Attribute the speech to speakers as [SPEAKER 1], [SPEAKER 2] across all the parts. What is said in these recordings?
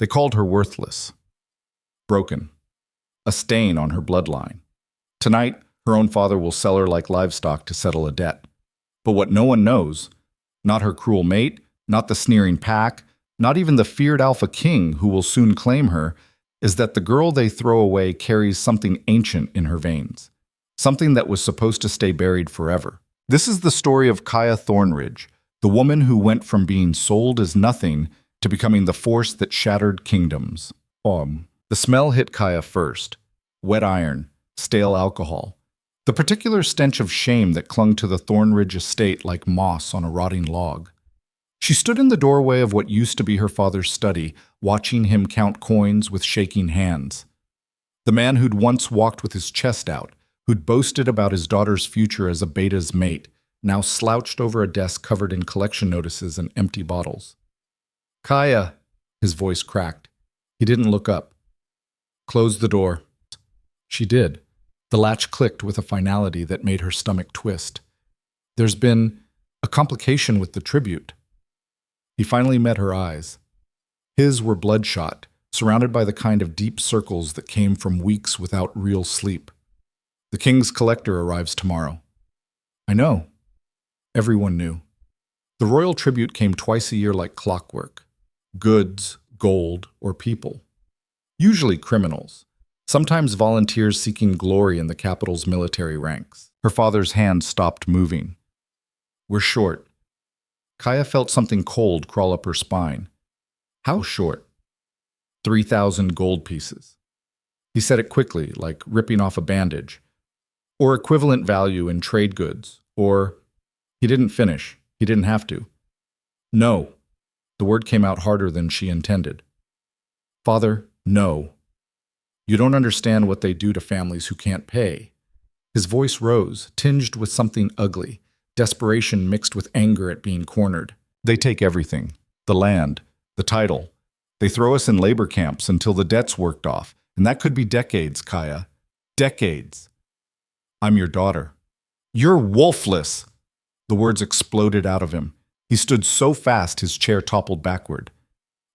[SPEAKER 1] They called her worthless, broken, a stain on her bloodline. Tonight, her own father will sell her like livestock to settle a debt. But what no one knows, not her cruel mate, not the sneering pack, not even the feared alpha king who will soon claim her, is that the girl they throw away carries something ancient in her veins, something that was supposed to stay buried forever. This is the story of Kaya Thornridge, the woman who went from being sold as nothing to becoming the force that shattered kingdoms. The smell hit Kaya first: wet iron, stale alcohol, the particular stench of shame that clung to the Thornridge estate like moss on a rotting log. She stood in the doorway of what used to be her father's study, watching him count coins with shaking hands. The man who'd once walked with his chest out, who'd boasted about his daughter's future as a beta's mate, now slouched over a desk covered in collection notices and empty bottles. "Kaya," his voice cracked. He didn't look up. "Close the door." She did. The latch clicked with a finality that made her stomach twist. "There's been a complication with the tribute." He finally met her eyes. His were bloodshot, surrounded by the kind of deep circles that came from weeks without real sleep. "The king's collector arrives tomorrow." "I know." Everyone knew. The royal tribute came twice a year like clockwork. Goods, gold, or people. Usually criminals. Sometimes volunteers seeking glory in the capital's military ranks. Her father's hand stopped moving. "We're short." Kaya felt something cold crawl up her spine. "How short?" 3,000 gold pieces. He said it quickly, like ripping off a bandage. "Or equivalent value in trade goods. Or—" He didn't finish. He didn't have to. "No." The word came out harder than she intended. "Father, no. You don't understand what they do to families who can't pay." His voice rose, tinged with something ugly, desperation mixed with anger at being cornered. "They take everything. The land, the title. They throw us in labor camps until the debt's worked off, and that could be decades, Kaya. Decades. I'm your daughter." "You're wolfless!" The words exploded out of him. He stood so fast his chair toppled backward.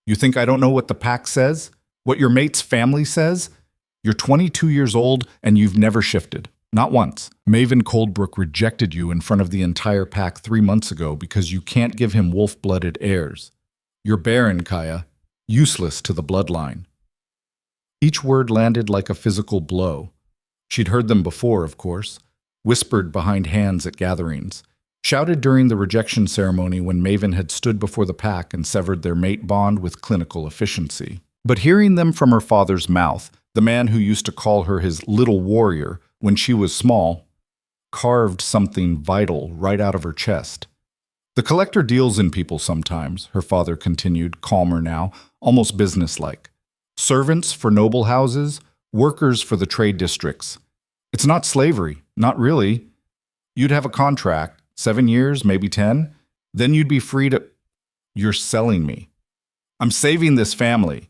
[SPEAKER 1] "You think I don't know what the pack says? What your mate's family says? You're 22 years old and you've never shifted. Not once. Maven Coldbrook rejected you in front of the entire pack 3 months ago because you can't give him wolf-blooded heirs. You're barren, Kaya. Useless to the bloodline." Each word landed like a physical blow. She'd heard them before, of course. Whispered behind hands at gatherings. Shouted during the rejection ceremony when Maven had stood before the pack and severed their mate bond with clinical efficiency. But hearing them from her father's mouth, the man who used to call her his little warrior when she was small, carved something vital right out of her chest. "The collector deals in people sometimes," her father continued, calmer now, almost businesslike. "Servants for noble houses, workers for the trade districts. It's not slavery, not really. You'd have a contract, 7 years, maybe 10. Then you'd be free to—" "You're selling me. I'm saving this family."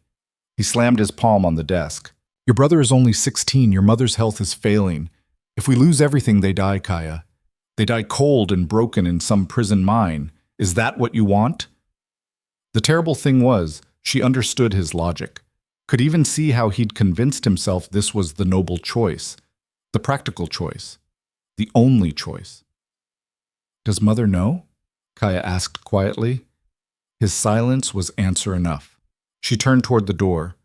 [SPEAKER 1] He slammed his palm on the desk. "Your brother is only 16. Your mother's health is failing. If we lose everything, they die, Kaya. They die cold and broken in some prison mine. Is that what you want?" The terrible thing was, she understood his logic. Could even see how he'd convinced himself this was the noble choice. The practical choice. The only choice. "Does Mother know?" Kaya asked quietly. His silence was answer enough. She turned toward the door.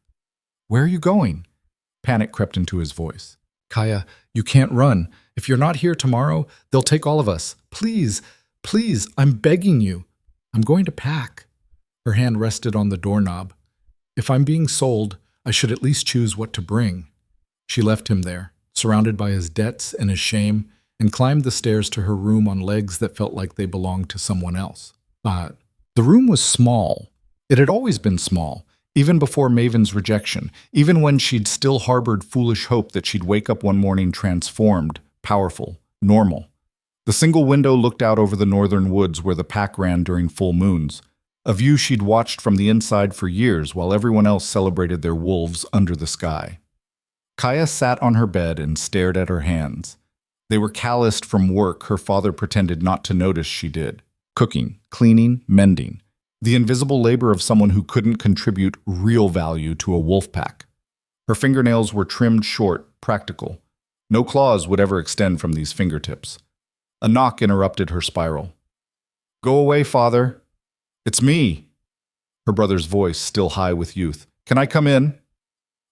[SPEAKER 1] "Where are you going?" Panic crept into his voice. "Kaya, you can't run. If you're not here tomorrow, they'll take all of us. Please, please, I'm begging you." "I'm going to pack." Her hand rested on the doorknob. "If I'm being sold, I should at least choose what to bring." She left him there, surrounded by his debts and his shame, and climbed the stairs to her room on legs that felt like they belonged to someone else. The room was small. It had always been small, even before Maven's rejection, even when she'd still harbored foolish hope that she'd wake up one morning transformed, powerful, normal. The single window looked out over the northern woods where the pack ran during full moons, a view she'd watched from the inside for years while everyone else celebrated their wolves under the sky. Kaya sat on her bed and stared at her hands. They were calloused from work her father pretended not to notice she did. Cooking, cleaning, mending. The invisible labor of someone who couldn't contribute real value to a wolf pack. Her fingernails were trimmed short, practical. No claws would ever extend from these fingertips. A knock interrupted her spiral. "Go away, father. It's me." Her brother's voice still high with youth. "Can I come in?"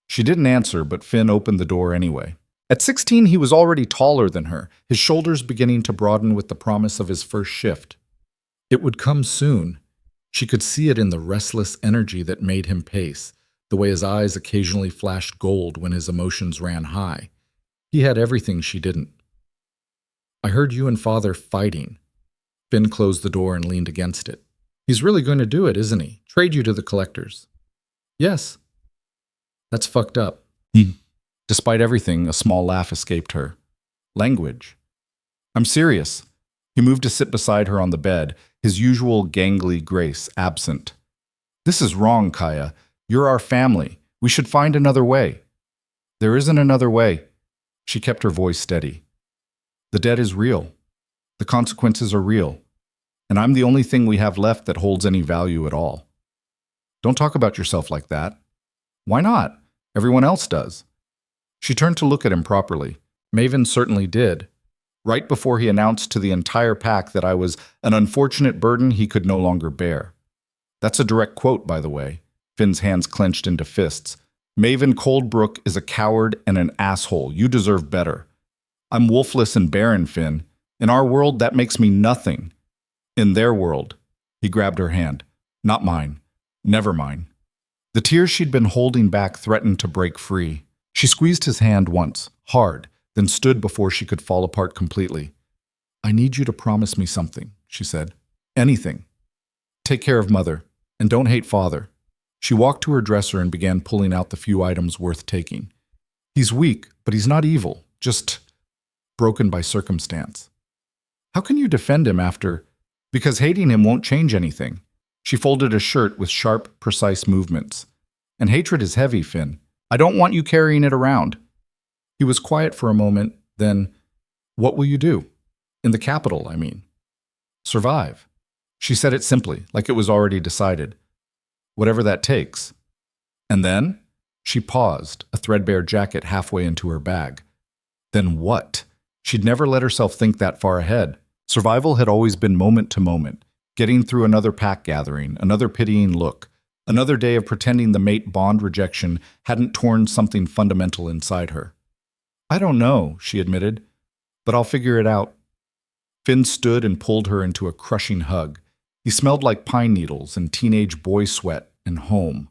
[SPEAKER 1] She didn't answer, but Finn opened the door anyway. At 16, he was already taller than her, his shoulders beginning to broaden with the promise of his first shift. It would come soon. She could see it in the restless energy that made him pace, the way his eyes occasionally flashed gold when his emotions ran high. He had everything she didn't. "I heard you and father fighting." Finn closed the door and leaned against it. "He's really going to do it, isn't he? Trade you to the collectors." "Yes." "That's fucked up." Despite everything, a small laugh escaped her. Language. "I'm serious." He moved to sit beside her on the bed, his usual gangly grace absent. "This is wrong, Kaya. You're our family. We should find another way." "There isn't another way." She kept her voice steady. "The debt is real. The consequences are real. And I'm the only thing we have left that holds any value at all." "Don't talk about yourself like that." "Why not? Everyone else does." She turned to look at him properly. Maven certainly did. Right before he announced to the entire pack that I was an unfortunate burden he could no longer bear. That's a direct quote, by the way. Finn's hands clenched into fists. "Maven Coldbrook is a coward and an asshole. You deserve better. I'm wolfless and barren, Finn. In our world, that makes me nothing. In their world." He grabbed her hand. "Not mine. Never mine." The tears she'd been holding back threatened to break free. She squeezed his hand once, hard, then stood before she could fall apart completely. "I need you to promise me something," she said. "Anything. Take care of Mother, and don't hate Father." She walked to her dresser and began pulling out the few items worth taking. "He's weak, but he's not evil, just broken by circumstance." "How can you defend him after—" "Because hating him won't change anything." She folded a shirt with sharp, precise movements. "And hatred is heavy, Finn. I don't want you carrying it around." He was quiet for a moment, then, "What will you do? In the capital, I mean." "Survive." She said it simply, like it was already decided. "Whatever that takes." "And then?" She paused, a threadbare jacket halfway into her bag. Then what? She'd never let herself think that far ahead. Survival had always been moment to moment, getting through another pack gathering, another pitying look, another day of pretending the mate bond rejection hadn't torn something fundamental inside her. "I don't know," she admitted, "but I'll figure it out." Finn stood and pulled her into a crushing hug. He smelled like pine needles and teenage boy sweat and home.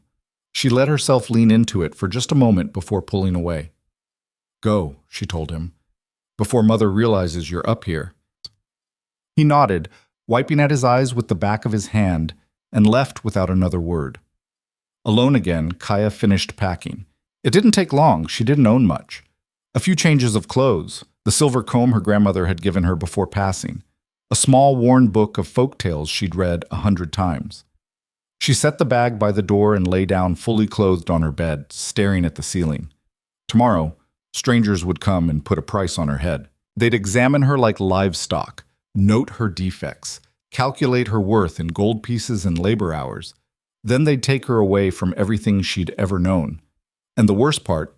[SPEAKER 1] She let herself lean into it for just a moment before pulling away. "Go," she told him, "before Mother realizes you're up here." He nodded, wiping at his eyes with the back of his hand, and left without another word. Alone again, Kaya finished packing. It didn't take long, she didn't own much. A few changes of clothes, the silver comb her grandmother had given her before passing, a small worn book of folk tales she'd read 100 times. She set the bag by the door and lay down fully clothed on her bed, staring at the ceiling. Tomorrow, strangers would come and put a price on her head. They'd examine her like livestock, note her defects, calculate her worth in gold pieces and labor hours. Then they'd take her away from everything she'd ever known. And the worst part,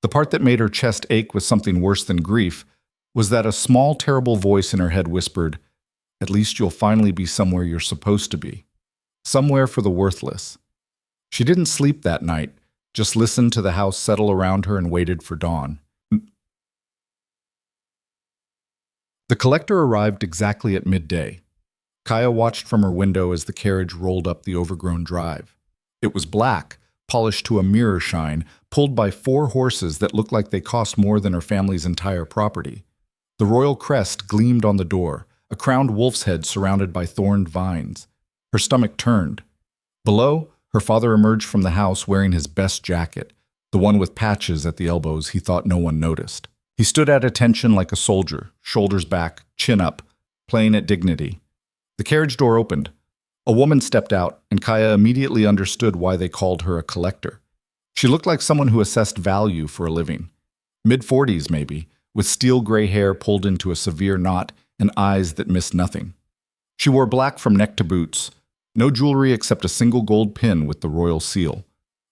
[SPEAKER 1] the part that made her chest ache with something worse than grief, was that a small, terrible voice in her head whispered, "At least you'll finally be somewhere you're supposed to be. Somewhere for the worthless." She didn't sleep that night, just listened to the house settle around her and waited for dawn. The collector arrived exactly at midday. Kaya watched from her window as the carriage rolled up the overgrown drive. It was black, polished to a mirror shine, pulled by 4 horses that looked like they cost more than her family's entire property. The royal crest gleamed on the door, a crowned wolf's head surrounded by thorned vines. Her stomach turned. Below, her father emerged from the house wearing his best jacket, the one with patches at the elbows he thought no one noticed. He stood at attention like a soldier, shoulders back, chin up, playing at dignity. The carriage door opened. A woman stepped out, and Kaya immediately understood why they called her a collector. She looked like someone who assessed value for a living. Mid-40s, maybe, with steel gray hair pulled into a severe knot and eyes that missed nothing. She wore black from neck to boots, No jewelry except a single gold pin with the royal seal.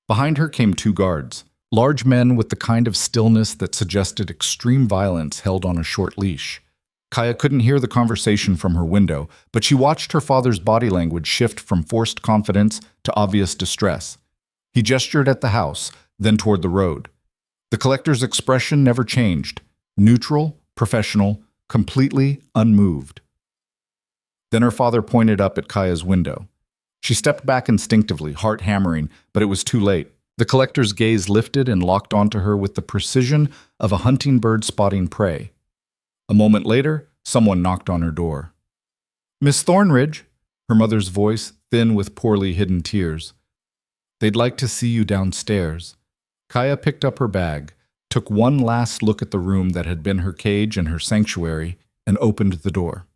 [SPEAKER 1] Behind her came two guards, large men with the kind of stillness that suggested extreme violence held on a short leash. Kaya couldn't hear the conversation from her window, but she watched her father's body language shift from forced confidence to obvious distress. He gestured at the house, then toward the road. The collector's expression never changed, neutral, professional, completely unmoved. Then her father pointed up at Kaya's window. She stepped back instinctively, heart hammering, but it was too late. The collector's gaze lifted and locked onto her with the precision of a hunting bird spotting prey. A moment later, someone knocked on her door. "Miss Thornridge," her mother's voice thin with poorly hidden tears. "They'd like to see you downstairs." Kaya picked up her bag, took one last look at the room that had been her cage and her sanctuary, and opened the door.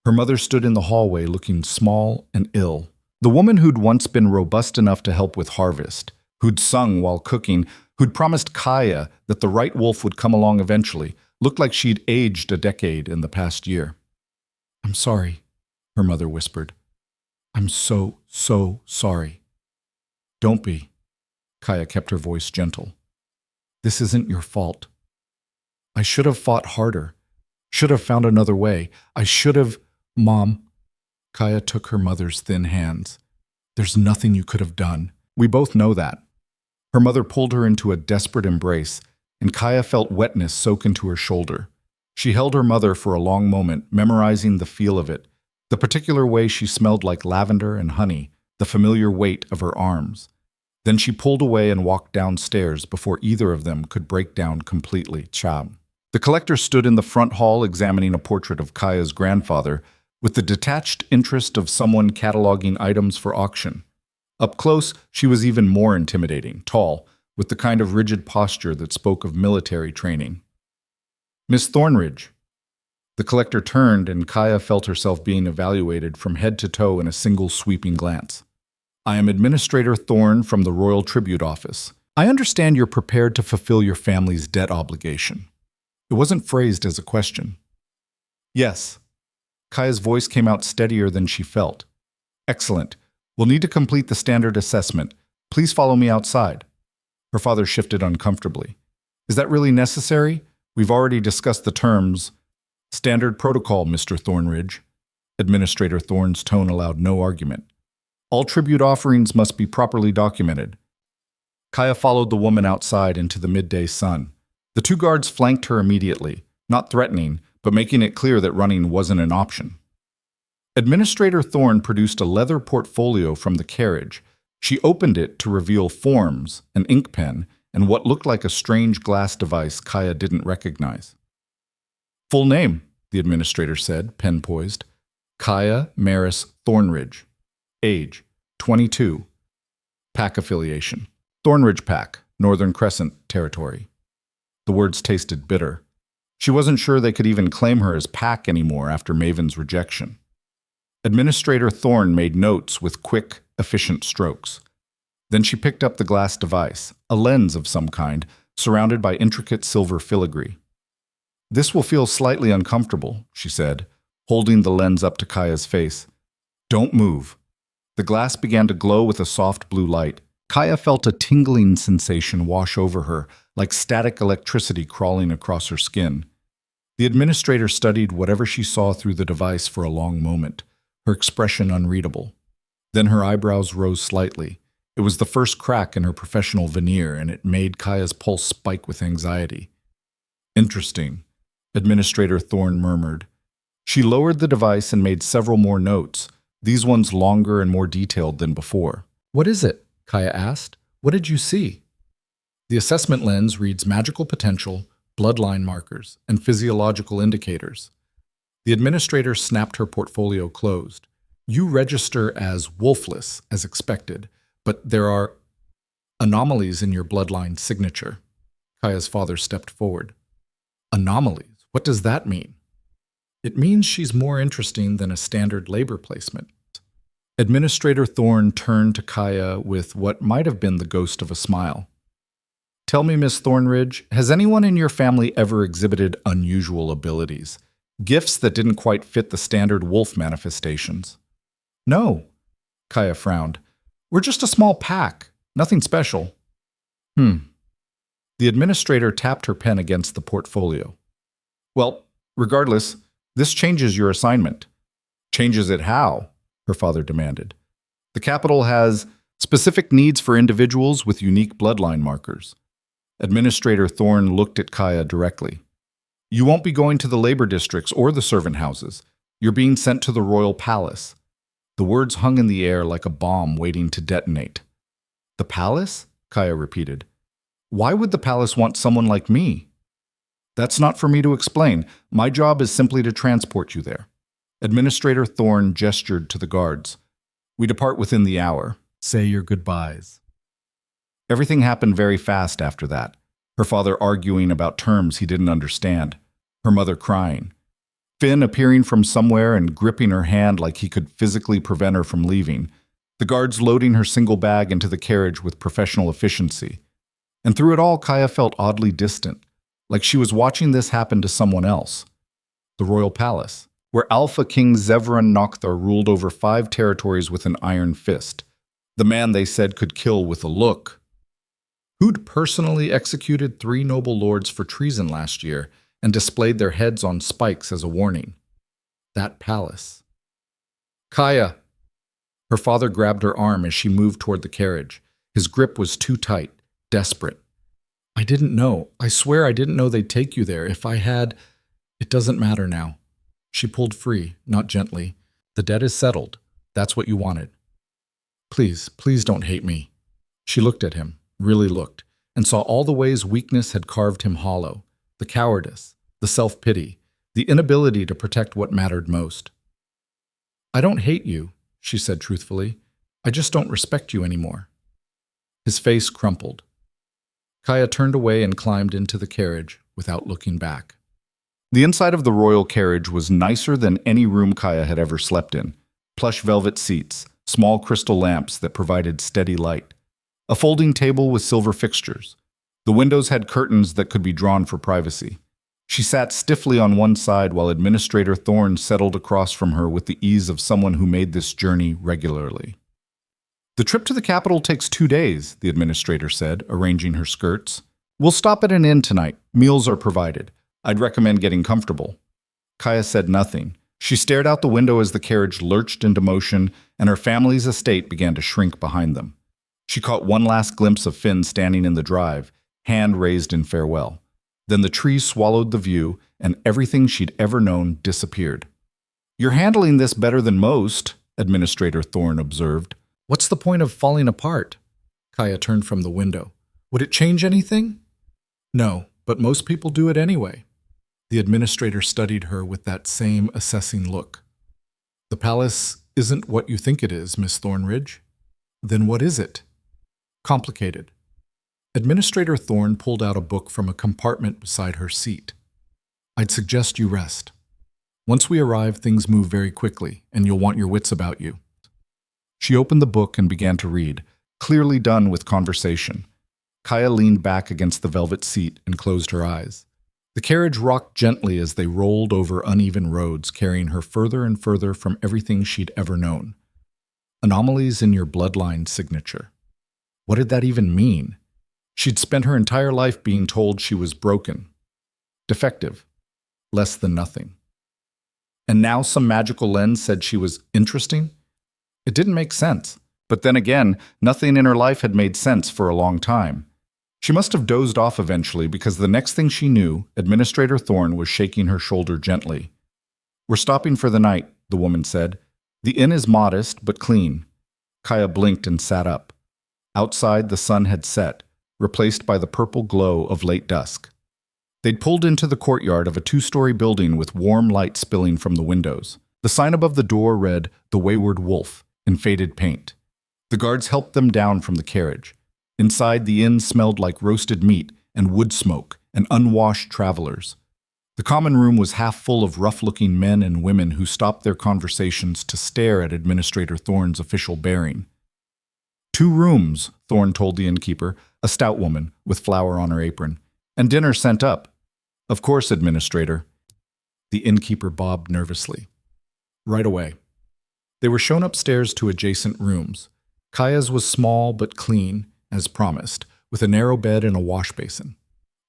[SPEAKER 1] Her mother stood in the hallway looking small and ill. The woman who'd once been robust enough to help with harvest, who'd sung while cooking, who'd promised Kaya that the right wolf would come along eventually, looked like she'd aged a decade in the past year. "I'm sorry," her mother whispered. "I'm so sorry." "Don't be." Kaya kept her voice gentle. "This isn't your fault. I should have fought harder, should have found another way. I should have, Mom." Kaya took her mother's thin hands. "There's nothing you could have done. We both know that." Her mother pulled her into a desperate embrace, and Kaya felt wetness soak into her shoulder. She held her mother for a long moment, memorizing the feel of it, the particular way she smelled like lavender and honey, the familiar weight of her arms. Then she pulled away and walked downstairs before either of them could break down completely. Cham. The collector stood in the front hall examining a portrait of Kaya's grandfather with the detached interest of someone cataloging items for auction. Up close, she was even more intimidating, tall, with the kind of rigid posture that spoke of military training. "Miss Thornridge." The collector turned, and Kaya felt herself being evaluated from head to toe in a single sweeping glance. "I am Administrator Thorne from the Royal Tribute Office. I understand you're prepared to fulfill your family's debt obligation." It wasn't phrased as a question. "Yes." Kaya's voice came out steadier than she felt. "Excellent. We'll need to complete the standard assessment. Please follow me outside." Her father shifted uncomfortably. "Is that really necessary? We've already discussed the terms." "Standard protocol, Mr. Thornridge." Administrator Thorne's tone allowed no argument. "All tribute offerings must be properly documented." Kaya followed the woman outside into the midday sun. The two guards flanked her immediately, not threatening, but making it clear that running wasn't an option. Administrator Thorne produced a leather portfolio from the carriage. She opened it to reveal forms, an ink pen, and what looked like a strange glass device Kaya didn't recognize. "Full name," the administrator said, pen poised. "Kaya Maris Thornridge. Age, 22. Pack affiliation, Thornridge Pack, Northern Crescent Territory." The words tasted bitter. She wasn't sure they could even claim her as Pack anymore after Maven's rejection. Administrator Thorne made notes with quick, efficient strokes. Then she picked up the glass device, a lens of some kind, surrounded by intricate silver filigree. "This will feel slightly uncomfortable," she said, holding the lens up to Kaya's face. "Don't move." The glass began to glow with a soft blue light. Kaya felt a tingling sensation wash over her, like static electricity crawling across her skin. The administrator studied whatever she saw through the device for a long moment, her expression unreadable. Then her eyebrows rose slightly. It was the first crack in her professional veneer, and it made Kaya's pulse spike with anxiety. "Interesting," Administrator Thorne murmured. She lowered the device and made several more notes, these ones longer and more detailed than before. "What is it?" Kaya asked. "What did you see?" The assessment lens reads magical potential, bloodline markers, and physiological indicators. The administrator snapped her portfolio closed. "You register as wolfless, as expected, but there are anomalies in your bloodline signature." Kaya's father stepped forward. "Anomalies? What does that mean?" "It means she's more interesting than a standard labor placement." Administrator Thorne turned to Kaya with what might have been the ghost of a smile. "Tell me, Miss Thornridge, has anyone in your family ever exhibited unusual abilities? Gifts that didn't quite fit the standard wolf manifestations?" "No." Kaya frowned. We're just a small pack. Nothing special. The administrator tapped her pen against the portfolio. Well, regardless, this changes your assignment. Changes it how? Her father demanded. The capital has specific needs for individuals with unique bloodline markers. Administrator Thorne looked at Kaya directly. You won't be going to the labor districts or the servant houses. You're being sent to the royal palace. The words hung in the air like a bomb waiting to detonate. The palace? Kaya repeated. Why would the palace want someone like me? That's not for me to explain. My job is simply to transport you there. Administrator Thorne gestured to the guards. We depart within the hour. Say your goodbyes. Everything happened very fast after that. Her father arguing about terms he didn't understand. Her mother crying. Finn appearing from somewhere and gripping her hand like he could physically prevent her from leaving. The guards loading her single bag into the carriage with professional efficiency. And through it all, Kaya felt oddly distant, like she was watching this happen to someone else. The royal palace, where Alpha King Zevran Nokthar ruled over 5 territories with an iron fist. The man they said could kill with a look. Who'd personally executed 3 noble lords for treason last year and displayed their heads on spikes as a warning. That palace. Kaya! Her father grabbed her arm as she moved toward the carriage. His grip was too tight, desperate. I didn't know. I swear I didn't know they'd take you there. If I had... It doesn't matter now. She pulled free, not gently. The debt is settled. That's what you wanted. Please, please don't hate me. She looked at him, really looked, and saw all the ways weakness had carved him hollow. The cowardice, the self-pity, the inability to protect what mattered most. I don't hate you, she said truthfully. I just don't respect you anymore. His face crumpled. Kaya turned away and climbed into the carriage without looking back. The inside of the royal carriage was nicer than any room Kaya had ever slept in. Plush velvet seats, small crystal lamps that provided steady light. A folding table with silver fixtures. The windows had curtains that could be drawn for privacy. She sat stiffly on one side while Administrator Thorne settled across from her with the ease of someone who made this journey regularly. The trip to the capital takes 2 days, the administrator said, arranging her skirts. We'll stop at an inn tonight. Meals are provided. I'd recommend getting comfortable. Kaya said nothing. She stared out the window as the carriage lurched into motion and her family's estate began to shrink behind them. She caught one last glimpse of Finn standing in the drive, hand raised in farewell. Then the trees swallowed the view, and everything she'd ever known disappeared. You're handling this better than most, Administrator Thorne observed. What's the point of falling apart? Kaya turned from the window. Would it change anything? No, but most people do it anyway. The administrator studied her with that same assessing look. The palace isn't what you think it is, Miss Thornridge. Then what is it? Complicated. Administrator Thorne pulled out a book from a compartment beside her seat. I'd suggest you rest. Once we arrive, things move very quickly, and you'll want your wits about you. She opened the book and began to read, clearly done with conversation. Kaya leaned back against the velvet seat and closed her eyes. The carriage rocked gently as they rolled over uneven roads, carrying her further and further from everything she'd ever known. Anomalies in your bloodline signature. What did that even mean? She'd spent her entire life being told she was broken, defective, less than nothing. And now some magical lens said she was interesting? It didn't make sense. But then again, nothing in her life had made sense for a long time. She must have dozed off eventually because the next thing she knew, Administrator Thorne was shaking her shoulder gently. We're stopping for the night, the woman said. The inn is modest but clean. Kaya blinked and sat up. Outside, the sun had set, replaced by the purple glow of late dusk. They'd pulled into the courtyard of a 2-story building with warm light spilling from the windows. The sign above the door read, The Wayward Wolf, in faded paint. The guards helped them down from the carriage. Inside, the inn smelled like roasted meat and wood smoke and unwashed travelers. The common room was half full of rough-looking men and women who stopped their conversations to stare at Administrator Thorne's official bearing. 2 rooms, Thorne told the innkeeper, a stout woman with flour on her apron, and dinner sent up. Of course, Administrator. The innkeeper bobbed nervously. Right away. They were shown upstairs to adjacent rooms. Kaya's was small but clean, as promised, with a narrow bed and a wash basin.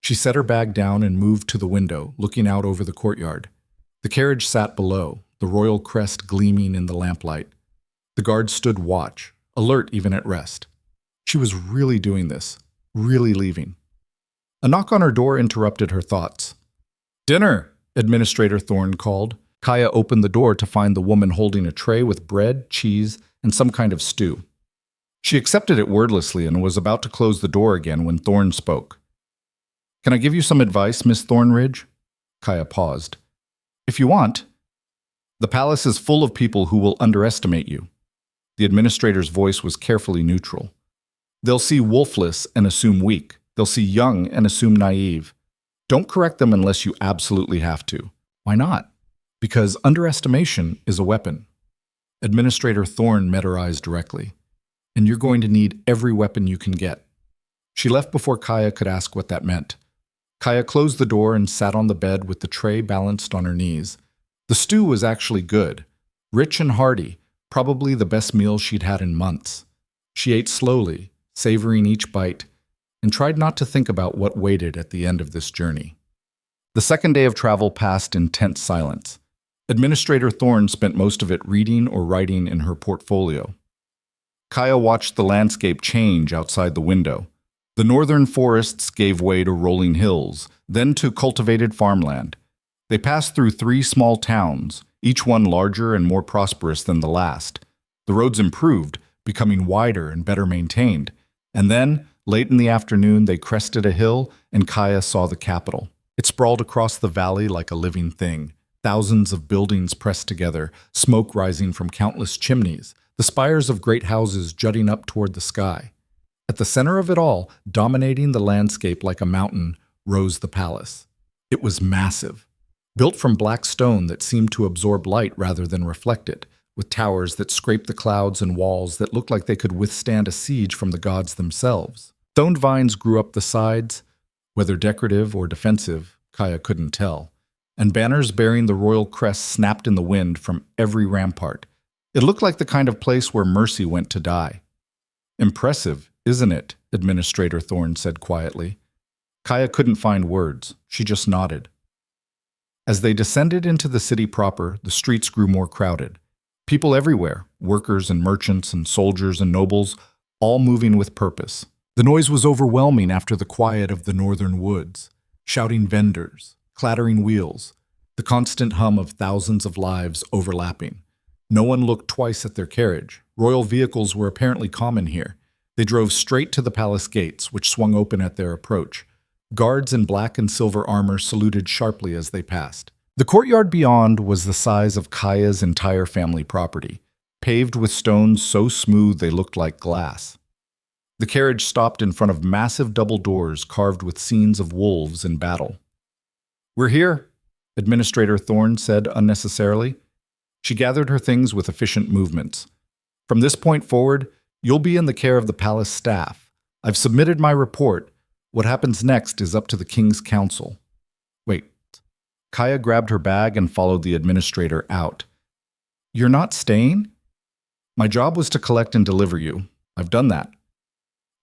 [SPEAKER 1] She set her bag down and moved to the window, looking out over the courtyard. The carriage sat below, the royal crest gleaming in the lamplight. The guards stood watch, alert even at rest. She was really doing this, really leaving. A knock on her door interrupted her thoughts. "Dinner!" Administrator Thorne called. Kaya opened the door to find the woman holding a tray with bread, cheese, and some kind of stew. She accepted it wordlessly and was about to close the door again when Thorne spoke. "Can I give you some advice, Miss Thornridge?" Kaya paused. "If you want." "The palace is full of people who will underestimate you." The administrator's voice was carefully neutral. "They'll see wolfless and assume weak. They'll see young and assume naive. Don't correct them unless you absolutely have to." "Why not?" "Because underestimation is a weapon." Administrator Thorne met her eyes directly. "And you're going to need every weapon you can get." She left before Kaya could ask what that meant. Kaya closed the door and sat on the bed with the tray balanced on her knees. The stew was actually good, rich and hearty, probably the best meal she'd had in months. She ate slowly, savoring each bite, and tried not to think about what waited at the end of this journey. The second day of travel passed in tense silence. Administrator Thorne spent most of it reading or writing in her portfolio. Kaya watched the landscape change outside the window. The northern forests gave way to rolling hills, then to cultivated farmland. They passed through 3 small towns, each one larger and more prosperous than the last. The roads improved, becoming wider and better maintained. And then, late in the afternoon, they crested a hill and Kaya saw the capital. It sprawled across the valley like a living thing. Thousands of buildings pressed together, smoke rising from countless chimneys, the spires of great houses jutting up toward the sky. At the center of it all, dominating the landscape like a mountain, rose the palace. It was massive, built from black stone that seemed to absorb light rather than reflect it, with towers that scraped the clouds and walls that looked like they could withstand a siege from the gods themselves. Stoned vines grew up the sides, whether decorative or defensive, Kaya couldn't tell, and banners bearing the royal crest snapped in the wind from every rampart. It looked like the kind of place where mercy went to die. "Impressive, isn't it?" Administrator Thorne said quietly. Kaya couldn't find words. She just nodded. As they descended into the city proper, the streets grew more crowded. People everywhere, workers and merchants and soldiers and nobles, all moving with purpose. The noise was overwhelming after the quiet of the northern woods. Shouting vendors, clattering wheels, the constant hum of thousands of lives overlapping. No one looked twice at their carriage. Royal vehicles were apparently common here. They drove straight to the palace gates, which swung open at their approach. Guards in black and silver armor saluted sharply as they passed. The courtyard beyond was the size of Kaya's entire family property, paved with stones so smooth they looked like glass. The carriage stopped in front of massive double doors carved with scenes of wolves in battle. "We're here," Administrator Thorne said unnecessarily. She gathered her things with efficient movements. "From this point forward, you'll be in the care of the palace staff. I've submitted my report. What happens next is up to the king's council." "Wait." Kaya grabbed her bag and followed the administrator out. "You're not staying?" "My job was to collect and deliver you. I've done that."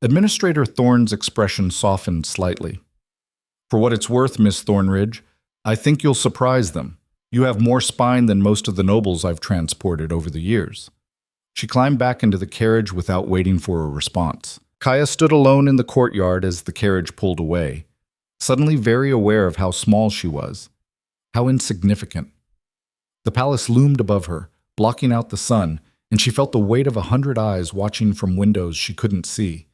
[SPEAKER 1] Administrator Thorne's expression softened slightly. "For what it's worth, Miss Thornridge, I think you'll surprise them. You have more spine than most of the nobles I've transported over the years." She climbed back into the carriage without waiting for a response. Kaya stood alone in the courtyard as the carriage pulled away, suddenly very aware of how small she was, how insignificant. The palace loomed above her, blocking out the sun, and she felt the weight of 100 eyes watching from windows she couldn't see.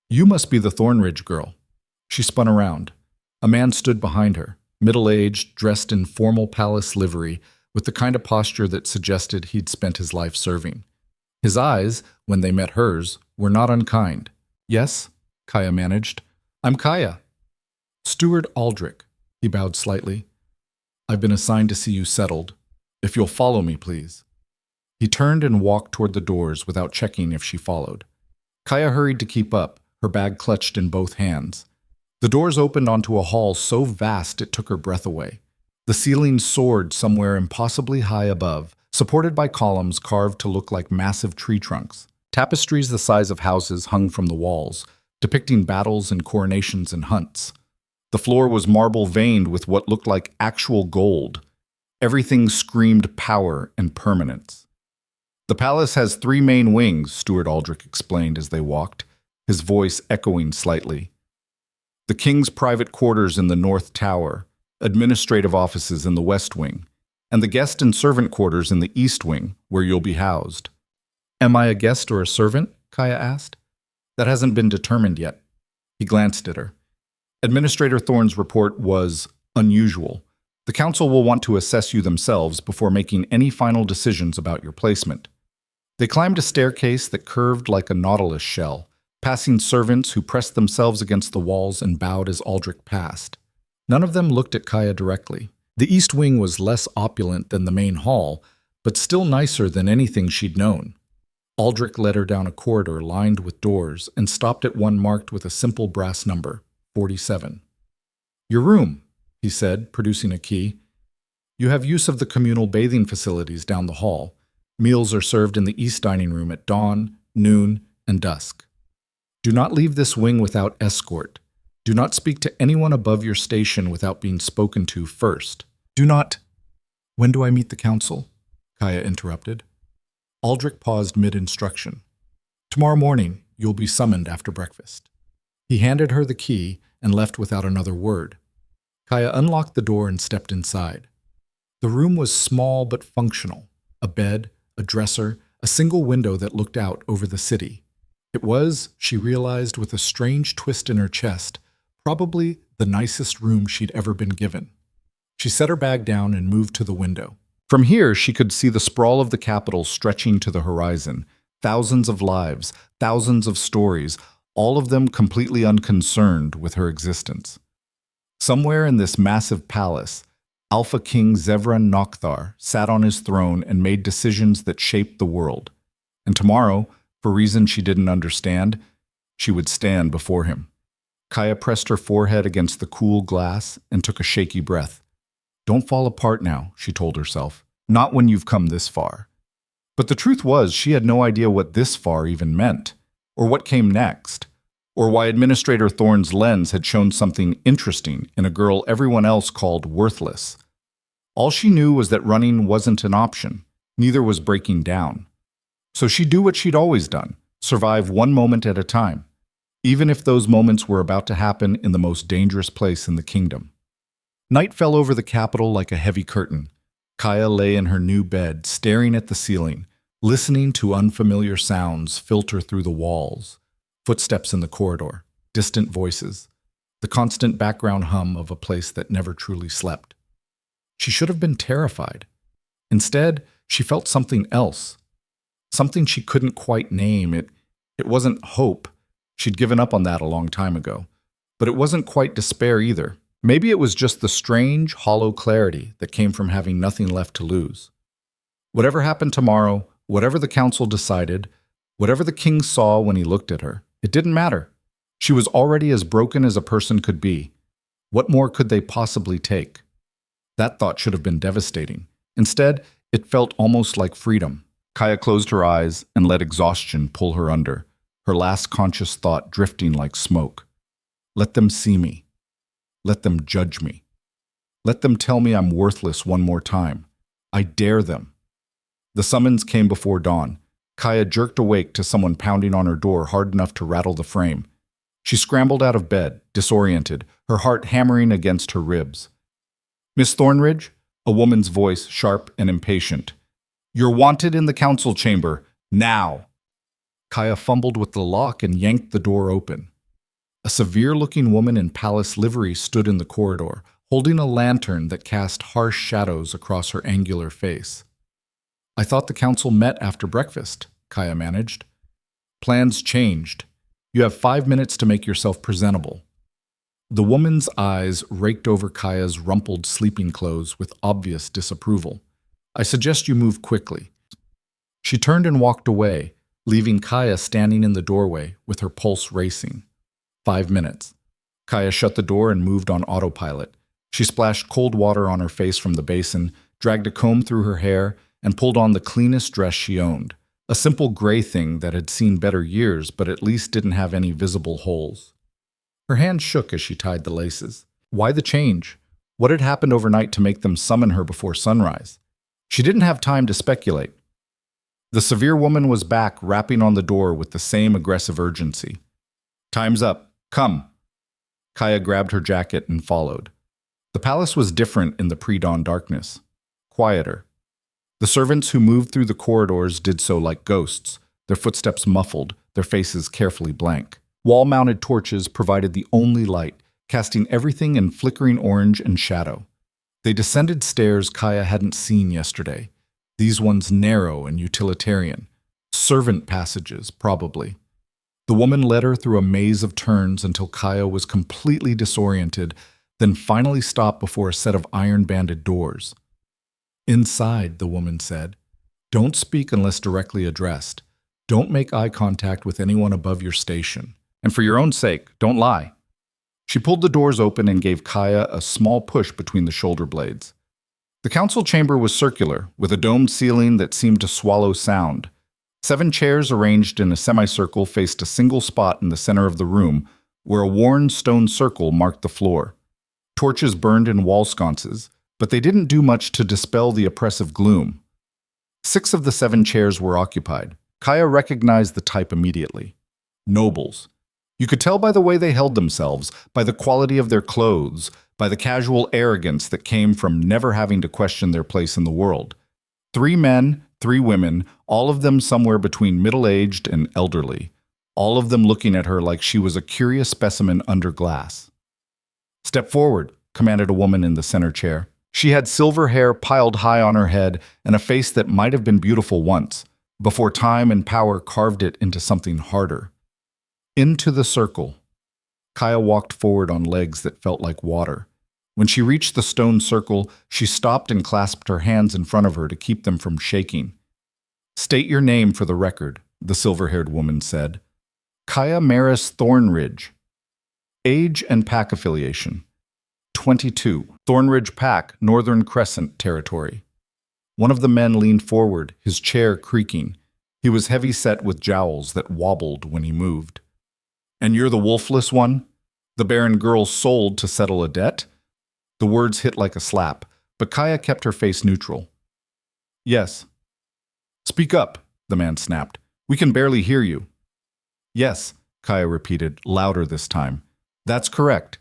[SPEAKER 1] "You must be the Thornridge girl." She spun around. A man stood behind her, middle-aged, dressed in formal palace livery, with the kind of posture that suggested he'd spent his life serving. His eyes, when they met hers, were not unkind. "Yes," Kaya managed. "I'm Kaya." "Steward Aldrich," he bowed slightly. "I've been assigned to see you settled. If you'll follow me, please." He turned and walked toward the doors without checking if she followed. Kaya hurried to keep up, her bag clutched in both hands. The doors opened onto a hall so vast it took her breath away. The ceiling soared somewhere impossibly high above, supported by columns carved to look like massive tree trunks. Tapestries the size of houses hung from the walls, depicting battles and coronations and hunts. The floor was marble veined with what looked like actual gold. Everything screamed power and permanence. "The palace has 3 main wings," Stuart Aldrich explained as they walked, his voice echoing slightly. "The king's private quarters in the North Tower, administrative offices in the West Wing, and the guest and servant quarters in the East Wing, where you'll be housed." "Am I a guest or a servant?" Kaya asked. "That hasn't been determined yet." He glanced at her. Administrator Thorne's report was unusual. The council will want to assess you themselves before making any final decisions about your placement. They climbed a staircase that curved like a nautilus shell, passing servants who pressed themselves against the walls and bowed as Aldrich passed. None of them looked at Kaya directly. The East Wing was less opulent than the main hall, but still nicer than anything she'd known. Aldrich led her down a corridor lined with doors and stopped at one marked with a simple brass number, 47. "Your room," he said, producing a key. "You have use of the communal bathing facilities down the hall. Meals are served in the East Dining Room at dawn, noon, and dusk. Do not leave this wing without escort. Do not speak to anyone above your station without being spoken to first. Do not—" "When do I meet the council?" Kaya interrupted. Aldrich paused mid-instruction. "Tomorrow morning, you'll be summoned after breakfast." He handed her the key and left without another word. Kaya unlocked the door and stepped inside. The room was small but functional. A bed, a dresser, a single window that looked out over the city. It was, she realized with a strange twist in her chest, probably the nicest room she'd ever been given. She set her bag down and moved to the window. From here, she could see the sprawl of the capital stretching to the horizon. Thousands of lives, thousands of stories, all of them completely unconcerned with her existence. Somewhere in this massive palace, Alpha King Zevran Nokthar sat on his throne and made decisions that shaped the world. And tomorrow, for reasons she didn't understand, she would stand before him. Kaya pressed her forehead against the cool glass and took a shaky breath. "Don't fall apart now," she told herself. "Not when you've come this far." But the truth was, she had no idea what this far even meant, or what came next, or why Administrator Thorne's lens had shown something interesting in a girl everyone else called worthless. All she knew was that running wasn't an option, neither was breaking down. So she'd do what she'd always done, survive one moment at a time, even if those moments were about to happen in the most dangerous place in the kingdom. Night fell over the capital like a heavy curtain. Kaya lay in her new bed, staring at the ceiling, listening to unfamiliar sounds filter through the walls. Footsteps in the corridor, distant voices, the constant background hum of a place that never truly slept. She should have been terrified. Instead, she felt something else. Something she couldn't quite name. It wasn't hope. She'd given up on that a long time ago. But it wasn't quite despair either. Maybe it was just the strange, hollow clarity that came from having nothing left to lose. Whatever happened tomorrow, whatever the council decided, whatever the king saw when he looked at her, it didn't matter. She was already as broken as a person could be. What more could they possibly take? That thought should have been devastating. Instead, it felt almost like freedom. Kaya closed her eyes and let exhaustion pull her under, her last conscious thought drifting like smoke. Let them see me. Let them judge me. Let them tell me I'm worthless one more time. I dare them. The summons came before dawn. Kaya jerked awake to someone pounding on her door hard enough to rattle the frame. She scrambled out of bed, disoriented, her heart hammering against her ribs. "Miss Thornridge?" A woman's voice, sharp and impatient. "You're wanted in the council chamber, now!" Kaya fumbled with the lock and yanked the door open. A severe-looking woman in palace livery stood in the corridor, holding a lantern that cast harsh shadows across her angular face. "I thought the council met after breakfast," Kaya managed. "Plans changed. You have 5 minutes to make yourself presentable." The woman's eyes raked over Kaya's rumpled sleeping clothes with obvious disapproval. "I suggest you move quickly." She turned and walked away, leaving Kaya standing in the doorway with her pulse racing. 5 minutes. Kaya shut the door and moved on autopilot. She splashed cold water on her face from the basin, dragged a comb through her hair, and pulled on the cleanest dress she owned, a simple gray thing that had seen better years but at least didn't have any visible holes. Her hand shook as she tied the laces. Why the change? What had happened overnight to make them summon her before sunrise? She didn't have time to speculate. The severe woman was back, rapping on the door with the same aggressive urgency. "Time's up. Come." Kaya grabbed her jacket and followed. The palace was different in the pre-dawn darkness. Quieter. The servants who moved through the corridors did so like ghosts, their footsteps muffled, their faces carefully blank. Wall-mounted torches provided the only light, casting everything in flickering orange and shadow. They descended stairs Kaya hadn't seen yesterday, these ones narrow and utilitarian. Servant passages, probably. The woman led her through a maze of turns until Kaya was completely disoriented, then finally stopped before a set of iron-banded doors. "Inside," the woman said. "Don't speak unless directly addressed. Don't make eye contact with anyone above your station. And for your own sake, don't lie." She pulled the doors open and gave Kaya a small push between the shoulder blades. The council chamber was circular, with a domed ceiling that seemed to swallow sound. 7 chairs arranged in a semicircle faced a single spot in the center of the room, where a worn stone circle marked the floor. Torches burned in wall sconces, but they didn't do much to dispel the oppressive gloom. 6 of the 7 chairs were occupied. Kaya recognized the type immediately. Nobles. You could tell by the way they held themselves, by the quality of their clothes, by the casual arrogance that came from never having to question their place in the world. 3 men, 3 women, all of them somewhere between middle-aged and elderly, all of them looking at her like she was a curious specimen under glass. "Step forward," commanded a woman in the center chair. She had silver hair piled high on her head and a face that might have been beautiful once, before time and power carved it into something harder. Into the circle. Kaya walked forward on legs that felt like water. When she reached the stone circle, she stopped and clasped her hands in front of her to keep them from shaking. "State your name for the record," the silver-haired woman said. "Kaya Maris Thornridge." Age and pack affiliation. 22. Thornridge Pack, Northern Crescent Territory. One of the men leaned forward, his chair creaking. He was heavy-set with jowls that wobbled when he moved. "And you're the wolfless one? The barren girl sold to settle a debt?" The words hit like a slap, but Kaya kept her face neutral. "Yes." "Speak up," the man snapped. "We can barely hear you." "Yes," Kaya repeated, louder this time. "That's correct."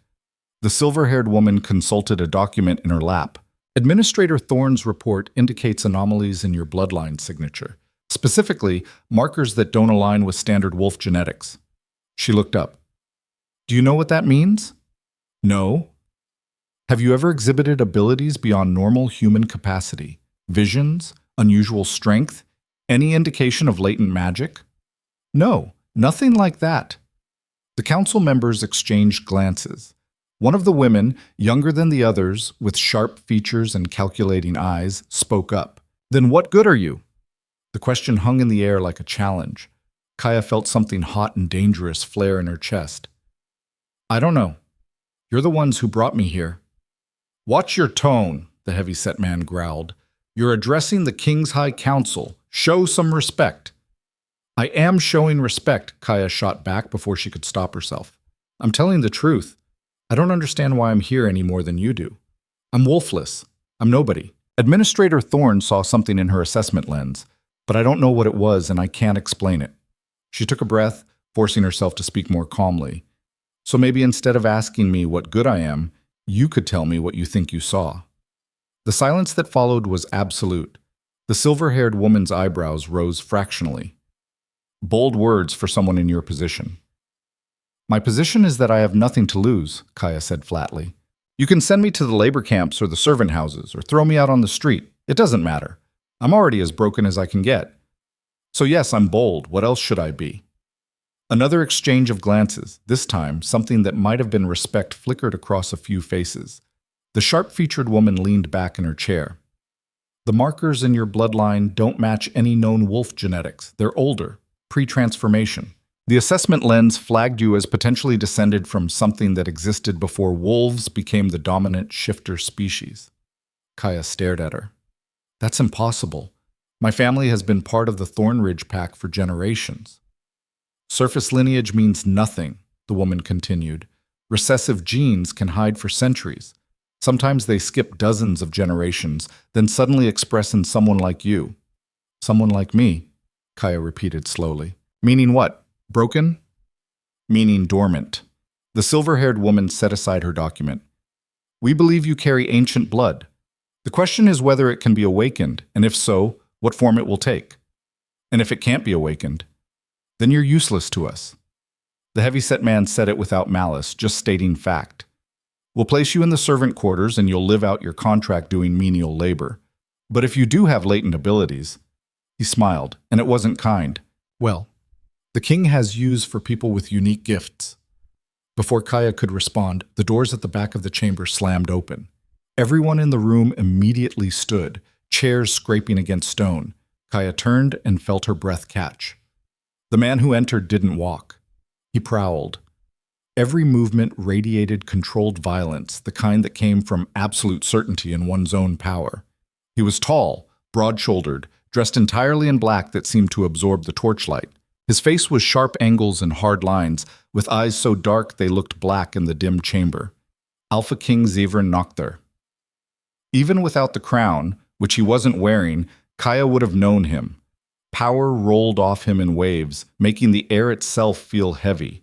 [SPEAKER 1] The silver-haired woman consulted a document in her lap. Administrator Thorne's report indicates anomalies in your bloodline signature, specifically markers that don't align with standard wolf genetics. She looked up. "Do you know what that means?" "No." "Have you ever exhibited abilities beyond normal human capacity? Visions? Unusual strength? Any indication of latent magic?" "No, nothing like that." The council members exchanged glances. One of the women, younger than the others, with sharp features and calculating eyes, spoke up. "Then what good are you?" The question hung in the air like a challenge. Kaya felt something hot and dangerous flare in her chest. "I don't know. You're the ones who brought me here." "Watch your tone," the heavy-set man growled. "You're addressing the King's High Council. Show some respect." "I am showing respect," Kaya shot back before she could stop herself. "I'm telling the truth. I don't understand why I'm here any more than you do. I'm wolfless. I'm nobody." Administrator Thorne saw something in her assessment lens, but I don't know what it was and I can't explain it. She took a breath, forcing herself to speak more calmly. "So maybe instead of asking me what good I am, you could tell me what you think you saw." The silence that followed was absolute. The silver-haired woman's eyebrows rose fractionally. Bold words for someone in your position. "My position is that I have nothing to lose," Kaya said flatly. "You can send me to the labor camps or the servant houses or throw me out on the street. It doesn't matter. I'm already as broken as I can get. So yes, I'm bold. What else should I be?" Another exchange of glances. This time, something that might have been respect flickered across a few faces. The sharp-featured woman leaned back in her chair. "The markers in your bloodline don't match any known wolf genetics. They're older, pre-transformation. The assessment lens flagged you as potentially descended from something that existed before wolves became the dominant shifter species." Kaya stared at her. "That's impossible. My family has been part of the Thornridge pack for generations. Surface lineage means nothing, the woman continued. Recessive genes can hide for centuries. Sometimes they skip dozens of generations, then suddenly express in someone like you. Someone like me, Kaya repeated slowly. Meaning what? Broken? Meaning dormant. The silver-haired woman set aside her document. We believe you carry ancient blood. The question is whether it can be awakened, and if so, what form it will take. And if it can't be awakened, then you're useless to us. The heavy-set man said it without malice, just stating fact. We'll place you in the servant quarters and you'll live out your contract doing menial labor. But if you do have latent abilities, he smiled, and it wasn't kind. Well, the king has use for people with unique gifts. Before Kaya could respond, the doors at the back of the chamber slammed open. Everyone in the room immediately stood, chairs scraping against stone. Kaya turned and felt her breath catch. The man who entered didn't walk. He prowled. Every movement radiated controlled violence, the kind that came from absolute certainty in one's own power. He was tall, broad-shouldered, dressed entirely in black that seemed to absorb the torchlight. His face was sharp angles and hard lines, with eyes so dark they looked black in the dim chamber. Alpha King Zevran Noctar. Even without the crown, which he wasn't wearing, Kaya would have known him. Power rolled off him in waves, making the air itself feel heavy.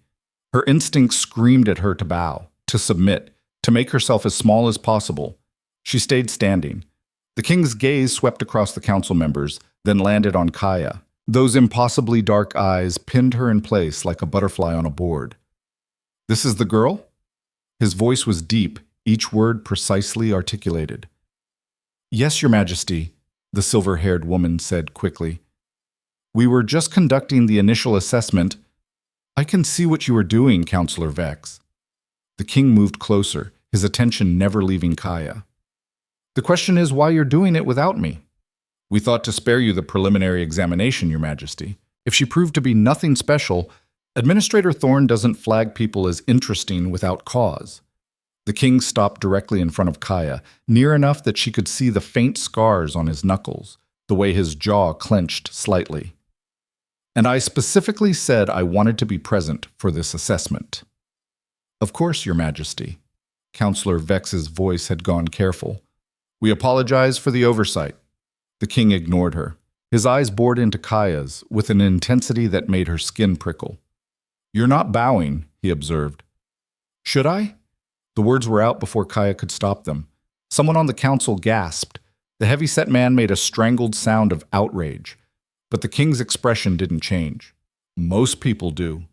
[SPEAKER 1] Her instincts screamed at her to bow, to submit, to make herself as small as possible. She stayed standing. The king's gaze swept across the council members, then landed on Kaya. Those impossibly dark eyes pinned her in place like a butterfly on a board. This is the girl? His voice was deep, each word precisely articulated. Yes, Your Majesty, the silver-haired woman said quickly. We were just conducting the initial assessment. I can see what you are doing, Counselor Vex. The king moved closer, his attention never leaving Kaya. The question is why you're doing it without me. We thought to spare you the preliminary examination, Your Majesty. If she proved to be nothing special, Administrator Thorn doesn't flag people as interesting without cause. The king stopped directly in front of Kaya, near enough that she could see the faint scars on his knuckles, the way his jaw clenched slightly. And I specifically said I wanted to be present for this assessment. Of course, Your Majesty. Counselor Vex's voice had gone careful. We apologize for the oversight. The king ignored her. His eyes bored into Kaya's with an intensity that made her skin prickle. You're not bowing, he observed. Should I? The words were out before Kaya could stop them. Someone on the council gasped. The heavy-set man made a strangled sound of outrage. But the king's expression didn't change. Most people do.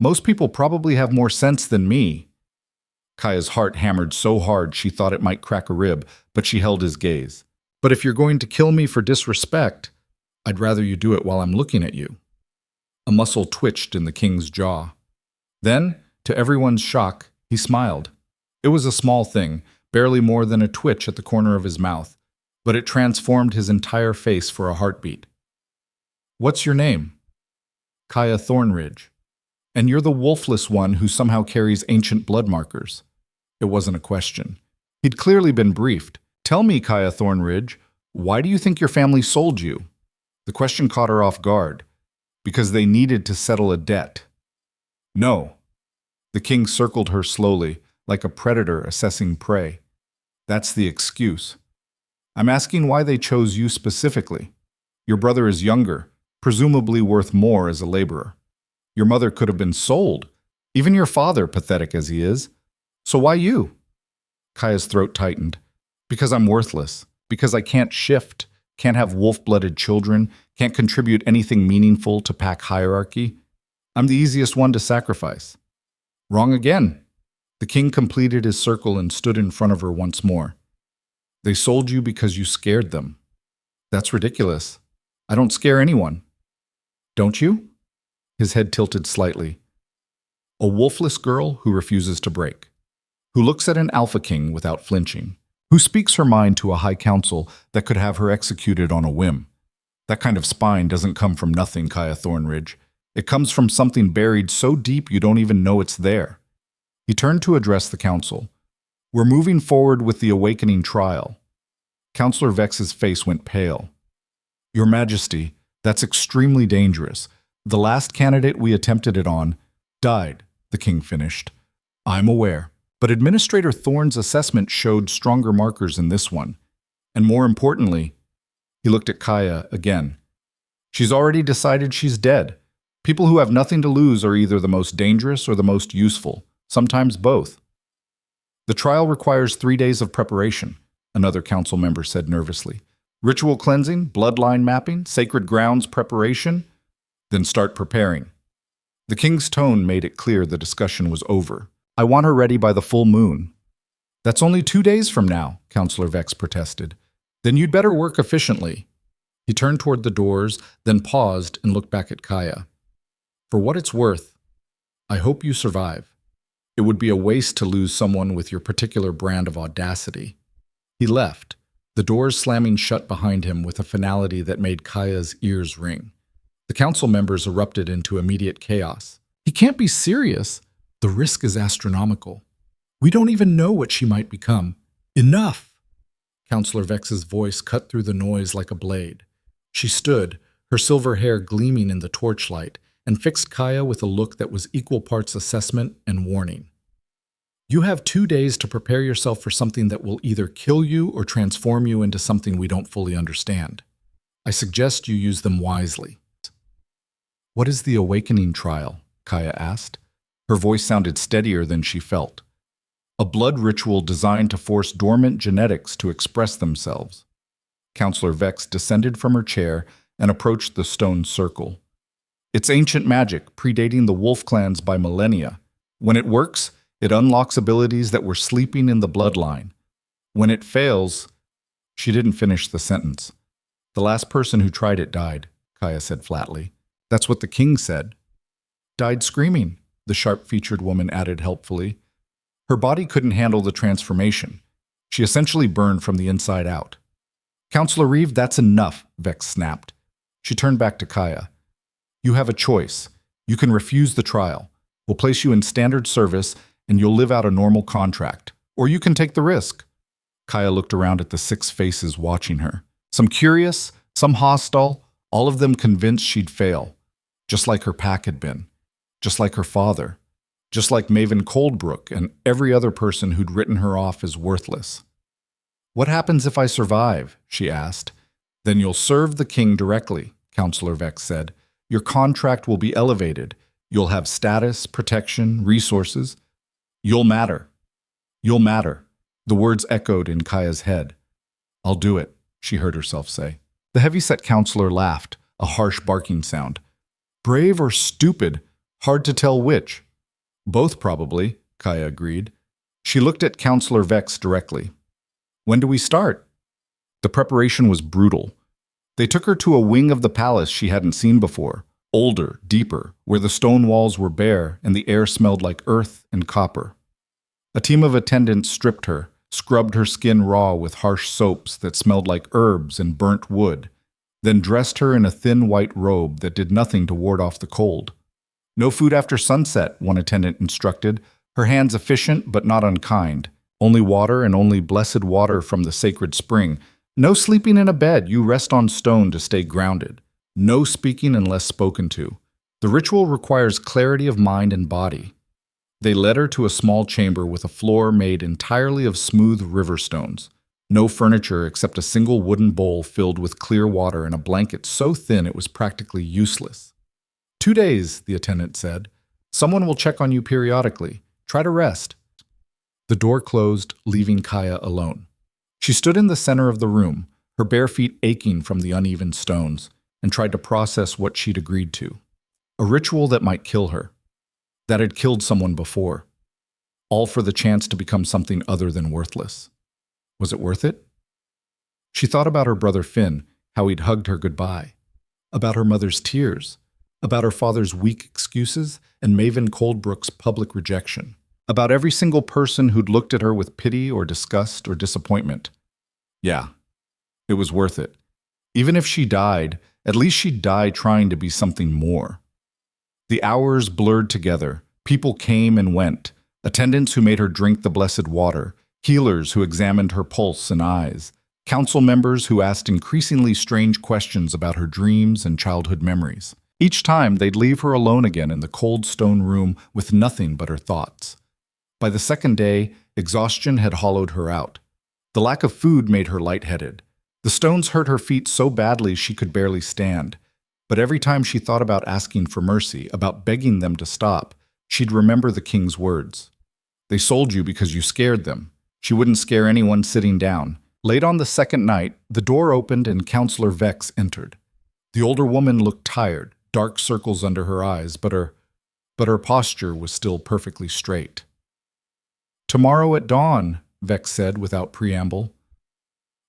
[SPEAKER 1] Most people probably have more sense than me. Kaya's heart hammered so hard she thought it might crack a rib, but she held his gaze. But if you're going to kill me for disrespect, I'd rather you do it while I'm looking at you. A muscle twitched in the king's jaw. Then, to everyone's shock, he smiled. It was a small thing, barely more than a twitch at the corner of his mouth, but it transformed his entire face for a heartbeat. What's your name? Kaya Thornridge. And you're the wolfless one who somehow carries ancient blood markers. It wasn't a question. He'd clearly been briefed. Tell me, Kaya Thornridge, why do you think your family sold you? The question caught her off guard. Because they needed to settle a debt. No. The king circled her slowly, like a predator assessing prey. That's the excuse. I'm asking why they chose you specifically. Your brother is younger, presumably worth more as a laborer. Your mother could have been sold, even your father, pathetic as he is. So why you? Kaya's throat tightened. Because I'm worthless. Because I can't shift, can't have wolf-blooded children, can't contribute anything meaningful to pack hierarchy. I'm the easiest one to sacrifice. Wrong again. The king completed his circle and stood in front of her once more. They sold you because you scared them. That's ridiculous. I don't scare anyone. Don't you? His head tilted slightly. A wolfless girl who refuses to break. Who looks at an alpha king without flinching. Who speaks her mind to a high council that could have her executed on a whim. That kind of spine doesn't come from nothing, Kaya Thornridge. It comes from something buried so deep you don't even know it's there. He turned to address the council. We're moving forward with the awakening trial. Counselor Vex's face went pale. Your Majesty, that's extremely dangerous. The last candidate we attempted it on died, the king finished. I'm aware, but Administrator Thorne's assessment showed stronger markers in this one. And more importantly, he looked at Kaya again. She's already decided she's dead. People who have nothing to lose are either the most dangerous or the most useful, sometimes both. The trial requires 3 days of preparation, another council member said nervously. Ritual cleansing, bloodline mapping, sacred grounds preparation, then start preparing. The king's tone made it clear the discussion was over. I want her ready by the full moon. That's only 2 days from now, Councillor Vex protested. Then you'd better work efficiently. He turned toward the doors, then paused and looked back at Kaya. For what it's worth, I hope you survive. It would be a waste to lose someone with your particular brand of audacity. He left, the doors slamming shut behind him with a finality that made Kaya's ears ring. The council members erupted into immediate chaos. He can't be serious. The risk is astronomical. We don't even know what she might become. Enough! Councillor Vex's voice cut through the noise like a blade. She stood, her silver hair gleaming in the torchlight, and fixed Kaya with a look that was equal parts assessment and warning. You have 2 days to prepare yourself for something that will either kill you or transform you into something we don't fully understand. I suggest you use them wisely. What is the awakening trial? Kaya asked. Her voice sounded steadier than she felt. A blood ritual designed to force dormant genetics to express themselves. Councillor Vex descended from her chair and approached the stone circle. It's ancient magic, predating the wolf clans by millennia. When it works, it unlocks abilities that were sleeping in the bloodline. When it fails, she didn't finish the sentence. The last person who tried it died, Kaya said flatly. That's what the king said. Died screaming, the sharp-featured woman added helpfully. Her body couldn't handle the transformation. She essentially burned from the inside out. Councillor Reeve, that's enough, Vex snapped. She turned back to Kaya. You have a choice. You can refuse the trial. We'll place you in standard service and you'll live out a normal contract. Or you can take the risk. Kaya looked around at the 6 faces watching her. Some curious, some hostile, all of them convinced she'd fail. Just like her pack had been. Just like her father. Just like Maven Coldbrook and every other person who'd written her off as worthless. What happens if I survive? She asked. Then you'll serve the king directly, Councillor Vex said. Your contract will be elevated. You'll have status, protection, resources. You'll matter. You'll matter. The words echoed in Kaya's head. I'll do it, she heard herself say. The heavy-set counselor laughed, a harsh barking sound. Brave or stupid? Hard to tell which. Both probably, Kaya agreed. She looked at Councillor Vex directly. When do we start? The preparation was brutal. They took her to a wing of the palace she hadn't seen before, older, deeper, where the stone walls were bare and the air smelled like earth and copper. A team of attendants stripped her, scrubbed her skin raw with harsh soaps that smelled like herbs and burnt wood, then dressed her in a thin white robe that did nothing to ward off the cold. No food after sunset, one attendant instructed, her hands efficient but not unkind. Only water and only blessed water from the sacred spring. No sleeping in a bed, you rest on stone to stay grounded. No speaking unless spoken to. The ritual requires clarity of mind and body. They led her to a small chamber with a floor made entirely of smooth river stones. No furniture except a single wooden bowl filled with clear water and a blanket so thin it was practically useless. 2 days, the attendant said. Someone will check on you periodically. Try to rest. The door closed, leaving Kaya alone. She stood in the center of the room, her bare feet aching from the uneven stones, and tried to process what she'd agreed to. A ritual that might kill her. That had killed someone before. All for the chance to become something other than worthless. Was it worth it? She thought about her brother Finn, how he'd hugged her goodbye. About her mother's tears. About her father's weak excuses and Maven Coldbrook's public rejection. About every single person who'd looked at her with pity or disgust or disappointment. Yeah, it was worth it. Even if she died, at least she'd die trying to be something more. The hours blurred together. People came and went. Attendants who made her drink the blessed water. Healers who examined her pulse and eyes. council members who asked increasingly strange questions about her dreams and childhood memories. Each time, they'd leave her alone again in the cold stone room with nothing but her thoughts. By the second day, exhaustion had hollowed her out. The lack of food made her lightheaded. The stones hurt her feet so badly she could barely stand. But every time she thought about asking for mercy, about begging them to stop, she'd remember the king's words. They sold you because you scared them. She wouldn't scare anyone sitting down. Late on the second night, the door opened and Counselor Vex entered. The older woman looked tired, dark circles under her eyes, but her posture was still perfectly straight. "Tomorrow at dawn," Vex said without preamble.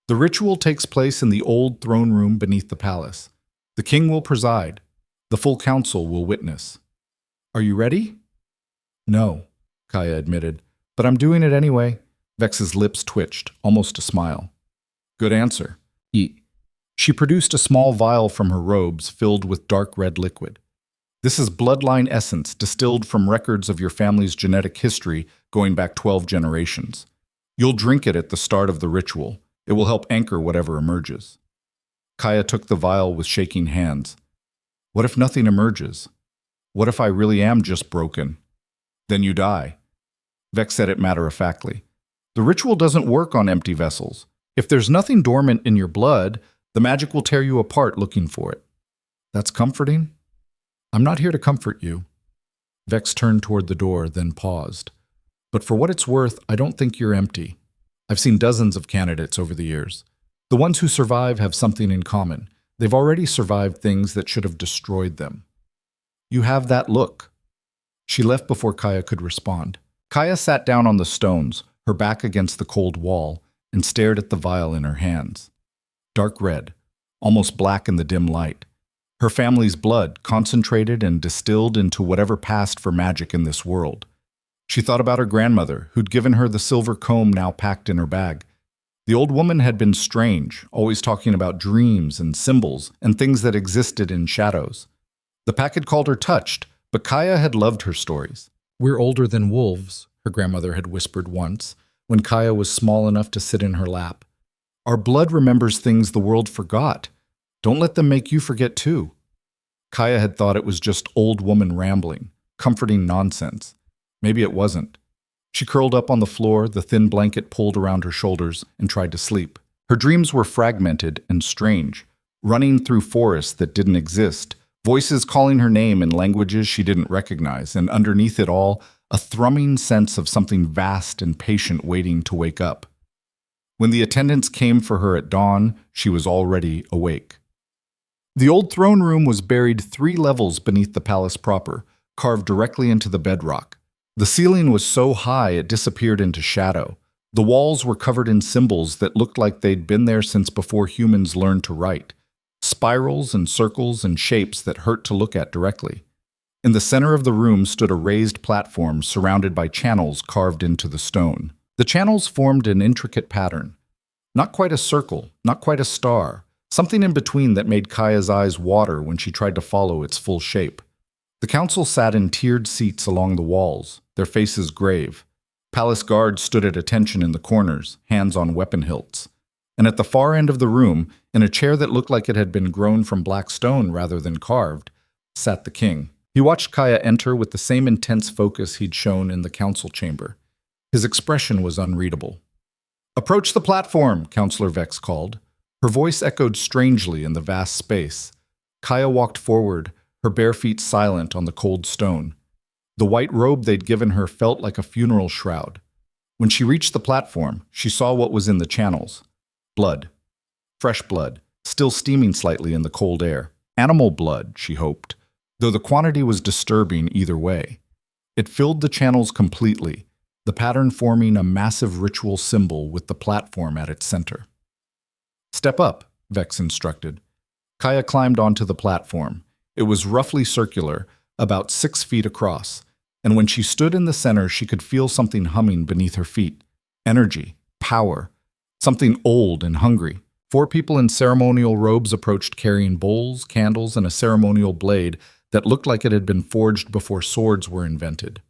[SPEAKER 1] "The ritual takes place in the old throne room beneath the palace. The king will preside. The full council will witness. Are you ready?" "No," Kaya admitted, "but I'm doing it anyway." Vex's lips twitched, almost a smile. "Good answer." She produced a small vial from her robes filled with dark red liquid. "This is bloodline essence distilled from records of your family's genetic history going back 12 generations. You'll drink it at the start of the ritual. It will help anchor whatever emerges." Kaya took the vial with shaking hands. "What if nothing emerges? What if I really am just broken?" "Then you die." Vex said it matter-of-factly. "The ritual doesn't work on empty vessels. If there's nothing dormant in your blood, the magic will tear you apart looking for it." "That's comforting." "I'm not here to comfort you." Vex turned toward the door, then paused. "But for what it's worth, I don't think you're empty. I've seen dozens of candidates over the years. The ones who survive have something in common. They've already survived things that should have destroyed them. You have that look." She left before Kaya could respond. Kaya sat down on the stones, her back against the cold wall, and stared at the vial in her hands. Dark red, almost black in the dim light. Her family's blood, concentrated and distilled into whatever passed for magic in this world. She thought about her grandmother, who'd given her the silver comb now packed in her bag. The old woman had been strange, always talking about dreams and symbols and things that existed in shadows. The pack had called her touched, but Kaya had loved her stories. "We're older than wolves," her grandmother had whispered once, when Kaya was small enough to sit in her lap. "Our blood remembers things the world forgot. Don't let them make you forget too." Kaya had thought it was just old woman rambling, comforting nonsense. Maybe it wasn't. She curled up on the floor, the thin blanket pulled around her shoulders, and tried to sleep. Her dreams were fragmented and strange, running through forests that didn't exist, voices calling her name in languages she didn't recognize, and underneath it all, a thrumming sense of something vast and patient waiting to wake up. When the attendants came for her at dawn, she was already awake. The old throne room was buried 3 levels beneath the palace proper, carved directly into the bedrock. The ceiling was so high it disappeared into shadow. The walls were covered in symbols that looked like they'd been there since before humans learned to write. Spirals and circles and shapes that hurt to look at directly. In the center of the room stood a raised platform surrounded by channels carved into the stone. The channels formed an intricate pattern. Not quite a circle, not quite a star, something in between that made Kaya's eyes water when she tried to follow its full shape. The council sat in tiered seats along the walls, their faces grave. Palace guards stood at attention in the corners, hands on weapon hilts. And at the far end of the room, in a chair that looked like it had been grown from black stone rather than carved, sat the king. He watched Kaya enter with the same intense focus he'd shown in the council chamber. His expression was unreadable. "Approach the platform," Counselor Vex called. Her voice echoed strangely in the vast space. Kaya walked forward, her bare feet silent on the cold stone. The white robe they'd given her felt like a funeral shroud. When she reached the platform, she saw what was in the channels. Blood. Fresh blood, still steaming slightly in the cold air. Animal blood, she hoped, though the quantity was disturbing either way. It filled the channels completely, the pattern forming a massive ritual symbol with the platform at its center. "Step up," Vex instructed. Kaya climbed onto the platform. It was roughly circular, about 6 feet across, and when she stood in the center, she could feel something humming beneath her feet. Energy, power, something old and hungry. 4 people in ceremonial robes approached carrying bowls, candles, and a ceremonial blade that looked like it had been forged before swords were invented.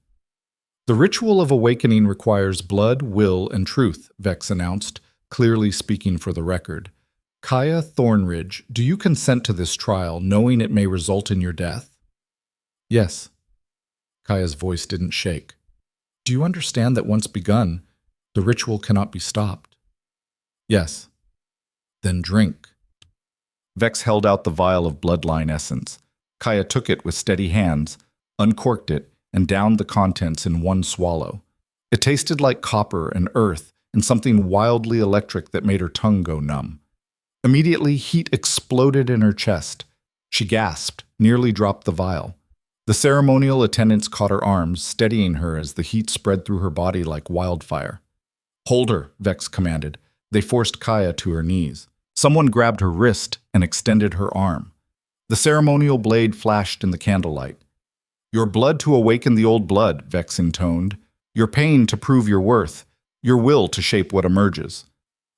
[SPEAKER 1] "The ritual of awakening requires blood, will, and truth," Vex announced, clearly speaking for the record. Kaya Thornridge, do you consent to this trial, knowing it may result in your death? Yes. Kaya's voice didn't shake. Do you understand that once begun, the ritual cannot be stopped? Yes. Then drink. Vex held out the vial of bloodline essence. Kaya took it with steady hands, uncorked it, and downed the contents in one swallow. It tasted like copper and earth and something wildly electric that made her tongue go numb. Immediately, heat exploded in her chest. She gasped, nearly dropped the vial. The ceremonial attendants caught her arms, steadying her as the heat spread through her body like wildfire. Hold her, Vex commanded. They forced Kaya to her knees. Someone grabbed her wrist and extended her arm. The ceremonial blade flashed in the candlelight. Your blood to awaken the old blood, Vex intoned. Your pain to prove your worth. Your will to shape what emerges.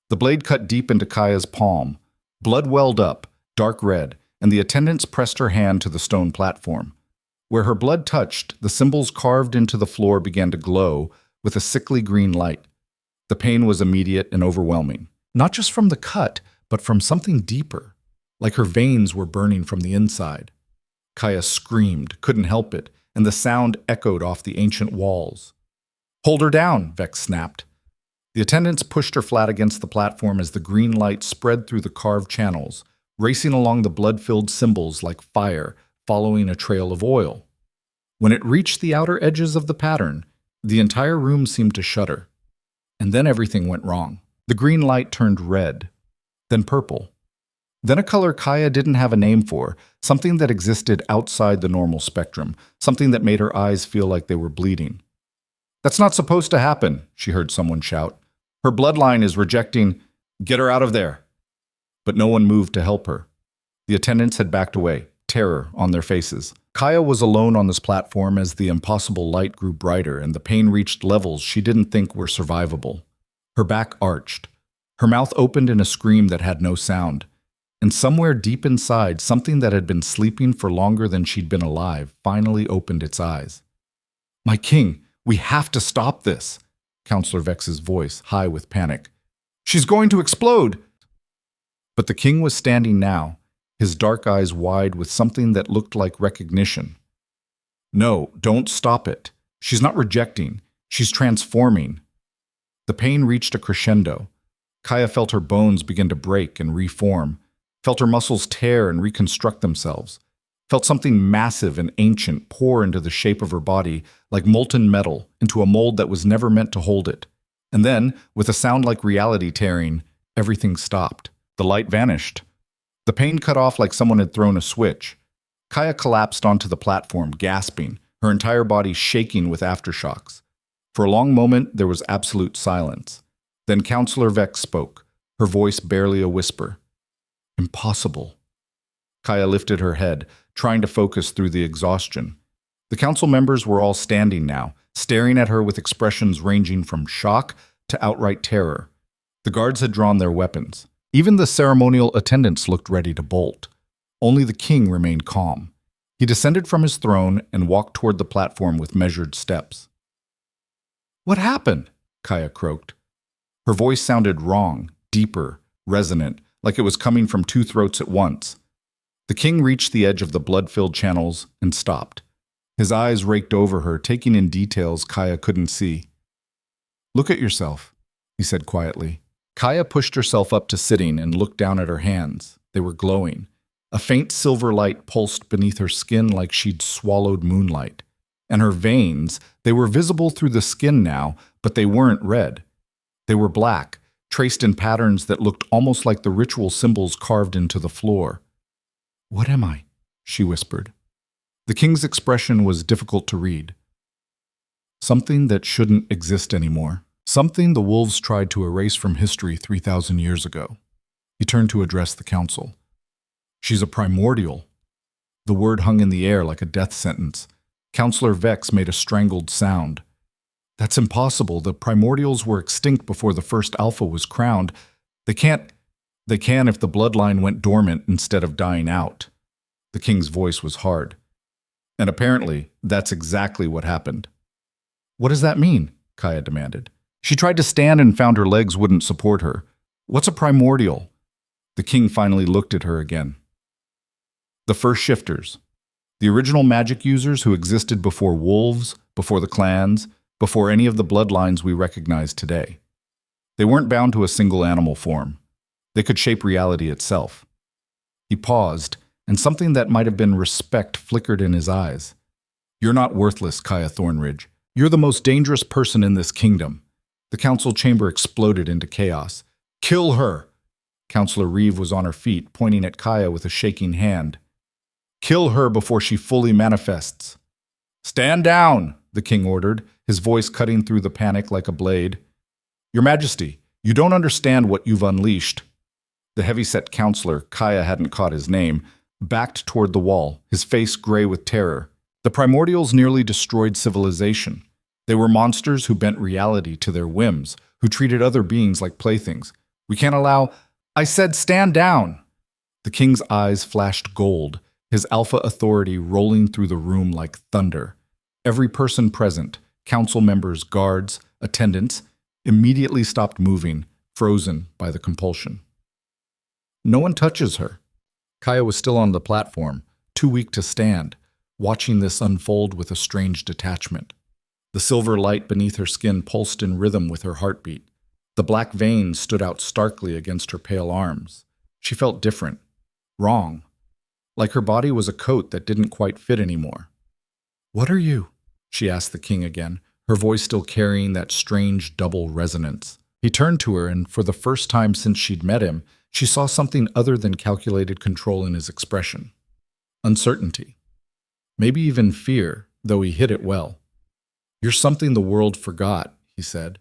[SPEAKER 1] The blade cut deep into Kaya's palm. Blood welled up, dark red, and the attendants pressed her hand to the stone platform. Where her blood touched, the symbols carved into the floor began to glow with a sickly green light. The pain was immediate and overwhelming, not just from the cut, but from something deeper, like her veins were burning from the inside. Kaya screamed, couldn't help it, and the sound echoed off the ancient walls. Hold her down, Vex snapped. The attendants pushed her flat against the platform as the green light spread through the carved channels, racing along the blood-filled symbols like fire, following a trail of oil. When it reached the outer edges of the pattern, the entire room seemed to shudder. And then everything went wrong. The green light turned red, then purple. Then a color Kaya didn't have a name for, something that existed outside the normal spectrum, something that made her eyes feel like they were bleeding. That's not supposed to happen, she heard someone shout. Her bloodline is rejecting. Get her out of there. But no one moved to help her. The attendants had backed away, terror on their faces. Kaya was alone on this platform as the impossible light grew brighter and the pain reached levels she didn't think were survivable. Her back arched. Her mouth opened in a scream that had no sound. And somewhere deep inside, something that had been sleeping for longer than she'd been alive finally opened its eyes. My king, we have to stop this, Counselor Vex's voice, high with panic. She's going to explode! But the king was standing now, his dark eyes wide with something that looked like recognition. No, don't stop it. She's not rejecting. She's transforming. The pain reached a crescendo. Kaya felt her bones begin to break and reform, felt her muscles tear and reconstruct themselves, felt something massive and ancient pour into the shape of her body like molten metal into a mold that was never meant to hold it. And then, with a sound like reality tearing, everything stopped. The light vanished. The pain cut off like someone had thrown a switch. Kaya collapsed onto the platform, gasping, her entire body shaking with aftershocks. For a long moment, there was absolute silence. Then Counselor Vex spoke, her voice barely a whisper. Impossible. Kaya lifted her head, trying to focus through the exhaustion. The council members were all standing now, staring at her with expressions ranging from shock to outright terror. The guards had drawn their weapons. Even the ceremonial attendants looked ready to bolt. Only the king remained calm. He descended from his throne and walked toward the platform with measured steps. What happened? Kaya croaked. Her voice sounded wrong, deeper, resonant, like it was coming from two throats at once. The king reached the edge of the blood-filled channels and stopped. His eyes raked over her, taking in details Kaya couldn't see. Look at yourself, he said quietly. Kaya pushed herself up to sitting and looked down at her hands. They were glowing. A faint silver light pulsed beneath her skin like she'd swallowed moonlight. And her veins, they were visible through the skin now, but they weren't red. They were black, traced in patterns that looked almost like the ritual symbols carved into the floor. What am I? She whispered. The king's expression was difficult to read. Something that shouldn't exist anymore. Something the wolves tried to erase from history 3,000 years ago. He turned to address the council. She's a primordial. The word hung in the air like a death sentence. Counselor Vex made a strangled sound. That's impossible. The primordials were extinct before the first alpha was crowned. They can if the bloodline went dormant instead of dying out. The king's voice was hard. And apparently, that's exactly what happened. What does that mean? Kaya demanded. She tried to stand and found her legs wouldn't support her. What's a primordial? The king finally looked at her again. The first shifters. The original magic users who existed before wolves, before the clans, before any of the bloodlines we recognize today. They weren't bound to a single animal form. They could shape reality itself. He paused, and something that might have been respect flickered in his eyes. You're not worthless, Kaya Thornridge. You're the most dangerous person in this kingdom. The council chamber exploded into chaos. Kill her! Councillor Reeve was on her feet, pointing at Kaya with a shaking hand. Kill her before she fully manifests. Stand down, the king ordered, his voice cutting through the panic like a blade. Your Majesty, you don't understand what you've unleashed. The heavy-set counselor, Kaya hadn't caught his name, backed toward the wall, his face gray with terror. The primordials nearly destroyed civilization. They were monsters who bent reality to their whims, who treated other beings like playthings. We can't allow— I said stand down! The king's eyes flashed gold, his alpha authority rolling through the room like thunder. Every person present, council members, guards, attendants, immediately stopped moving, frozen by the compulsion. No one touches her. Kaya was still on the platform, too weak to stand, watching this unfold with a strange detachment. The silver light beneath her skin pulsed in rhythm with her heartbeat. The black veins stood out starkly against her pale arms. She felt different, wrong, like her body was a coat that didn't quite fit anymore. What are you? She asked the king again, her voice still carrying that strange double resonance. He turned to her, and for the first time since she'd met him, she saw something other than calculated control in his expression. Uncertainty. Maybe even fear, though he hid it well. You're something the world forgot, he said.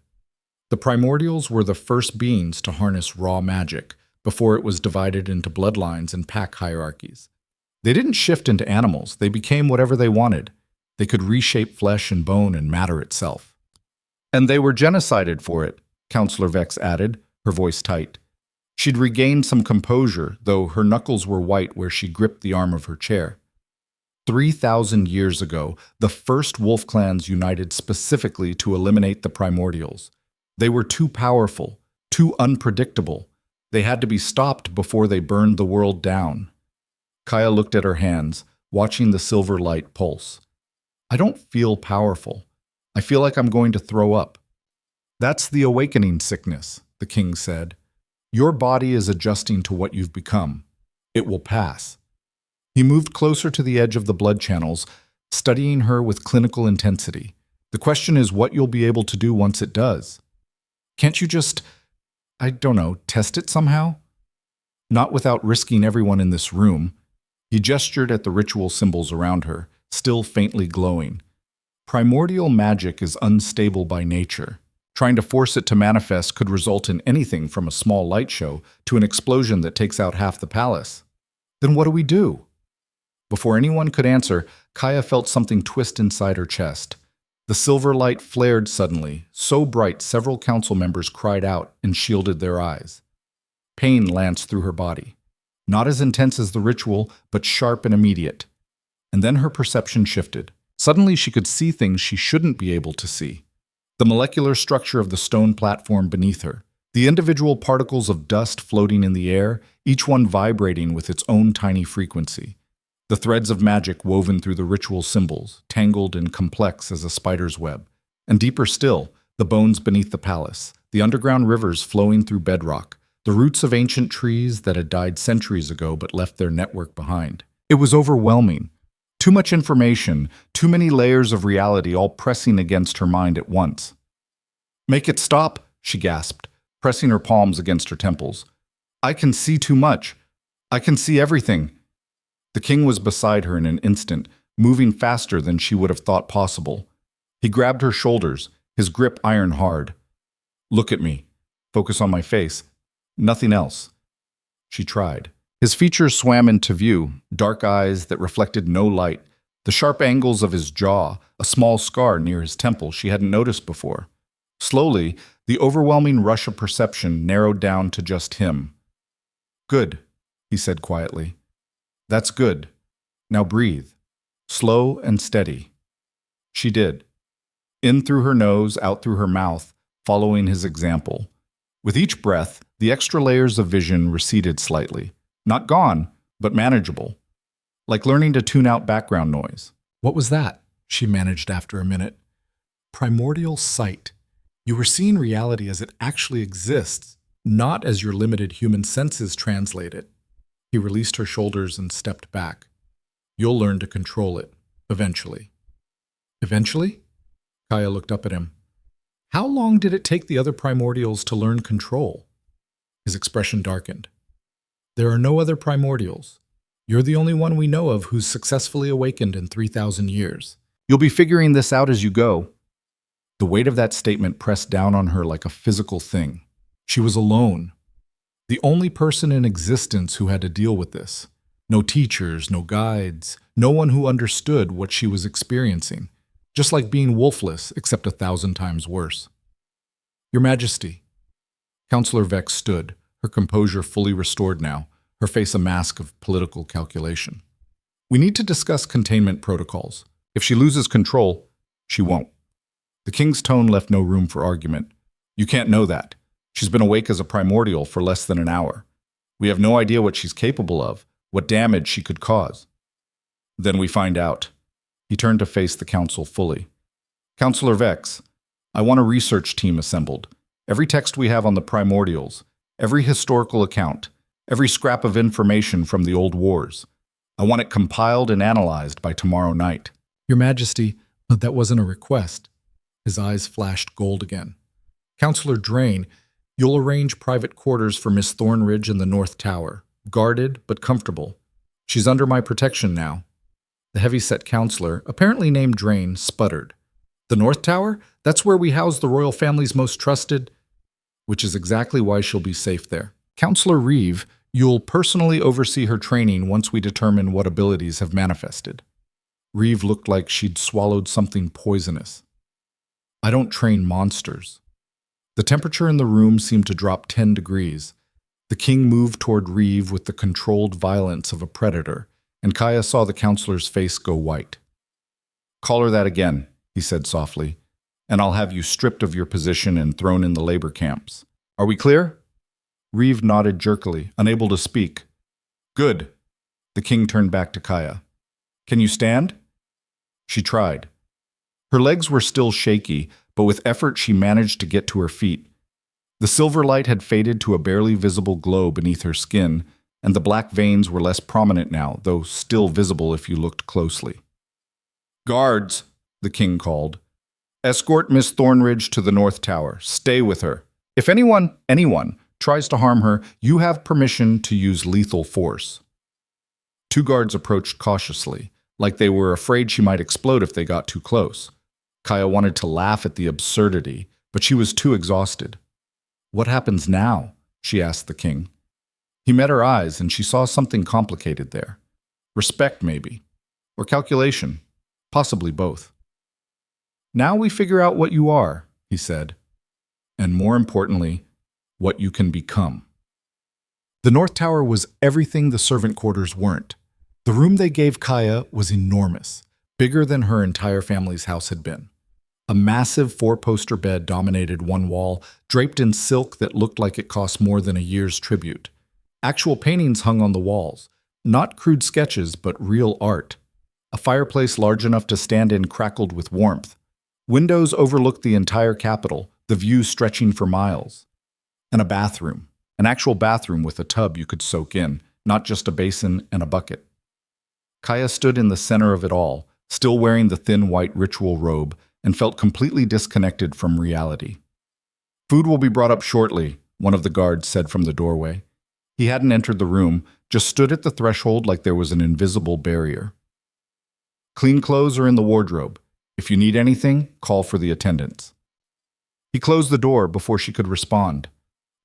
[SPEAKER 1] The primordials were the first beings to harness raw magic, before it was divided into bloodlines and pack hierarchies. They didn't shift into animals, they became whatever they wanted. They could reshape flesh and bone and matter itself. And they were genocided for it, Councillor Vex added, her voice tight. She'd regained some composure, though her knuckles were white where she gripped the arm of her chair. 3,000 years ago, the first wolf clans united specifically to eliminate the primordials. They were too powerful, too unpredictable. They had to be stopped before they burned the world down. Kaya looked at her hands, watching the silver light pulse. I don't feel powerful. I feel like I'm going to throw up. That's the awakening sickness, the king said. Your body is adjusting to what you've become. It will pass. He moved closer to the edge of the blood channels, studying her with clinical intensity. The question is what you'll be able to do once it does. Can't you just, test it somehow? Not without risking everyone in this room. He gestured at the ritual symbols around her, still faintly glowing. Primordial magic is unstable by nature. Trying to force it to manifest could result in anything from a small light show to an explosion that takes out half the palace. Then what do we do? Before anyone could answer, Kaya felt something twist inside her chest. The silver light flared suddenly, so bright several council members cried out and shielded their eyes. Pain lanced through her body. Not as intense as the ritual, but sharp and immediate. And then her perception shifted. Suddenly she could see things she shouldn't be able to see. The molecular structure of the stone platform beneath her. The individual particles of dust floating in the air, each one vibrating with its own tiny frequency. The threads of magic woven through the ritual symbols, tangled and complex as a spider's web. And deeper still, the bones beneath the palace, the underground rivers flowing through bedrock, the roots of ancient trees that had died centuries ago but left their network behind. It was overwhelming. Too much information, too many layers of reality all pressing against her mind at once. Make it stop, she gasped, pressing her palms against her temples. I can see too much. I can see everything. The king was beside her in an instant, moving faster than she would have thought possible. He grabbed her shoulders, his grip iron hard. Look at me. Focus on my face. Nothing else. She tried. His features swam into view, dark eyes that reflected no light, the sharp angles of his jaw, a small scar near his temple she hadn't noticed before. Slowly, the overwhelming rush of perception narrowed down to just him. Good, he said quietly. That's good. Now breathe. Slow and steady. She did. In through her nose, out through her mouth, following his example. With each breath, the extra layers of vision receded slightly. Not gone, but manageable. Like learning to tune out background noise.
[SPEAKER 2] What was that? She managed after a minute. Primordial sight. You were seeing reality as it actually exists, not as your limited human senses translate it. He released her shoulders and stepped back. You'll learn to control it, eventually. Eventually? Kaya looked up at him. How long did it take the other primordials to learn control? His expression darkened. There are no other primordials. You're the only one we know of who's successfully awakened in 3,000 years.
[SPEAKER 1] You'll be figuring this out as you go. The weight of that statement pressed down on her like a physical thing. She was alone. The only person in existence who had to deal with this. No teachers, no guides, no one who understood what she was experiencing. Just like being wolfless, except 1,000 times worse. Your Majesty. Counselor Vex stood, her composure fully restored now, her face a mask of political calculation. We need to discuss containment protocols. If she loses control, she won't. The king's tone left no room for argument. You can't know that. She's been awake as a primordial for less than an hour. We have no idea what she's capable of, what damage she could cause. Then we find out. He turned to face the council fully. Counselor Vex, I want a research team assembled. Every text we have on the primordials, every historical account, every scrap of information from the old wars. I want it compiled and analyzed by tomorrow night.
[SPEAKER 2] Your Majesty, but that wasn't a request. His eyes flashed gold again. Counselor Drain, you'll arrange private quarters for Miss Thornridge in the North Tower. Guarded, but comfortable. She's under my protection now. The heavy-set counselor, apparently named Drain, sputtered. The North Tower? That's where we house the royal family's most trusted... Which is exactly why she'll be safe there. Counselor Reeve, you'll personally oversee her training once we determine what abilities have manifested. Reeve looked like she'd swallowed something poisonous. I don't train monsters. The temperature in the room seemed to drop 10 degrees. The king moved toward Reeve with the controlled violence of a predator, and Kaya saw the counselor's face go white. Call her that again, he said softly, and I'll have you stripped of your position and thrown in the labor camps. Are we clear? Reeve nodded jerkily, unable to speak. Good. The king turned back to Kaya. Can you stand? She tried. Her legs were still shaky, but with effort she managed to get to her feet. The silver light had faded to a barely visible glow beneath her skin, and the black veins were less prominent now, though still visible if you looked closely. Guards, the king called. Escort Miss Thornridge to the North Tower. Stay with her. If anyone tries to harm her, you have permission to use lethal force. Two guards approached cautiously, like they were afraid she might explode if they got too close. Kaya wanted to laugh at the absurdity, but she was too exhausted. What happens now? She asked the king. He met her eyes, and she saw something complicated there. Respect, maybe. Or calculation. Possibly both. Now we figure out what you are, he said. And more importantly, what you can become. The North Tower was everything the servant quarters weren't. The room they gave Kaya was enormous, bigger than her entire family's house had been. A massive four-poster bed dominated one wall, draped in silk that looked like it cost more than a year's tribute. Actual paintings hung on the walls, not crude sketches, but real art. A fireplace large enough to stand in crackled with warmth. Windows overlooked the entire capital, the view stretching for miles. And a bathroom, an actual bathroom with a tub you could soak in, not just a basin and a bucket. Kaya stood in the center of it all, still wearing the thin white ritual robe, and felt completely disconnected from reality. Food will be brought up shortly, one of the guards said from the doorway. He hadn't entered the room, just stood at the threshold like there was an invisible barrier. Clean clothes are in the wardrobe. If you need anything, call for the attendants. He closed the door before she could respond.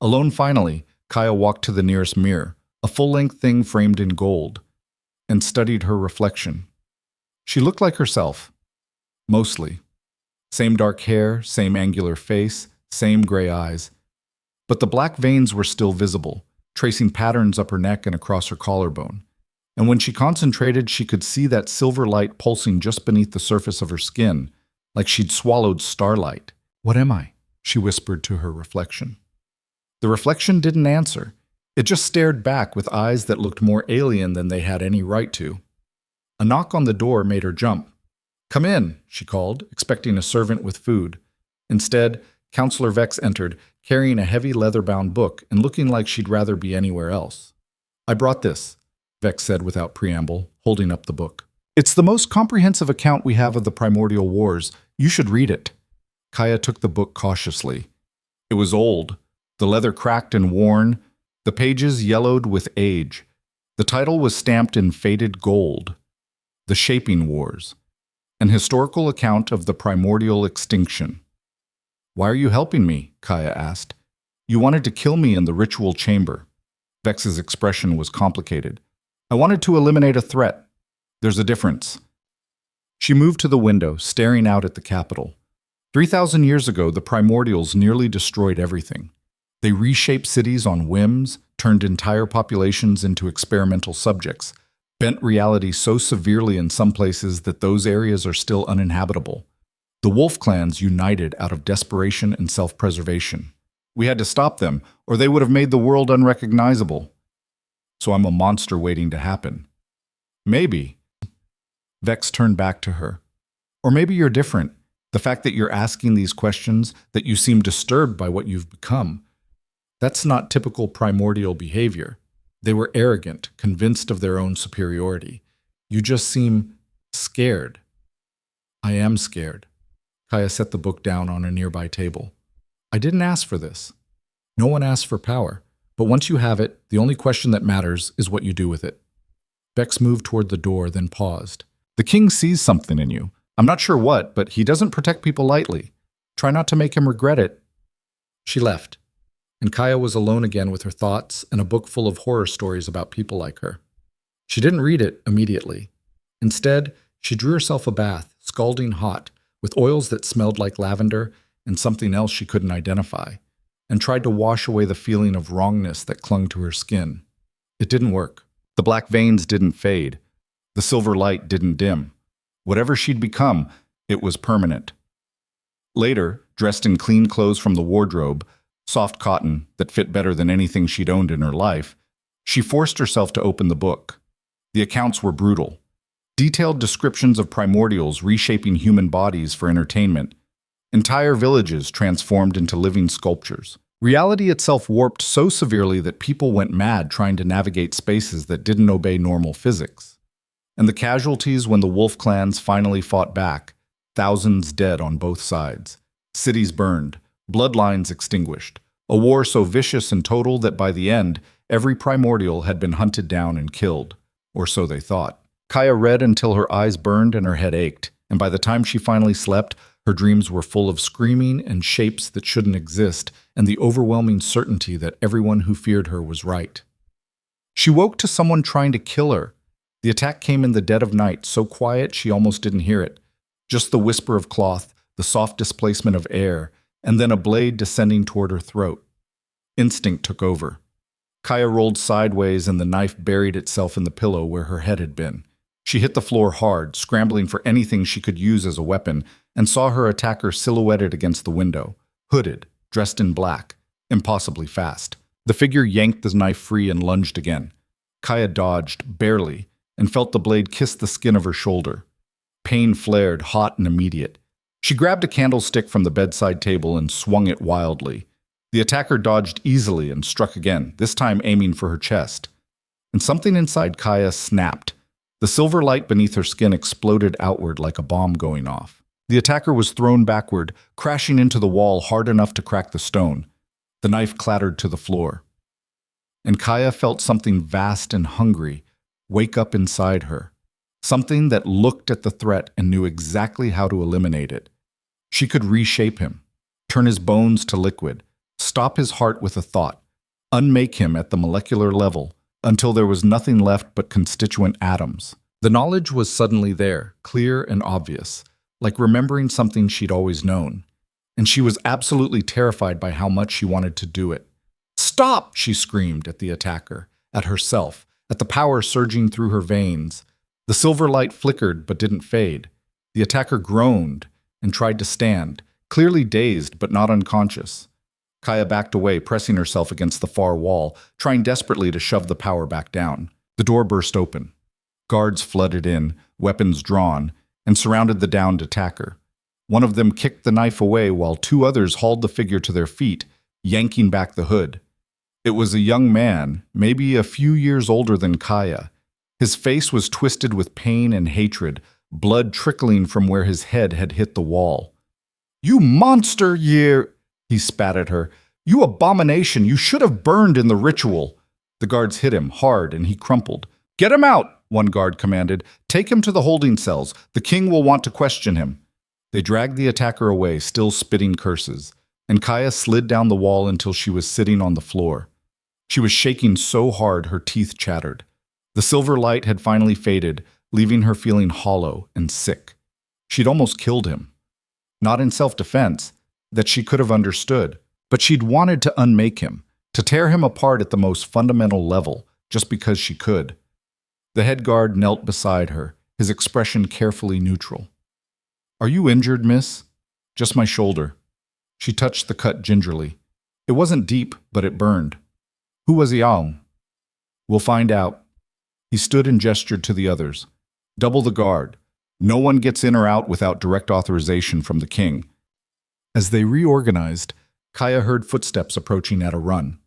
[SPEAKER 2] Alone finally, Kaya walked to the nearest mirror, a full-length thing framed in gold, and studied her reflection. She looked like herself. Mostly. Same dark hair, same angular face, same gray eyes. But the black veins were still visible, tracing patterns up her neck and across her collarbone. And when she concentrated, she could see that silver light pulsing just beneath the surface of her skin, like she'd swallowed starlight. What am I? She whispered to her reflection.
[SPEAKER 1] The reflection didn't answer. It just stared back with eyes that looked more alien than they had any right to. A knock on the door made her jump. "Come in," she called, expecting a servant with food. Instead, Counselor Vex entered, carrying a heavy leather-bound book and looking like she'd rather be anywhere else. "I brought this," Vex said without preamble, holding up the book. "It's the most comprehensive account we have of the primordial wars. You should read it." Kaya took the book cautiously. It was old, the leather cracked and worn, the pages yellowed with age. The title was stamped in faded gold. The Shaping Wars, an historical account of the primordial extinction. "Why are you helping me?" Kaya asked. "You wanted to kill me in the ritual chamber." Vex's expression was complicated. "I wanted to eliminate a threat. There's a difference." She moved to the window, staring out at the capital. 3,000 years ago, the primordials nearly destroyed everything. They reshaped cities on whims, turned entire populations into experimental subjects, bent reality so severely in some places that those areas are still uninhabitable. The wolf clans united out of desperation and self-preservation. We had to stop them, or they would have made the world unrecognizable. So I'm a monster waiting to happen. Maybe. Vex turned back to her. Or maybe you're different. The fact that you're asking these questions, that you seem disturbed by what you've become, that's not typical primordial behavior. They were arrogant, convinced of their own superiority. You just seem scared. I am scared. Kaya set the book down on a nearby table. I didn't ask for this. No one asks for power, but once you have it, the only question that matters is what you do with it. Vex moved toward the door, then paused. The king sees something in you. I'm not sure what, but he doesn't protect people lightly. Try not to make him regret it. She left, and Kaya was alone again with her thoughts and a book full of horror stories about people like her. She didn't read it immediately. Instead, she drew herself a bath, scalding hot, with oils that smelled like lavender and something else she couldn't identify, and tried to wash away the feeling of wrongness that clung to her skin. It didn't work. The black veins didn't fade. The silver light didn't dim. Whatever she'd become, it was permanent. Later, dressed in clean clothes from the wardrobe, soft cotton that fit better than anything she'd owned in her life, she forced herself to open the book. The accounts were brutal. Detailed descriptions of primordials reshaping human bodies for entertainment. Entire villages transformed into living sculptures. Reality itself warped so severely that people went mad trying to navigate spaces that didn't obey normal physics. And the casualties when the wolf clans finally fought back, thousands dead on both sides. Cities burned, bloodlines extinguished. A war so vicious and total that by the end, every primordial had been hunted down and killed. Or so they thought. Kaya read until her eyes burned and her head ached, and by the time she finally slept, her dreams were full of screaming and shapes that shouldn't exist, and the overwhelming certainty that everyone who feared her was right. She woke to someone trying to kill her. The attack came in the dead of night, so quiet she almost didn't hear it. Just the whisper of cloth, the soft displacement of air, and then a blade descending toward her throat. Instinct took over. Kaya rolled sideways and the knife buried itself in the pillow where her head had been. She hit the floor hard, scrambling for anything she could use as a weapon, and saw her attacker silhouetted against the window, hooded, dressed in black, impossibly fast. The figure yanked the knife free and lunged again. Kaya dodged, barely, and felt the blade kiss the skin of her shoulder. Pain flared, hot and immediate. She grabbed a candlestick from the bedside table and swung it wildly. The attacker dodged easily and struck again, this time aiming for her chest. And something inside Kaya snapped. The silver light beneath her skin exploded outward like a bomb going off. The attacker was thrown backward, crashing into the wall hard enough to crack the stone. The knife clattered to the floor. And Kaya felt something vast and hungry wake up inside her. Something that looked at the threat and knew exactly how to eliminate it. She could reshape him, turn his bones to liquid, stop his heart with a thought, unmake him at the molecular level until there was nothing left but constituent atoms. The knowledge was suddenly there, clear and obvious, like remembering something she'd always known. And she was absolutely terrified by how much she wanted to do it. "Stop!" she screamed at the attacker, at herself, at the power surging through her veins. The silver light flickered but didn't fade. The attacker groaned and tried to stand, clearly dazed but not unconscious. Kaya backed away, pressing herself against the far wall, trying desperately to shove the power back down. The door burst open. Guards flooded in, weapons drawn, and surrounded the downed attacker. One of them kicked the knife away while two others hauled the figure to their feet, yanking back the hood. It was a young man, maybe a few years older than Kaya. His face was twisted with pain and hatred, blood trickling from where his head had hit the wall. "You monster, he spat at her. "You abomination, you should have burned in the ritual." The guards hit him hard and he crumpled. "Get him out," one guard commanded. "Take him to the holding cells. The king will want to question him." They dragged the attacker away, still spitting curses, and Kaya slid down the wall until she was sitting on the floor. She was shaking so hard her teeth chattered. The silver light had finally faded, leaving her feeling hollow and sick. She'd almost killed him. Not in self-defense, that she could have understood, but she'd wanted to unmake him, to tear him apart at the most fundamental level, just because she could. The head guard knelt beside her, his expression carefully neutral. "Are you injured, miss?" "Just my shoulder." She touched the cut gingerly. It wasn't deep, but it burned. "Who was Yaung?" "We'll find out." He stood and gestured to the others. "Double the guard. No one gets in or out without direct authorization from the king." As they reorganized, Kaya heard footsteps approaching at a run.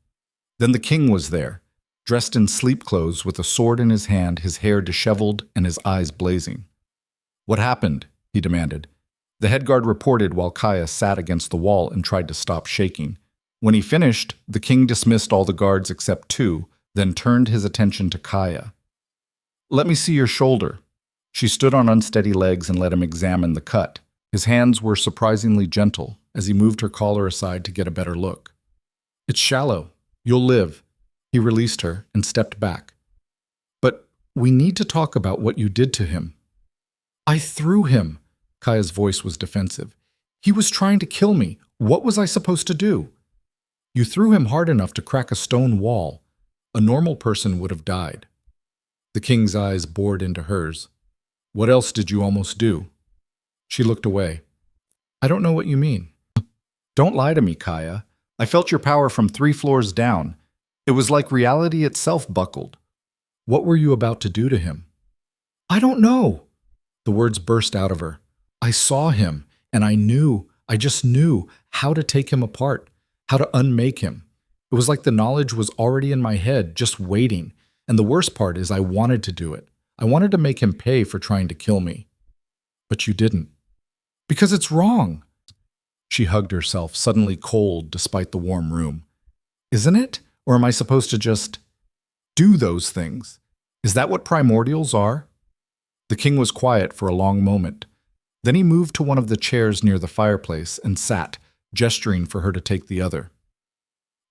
[SPEAKER 1] Then the king was there, dressed in sleep clothes with a sword in his hand, his hair disheveled and his eyes blazing. "What happened?" he demanded. The head guard reported while Kaya sat against the wall and tried to stop shaking. When he finished, the king dismissed all the guards except two, then turned his attention to Kaya. "Let me see your shoulder." She stood on unsteady legs and let him examine the cut. His hands were surprisingly gentle as he moved her collar aside to get a better look. "It's shallow. You'll live." He released her and stepped back. "But we need to talk about what you did to him." "I threw him." Kaya's voice was defensive. "He was trying to kill me. What was I supposed to do?" "You threw him hard enough to crack a stone wall. A normal person would have died." The king's eyes bored into hers. "What else did you almost do?" She looked away. "I don't know what you mean." "Don't lie to me, Kaya. I felt your power from 3 floors down. It was like reality itself buckled." "What were you about to do to him?" "I don't know." The words burst out of her. "I saw him, and I just knew how to take him apart, how to unmake him. It was like the knowledge was already in my head, just waiting. And the worst part is I wanted to do it. I wanted to make him pay for trying to kill me. But you didn't. Because it's wrong." She hugged herself, suddenly cold despite the warm room. "Isn't it? Or am I supposed to just do those things? Is that what primordials are?" The king was quiet for a long moment. Then he moved to one of the chairs near the fireplace and sat, gesturing for her to take the other.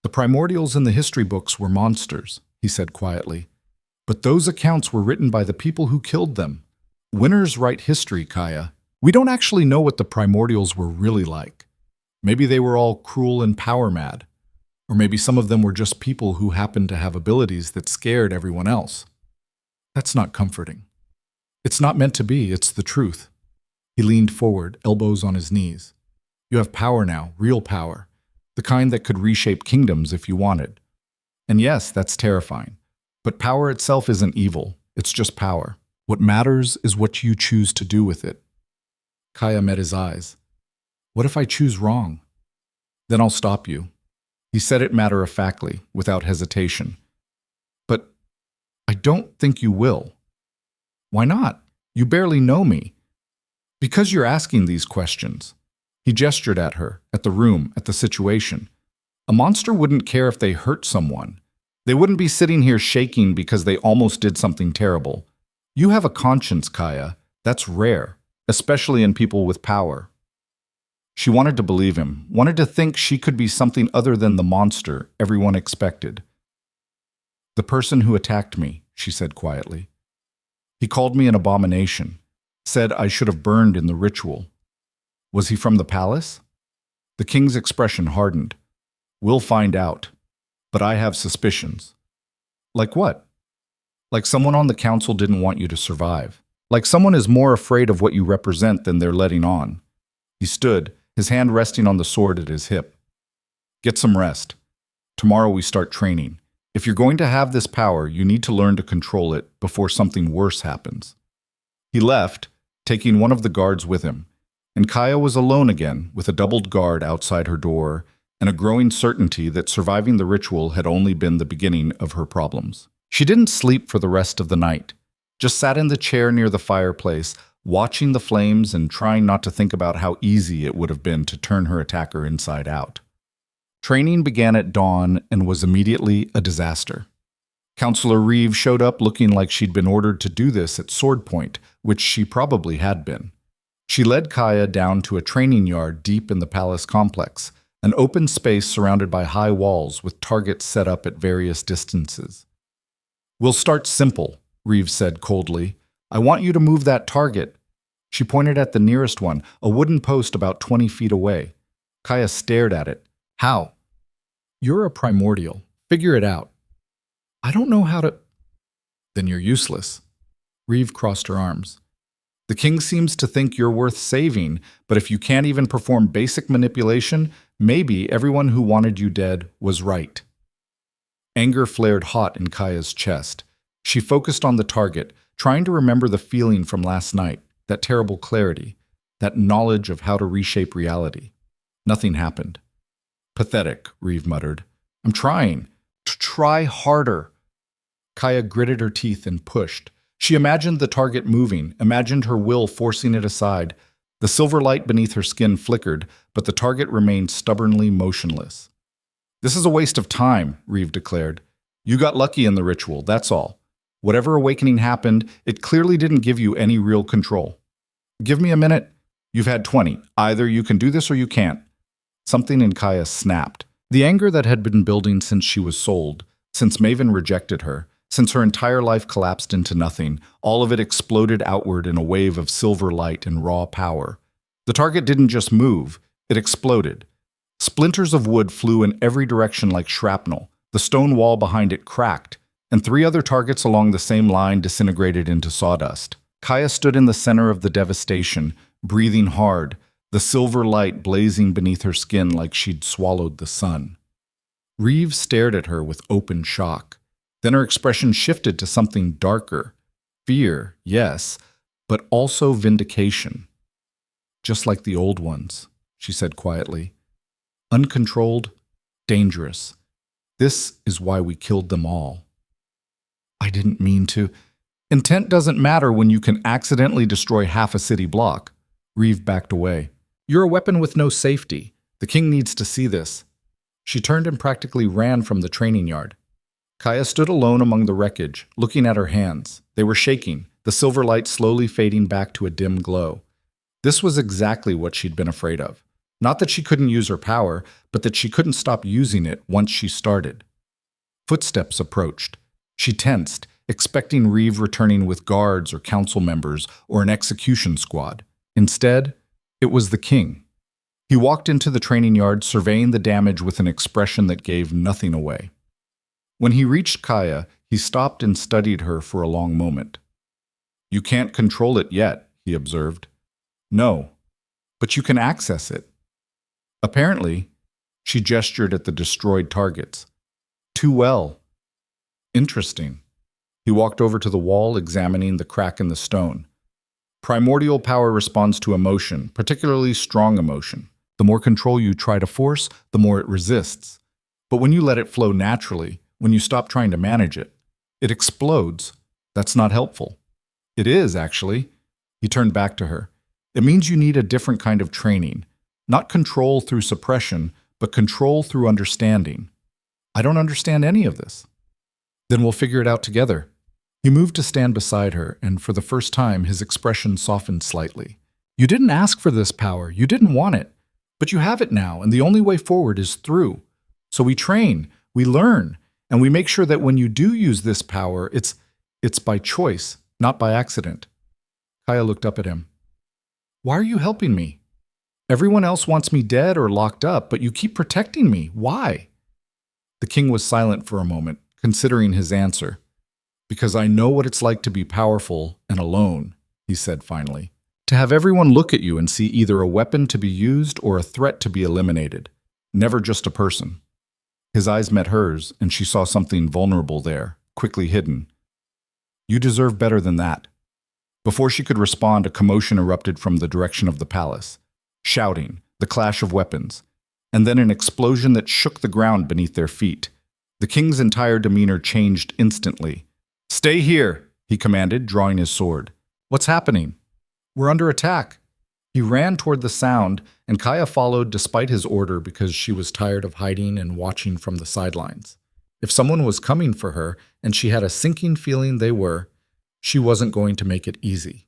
[SPEAKER 1] "The primordials in the history books were monsters," he said quietly. "But those accounts were written by the people who killed them. Winners write history, Kaya. We don't actually know what the primordials were really like. Maybe they were all cruel and power-mad. Or maybe some of them were just people who happened to have abilities that scared everyone else. That's not comforting. It's not meant to be, it's the truth." He leaned forward, elbows on his knees. "You have power now, real power. The kind that could reshape kingdoms if you wanted. And yes, that's terrifying. But power itself isn't evil, it's just power. What matters is what you choose to do with it." Kaya met his eyes. "What if I choose wrong?" "Then I'll stop you." He said it matter-of-factly, without hesitation. "But I don't think you will." "Why not? You barely know me." "Because you're asking these questions." He gestured at her, at the room, at the situation. A monster wouldn't care if they hurt someone. They wouldn't be sitting here shaking because they almost did something terrible. You have a conscience, Kaya. That's rare, especially in people with power. She wanted to believe him, wanted to think she could be something other than the monster everyone expected. "The person who attacked me," she said quietly. "He called me an abomination, said I should have burned in the ritual. Was he from the palace?" The king's expression hardened. "We'll find out, but I have suspicions." "Like what?" "Like someone on the council didn't want you to survive. Like someone is more afraid of what you represent than they're letting on." He stood, his hand resting on the sword at his hip. Get some rest. Tomorrow we start training. If you're going to have this power, you need to learn to control it before something worse happens." He left, taking one of the guards with him, and Kaya was alone again with a doubled guard outside her door and a growing certainty that surviving the ritual had only been the beginning of her problems. She didn't sleep for the rest of the night, just sat in the chair near the fireplace, watching the flames and trying not to think about how easy it would have been to turn her attacker inside out. Training began at dawn and was immediately a disaster. Counselor Reeve showed up looking like she'd been ordered to do this at sword point, which she probably had been. She led Kaya down to a training yard deep in the palace complex, an open space surrounded by high walls with targets set up at various distances. "We'll start simple," Reeve said coldly. "I want you to move that target." She pointed at the nearest one, a wooden post about 20 feet away. Kaya stared at it. "How?" "You're a primordial. Figure it out." "I don't know how to—" "Then you're useless." Reeve crossed her arms. "The king seems to think you're worth saving, but if you can't even perform basic manipulation, maybe everyone who wanted you dead was right." Anger flared hot in Kaya's chest. She focused on the target, trying to remember the feeling from last night, that terrible clarity, that knowledge of how to reshape reality. Nothing happened. "Pathetic," Reeve muttered. "I'm trying. Try harder." Kaya gritted her teeth and pushed. She imagined the target moving, imagined her will forcing it aside. The silver light beneath her skin flickered, but the target remained stubbornly motionless. "This is a waste of time," Reeve declared. "You got lucky in the ritual, that's all. Whatever awakening happened, it clearly didn't give you any real control. Give me a minute. You've had 20. Either you can do this or you can't." Something in Kaya snapped. The anger that had been building since she was sold, since Maven rejected her, since her entire life collapsed into nothing, all of it exploded outward in a wave of silver light and raw power. The target didn't just move, it exploded. Splinters of wood flew in every direction like shrapnel. The stone wall behind it cracked, and 3 other targets along the same line disintegrated into sawdust. Kaya stood in the center of the devastation, breathing hard, the silver light blazing beneath her skin like she'd swallowed the sun. Reeve stared at her with open shock. Then her expression shifted to something darker. Fear, yes, but also vindication. "Just like the old ones," she said quietly. "Uncontrolled, dangerous. This is why we killed them all." "I didn't mean to." "Intent doesn't matter when you can accidentally destroy half a city block." Reeve backed away. "You're a weapon with no safety. The king needs to see this." She turned and practically ran from the training yard. Kaya stood alone among the wreckage, looking at her hands. They were shaking, the silver light slowly fading back to a dim glow. This was exactly what she'd been afraid of. Not that she couldn't use her power, but that she couldn't stop using it once she started. Footsteps approached. She tensed, expecting Reeve returning with guards or council members or an execution squad. Instead, it was the king. He walked into the training yard, surveying the damage with an expression that gave nothing away. When he reached Kaya, he stopped and studied her for a long moment. "You can't control it yet," he observed. "No, but you can access it." "Apparently," she gestured at the destroyed targets. "Too well." "Interesting." He walked over to the wall, examining the crack in the stone. "Primordial power responds to emotion, particularly strong emotion. The more control you try to force, the more it resists. But when you let it flow naturally, when you stop trying to manage it, it explodes. That's not helpful." "It is, actually." He turned back to her. "It means you need a different kind of training. Not control through suppression, but control through understanding." "I don't understand any of this." "Then we'll figure it out together." He moved to stand beside her, and for the first time his expression softened slightly. "You didn't ask for this power. You didn't want it. But you have it now, and the only way forward is through. So we train, we learn, and we make sure that when you do use this power, it's by choice, not by accident." Kaya looked up at him. "Why are you helping me? Everyone else wants me dead or locked up, but you keep protecting me. Why?" The king was silent for a moment, considering his answer. "Because I know what it's like to be powerful and alone," he said finally. "To have everyone look at you and see either a weapon to be used or a threat to be eliminated. never just a person. His eyes met hers, and she saw something vulnerable there, quickly hidden. You deserve better than that. Before she could respond, a commotion erupted from the direction of the palace. Shouting, the clash of weapons, and then an explosion that shook the ground beneath their feet. The king's entire demeanor changed instantly. "Stay here," he commanded, drawing his sword. "What's happening?" "We're under attack." He ran toward the sound, and Kaya followed despite his order because she was tired of hiding and watching from the sidelines. If someone was coming for her, and she had a sinking feeling they were, she wasn't going to make it easy.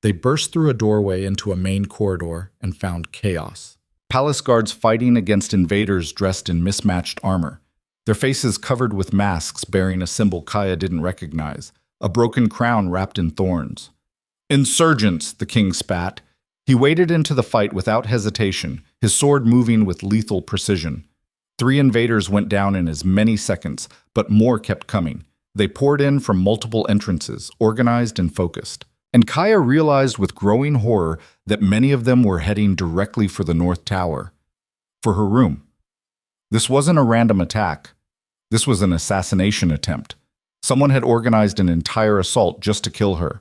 [SPEAKER 1] They burst through a doorway into a main corridor and found chaos. Palace guards fighting against invaders dressed in mismatched armor, their faces covered with masks bearing a symbol Kaya didn't recognize, a broken crown wrapped in thorns. "Insurgents," the king spat. He waded into the fight without hesitation, his sword moving with lethal precision. 3 invaders went down in as many seconds, but more kept coming. They poured in from multiple entrances, organized and focused. And Kaya realized with growing horror that many of them were heading directly for the North Tower, for her room. This wasn't a random attack. This was an assassination attempt. Someone had organized an entire assault just to kill her.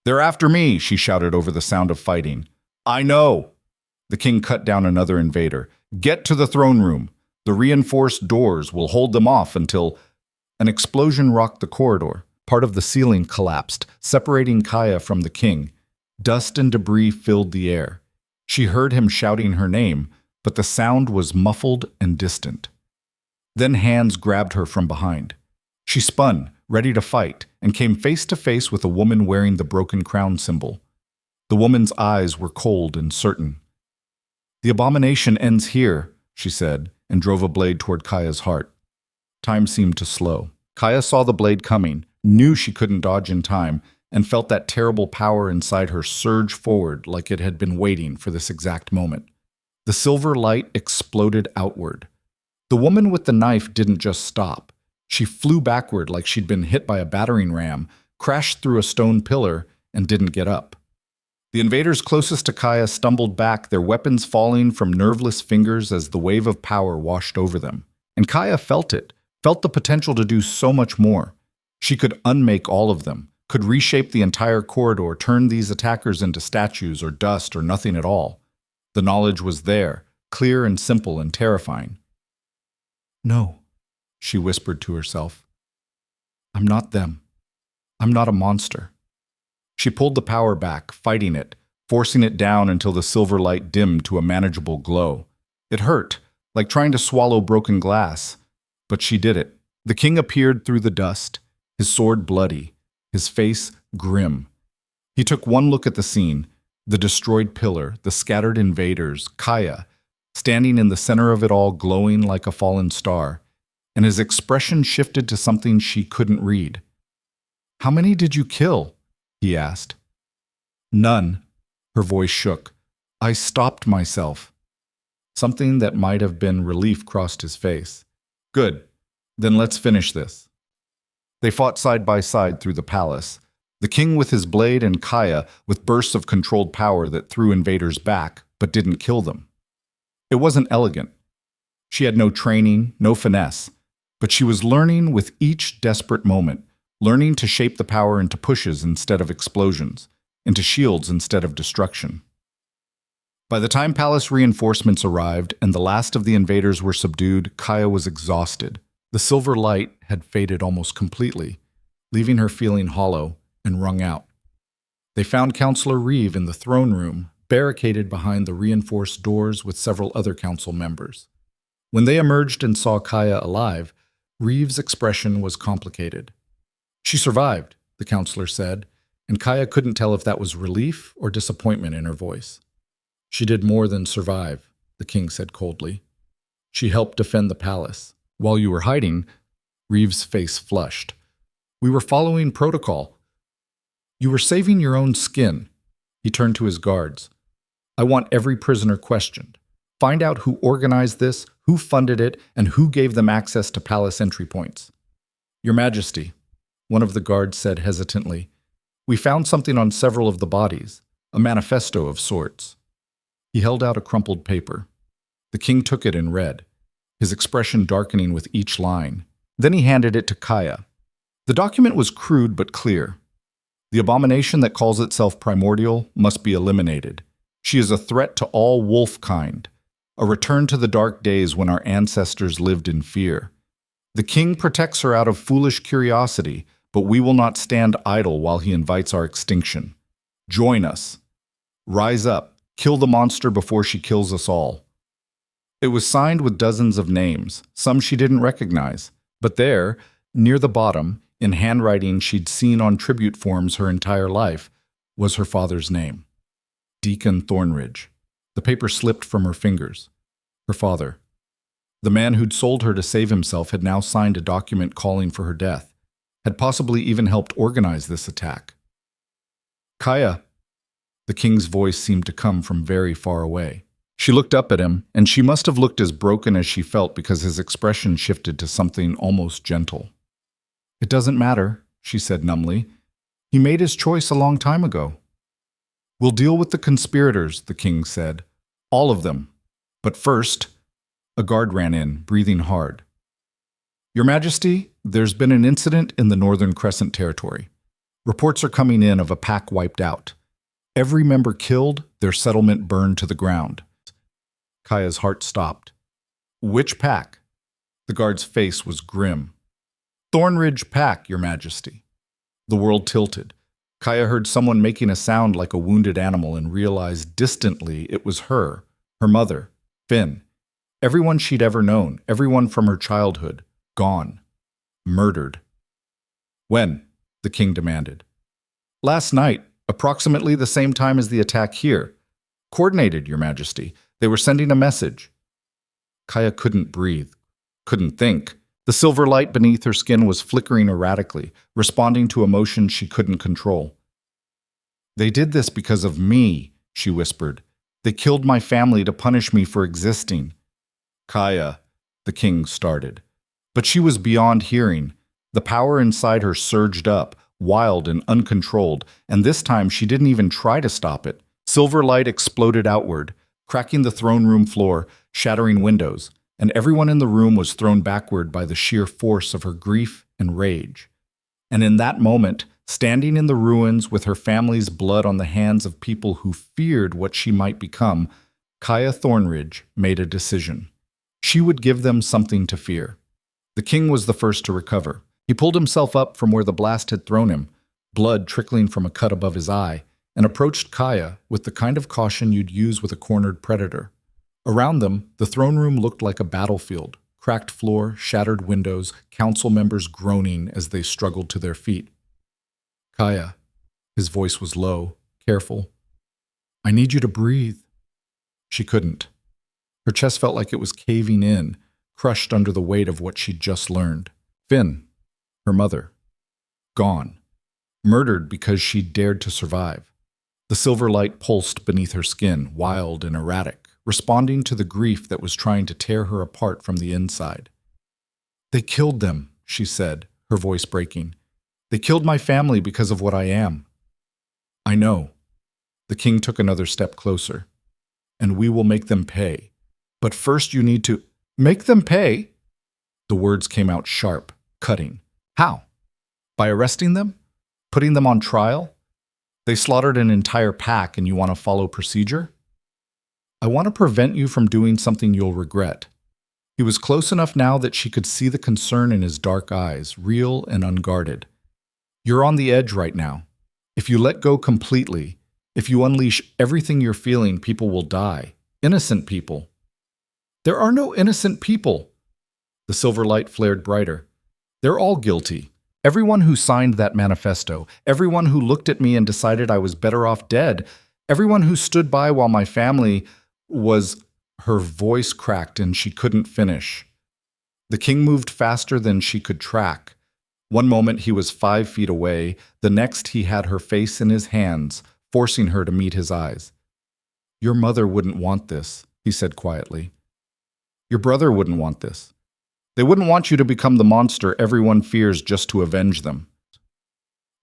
[SPEAKER 1] "They're after me," she shouted over the sound of fighting. "I know." The king cut down another invader. "Get to the throne room. The reinforced doors will hold them off until—" An explosion rocked the corridor. Part of the ceiling collapsed, separating Kaya from the king. Dust and debris filled the air. She heard him shouting her name, but the sound was muffled and distant. Then hands grabbed her from behind. She spun, ready to fight, and came face to face with a woman wearing the broken crown symbol. The woman's eyes were cold and certain. "The abomination ends here," she said, and drove a blade toward Kaya's heart. Time seemed to slow. Kaya saw the blade coming, knew she couldn't dodge in time, and felt that terrible power inside her surge forward like it had been waiting for this exact moment. The silver light exploded outward. The woman with the knife didn't just stop. She flew backward like she'd been hit by a battering ram, crashed through a stone pillar, and didn't get up. The invaders closest to Kaya stumbled back, their weapons falling from nerveless fingers as the wave of power washed over them. And Kaya felt it, felt the potential to do so much more. She could unmake all of them, could reshape the entire corridor, turn these attackers into statues or dust or nothing at all. The knowledge was there, clear and simple and terrifying. "No," she whispered to herself. "I'm not them. I'm not a monster." She pulled the power back, fighting it, forcing it down until the silver light dimmed to a manageable glow. It hurt, like trying to swallow broken glass, but she did it. The king appeared through the dust, his sword bloody, his face grim. He took one look at the scene, the destroyed pillar, the scattered invaders, Kaya, standing in the center of it all glowing like a fallen star, and his expression shifted to something she couldn't read. "How many did you kill?" he asked. "None." Her voice shook. "I stopped myself." Something that might have been relief crossed his face. "Good. Then let's finish this." They fought side by side through the palace, the king with his blade and Kaya with bursts of controlled power that threw invaders back but didn't kill them. It wasn't elegant. She had no training, no finesse, but she was learning with each desperate moment, learning to shape the power into pushes instead of explosions, into shields instead of destruction. By the time palace reinforcements arrived and the last of the invaders were subdued, Kaya was exhausted. The silver light had faded almost completely, leaving her feeling hollow and wrung out. They found Counselor Reeve in the throne room, barricaded behind the reinforced doors with several other council members. When they emerged and saw Kaya alive, Reeve's expression was complicated. "She survived," the counselor said, and Kaya couldn't tell if that was relief or disappointment in her voice. "She did more than survive," the king said coldly. "She helped defend the palace. While you were hiding," Reeve's face flushed. "We were following protocol. You were saving your own skin." He turned to his guards. "I want every prisoner questioned. Find out who organized this, who funded it, and who gave them access to palace entry points." "Your Majesty," one of the guards said hesitantly, "we found something on several of the bodies, a manifesto of sorts." He held out a crumpled paper. The king took it and read, his expression darkening with each line. Then he handed it to Kaya. The document was crude but clear. The abomination that calls itself primordial must be eliminated. She is a threat to all wolf kind, a return to the dark days when our ancestors lived in fear. The king protects her out of foolish curiosity, but we will not stand idle while he invites our extinction. Join us. Rise up. Kill the monster before she kills us all. It was signed with dozens of names, some she didn't recognize. But there, near the bottom, in handwriting she'd seen on tribute forms her entire life, was her father's name. Deacon Thornridge. The paper slipped from her fingers. Her father. The man who'd sold her to save himself had now signed a document calling for her death, had possibly even helped organize this attack. Kaya. The king's voice seemed to come from very far away. She looked up at him, and she must have looked as broken as she felt because his expression shifted to something almost gentle. It doesn't matter, she said numbly. He made his choice a long time ago. We'll deal with the conspirators, the king said. All of them. But first, a guard ran in, breathing hard. Your Majesty, there's been an incident in the Northern Crescent Territory. Reports are coming in of a pack wiped out. Every member killed, their settlement burned to the ground. Kaya's heart stopped. Which pack? The guard's face was grim. Thornridge Pack, Your Majesty. The world tilted. Kaya heard someone making a sound like a wounded animal and realized distantly it was her mother, Finn. Everyone she'd ever known, everyone from her childhood, gone. Murdered. When? The king demanded. Last night, approximately the same time as the attack here. Coordinated, Your Majesty. They were sending a message. Kaya couldn't breathe, couldn't think. The silver light beneath her skin was flickering erratically, responding to emotions she couldn't control. They did this because of me, she whispered. They killed my family to punish me for existing. Kaya, the king started. But she was beyond hearing. The power inside her surged up, wild and uncontrolled, and this time she didn't even try to stop it. Silver light exploded outward, cracking the throne room floor, shattering windows, and everyone in the room was thrown backward by the sheer force of her grief and rage. And in that moment, standing in the ruins with her family's blood on the hands of people who feared what she might become, Kaya Thornridge made a decision. She would give them something to fear. The king was the first to recover. He pulled himself up from where the blast had thrown him, blood trickling from a cut above his eye, and approached Kaya with the kind of caution you'd use with a cornered predator. Around them, the throne room looked like a battlefield, cracked floor, shattered windows, council members groaning as they struggled to their feet. Kaya, his voice was low, careful. I need you to breathe. She couldn't. Her chest felt like it was caving in, crushed under the weight of what she'd just learned. Finn, her mother, gone, murdered because she'd dared to survive. The silver light pulsed beneath her skin, wild and erratic, responding to the grief that was trying to tear her apart from the inside. They killed them, she said, her voice breaking. They killed my family because of what I am. I know. The king took another step closer. And we will make them pay. But first you need to make them pay. The words came out sharp, cutting. How? By arresting them? Putting them on trial? They slaughtered an entire pack and you want to follow procedure? I want to prevent you from doing something you'll regret. He was close enough now that she could see the concern in his dark eyes, real and unguarded. You're on the edge right now. If you let go completely, if you unleash everything you're feeling, people will die. Innocent people. There are no innocent people. The silver light flared brighter. They're all guilty. Everyone who signed that manifesto, everyone who looked at me and decided I was better off dead, everyone who stood by while my family was... Her voice cracked and she couldn't finish. The king moved faster than she could track. One moment he was 5 feet away, the next he had her face in his hands, forcing her to meet his eyes. Your mother wouldn't want this, he said quietly. Your brother wouldn't want this. They wouldn't want you to become the monster everyone fears just to avenge them.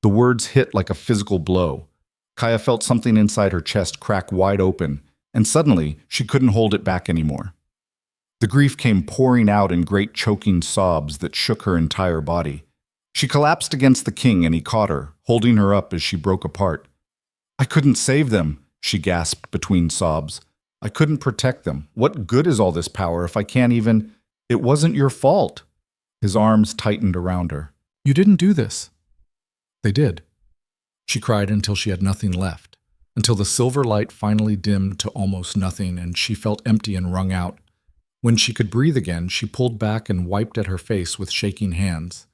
[SPEAKER 1] The words hit like a physical blow. Kaya felt something inside her chest crack wide open, and suddenly she couldn't hold it back anymore. The grief came pouring out in great choking sobs that shook her entire body. She collapsed against the king and he caught her, holding her up as she broke apart. "I couldn't save them," she gasped between sobs. "I couldn't protect them. What good is all this power if I can't even— It wasn't your fault." His arms tightened around her.
[SPEAKER 2] "You didn't do this." "They did." She cried until she had nothing left, until the silver light finally dimmed to almost nothing and she felt empty and wrung out. When she could breathe again, she pulled back and wiped at her face with shaking hands.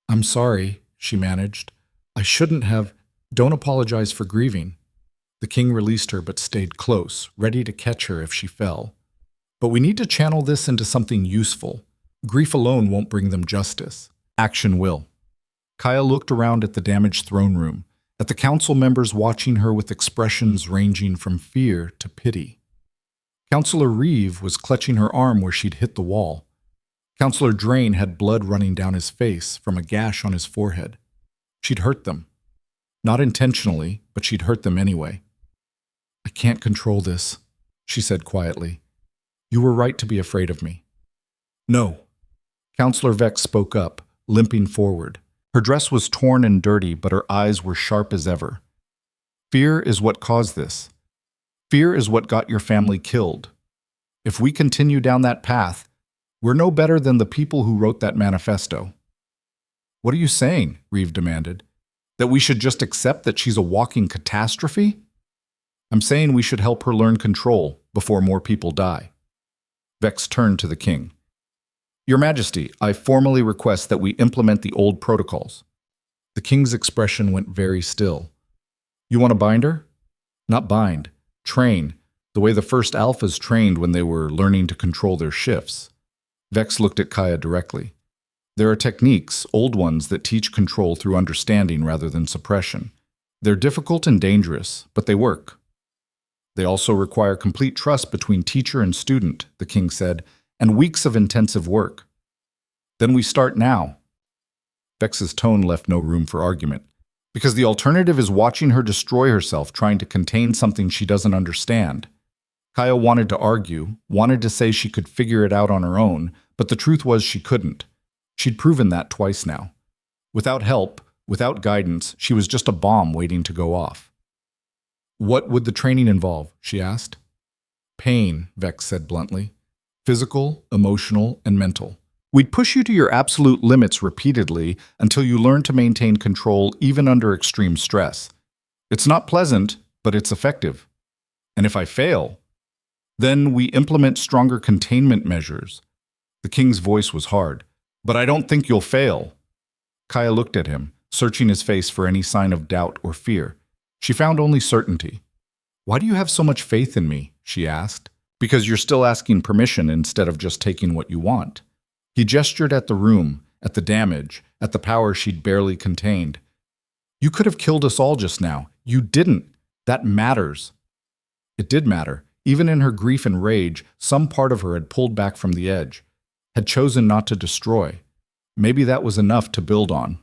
[SPEAKER 2] "I'm sorry," she managed. "I shouldn't have. Don't apologize for grieving." The king released her but stayed close, ready to catch her if she fell. "But we need to channel this into something useful. Grief alone won't bring them justice. Action will." Kaya looked around at the damaged throne room, at the council members watching her with expressions ranging from fear to pity. Councillor Reeve was clutching her arm where she'd hit the wall. Councillor Drain had blood running down his face from a gash on his forehead. She'd hurt them. Not intentionally, but she'd hurt them anyway. "I can't control this," she said quietly. "You were right to be afraid of me." "No." Councillor Vex spoke up, limping forward. Her dress was torn and dirty, but her eyes were sharp as ever. "Fear is what caused this. Fear is what got your family killed. If we continue down that path, we're no better than the people who wrote that manifesto." "What are you saying?" Reeve demanded. "That we should just accept that she's a walking catastrophe?" "I'm saying we should help her learn control before more people die." Vex turned to the king. "Your Majesty, I formally request that we implement the old protocols." The king's expression went very still. "You want to bind her?" "Not bind. Train, the way the first alphas trained when they were learning to control their shifts." Vex looked at Kaya directly. "There are techniques, old ones, that teach control through understanding rather than suppression. They're difficult and dangerous, but they work." "They also require complete trust between teacher and student," the king said, "and weeks of intensive work." "Then we start now." Vex's tone left no room for argument. "Because the alternative is watching her destroy herself trying to contain something she doesn't understand." Kaya wanted to argue, wanted to say she could figure it out on her own, but the truth was she couldn't. She'd proven that twice now. Without help, without guidance, she was just a bomb waiting to go off. "What would the training involve?" she asked. "Pain," Vex said bluntly. "Physical, emotional, and mental. We'd push you to your absolute limits repeatedly until you learn to maintain control even under extreme stress. It's not pleasant, but it's effective. And if I fail, then we implement stronger containment measures." The king's voice was hard. "But I don't think you'll fail." Kaya looked at him, searching his face for any sign of doubt or fear. She found only certainty. "Why do you have so much faith in me?" she asked. "Because you're still asking permission instead of just taking what you want." He gestured at the room, at the damage, at the power she'd barely contained. "You could have killed us all just now. You didn't. That matters." It did matter. Even in her grief and rage, some part of her had pulled back from the edge, had chosen not to destroy. Maybe that was enough to build on.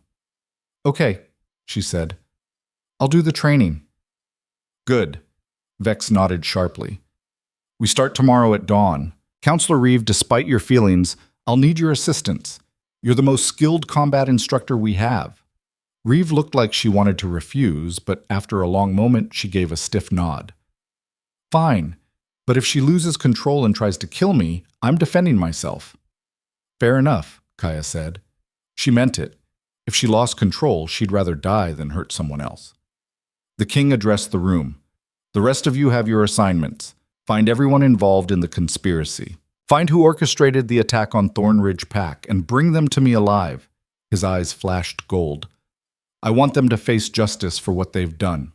[SPEAKER 2] "Okay," she said. "I'll do the training." "Good." Vex nodded sharply. "We start tomorrow at dawn. Councillor Reeve, despite your feelings, I'll need your assistance. You're the most skilled combat instructor we have." Reeve looked like she wanted to refuse, but after a long moment, she gave a stiff nod. "Fine, but if she loses control and tries to kill me, I'm defending myself." "Fair enough," Kaya said. She meant it. If she lost control, she'd rather die than hurt someone else. The king addressed the room. "The rest of you have your assignments. Find everyone involved in the conspiracy. Find who orchestrated the attack on Thornridge Pack and bring them to me alive." His eyes flashed gold. "I want them to face justice for what they've done."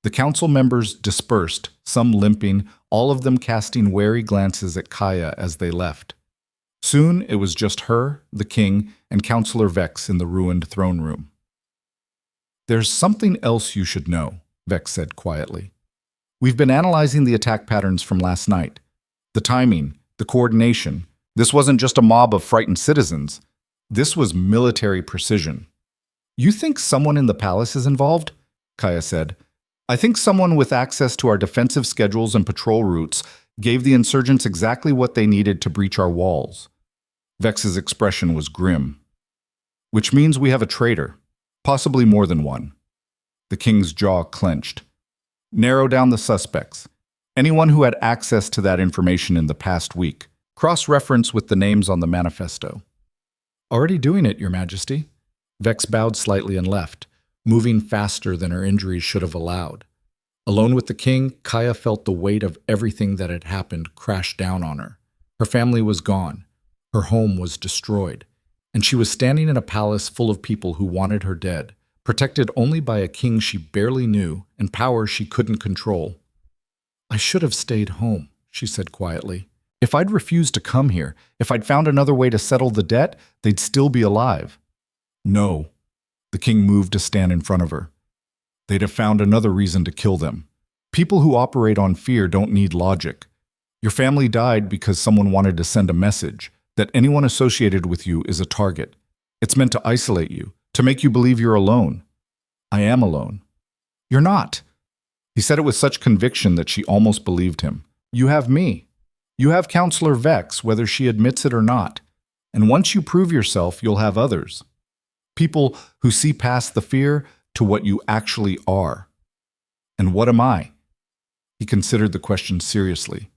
[SPEAKER 2] The council members dispersed, some limping, all of them casting wary glances at Kaya as they left. Soon it was just her, the king, and Councillor Vex in the ruined throne room. "There's something else you should know," Vex said quietly. "We've been analyzing the attack patterns from last night. The timing, the coordination. This wasn't just a mob of frightened citizens. This was military precision." "You think someone in the palace is involved?" Kaya said. "I think someone with access to our defensive schedules and patrol routes.
[SPEAKER 1] gave the insurgents exactly what they needed to breach our walls. Vex's expression was grim. Which means we have a traitor, possibly more than one. The king's jaw clenched. Narrow down the suspects. Anyone who had access to that information in the past week. Cross-reference with the names on the manifesto.
[SPEAKER 2] Already doing it, Your Majesty. Vex bowed slightly and left, moving faster than her injuries should have allowed. Alone with the king, Kaya felt the weight of everything that had happened crash down on her. Her family was gone. Her home was destroyed. And she was standing in a palace full of people who wanted her dead, protected only by a king she barely knew and power she couldn't control. "I should have stayed home," she said quietly. "If I'd refused to come here, if I'd found another way to settle the debt, they'd still be alive."
[SPEAKER 1] No. The king moved to stand in front of her. They'd have found another reason to kill them. People who operate on fear don't need logic. Your family died because someone wanted to send a message that anyone associated with you is a target. It's meant to isolate you, to make you believe you're alone. I am alone. You're not. He said it with such conviction that she almost believed him. You have me. You have Counselor Vex, whether she admits it or not. And once you prove yourself, you'll have others. People who see past the fear to what you actually are. And what am I? He considered the question seriously.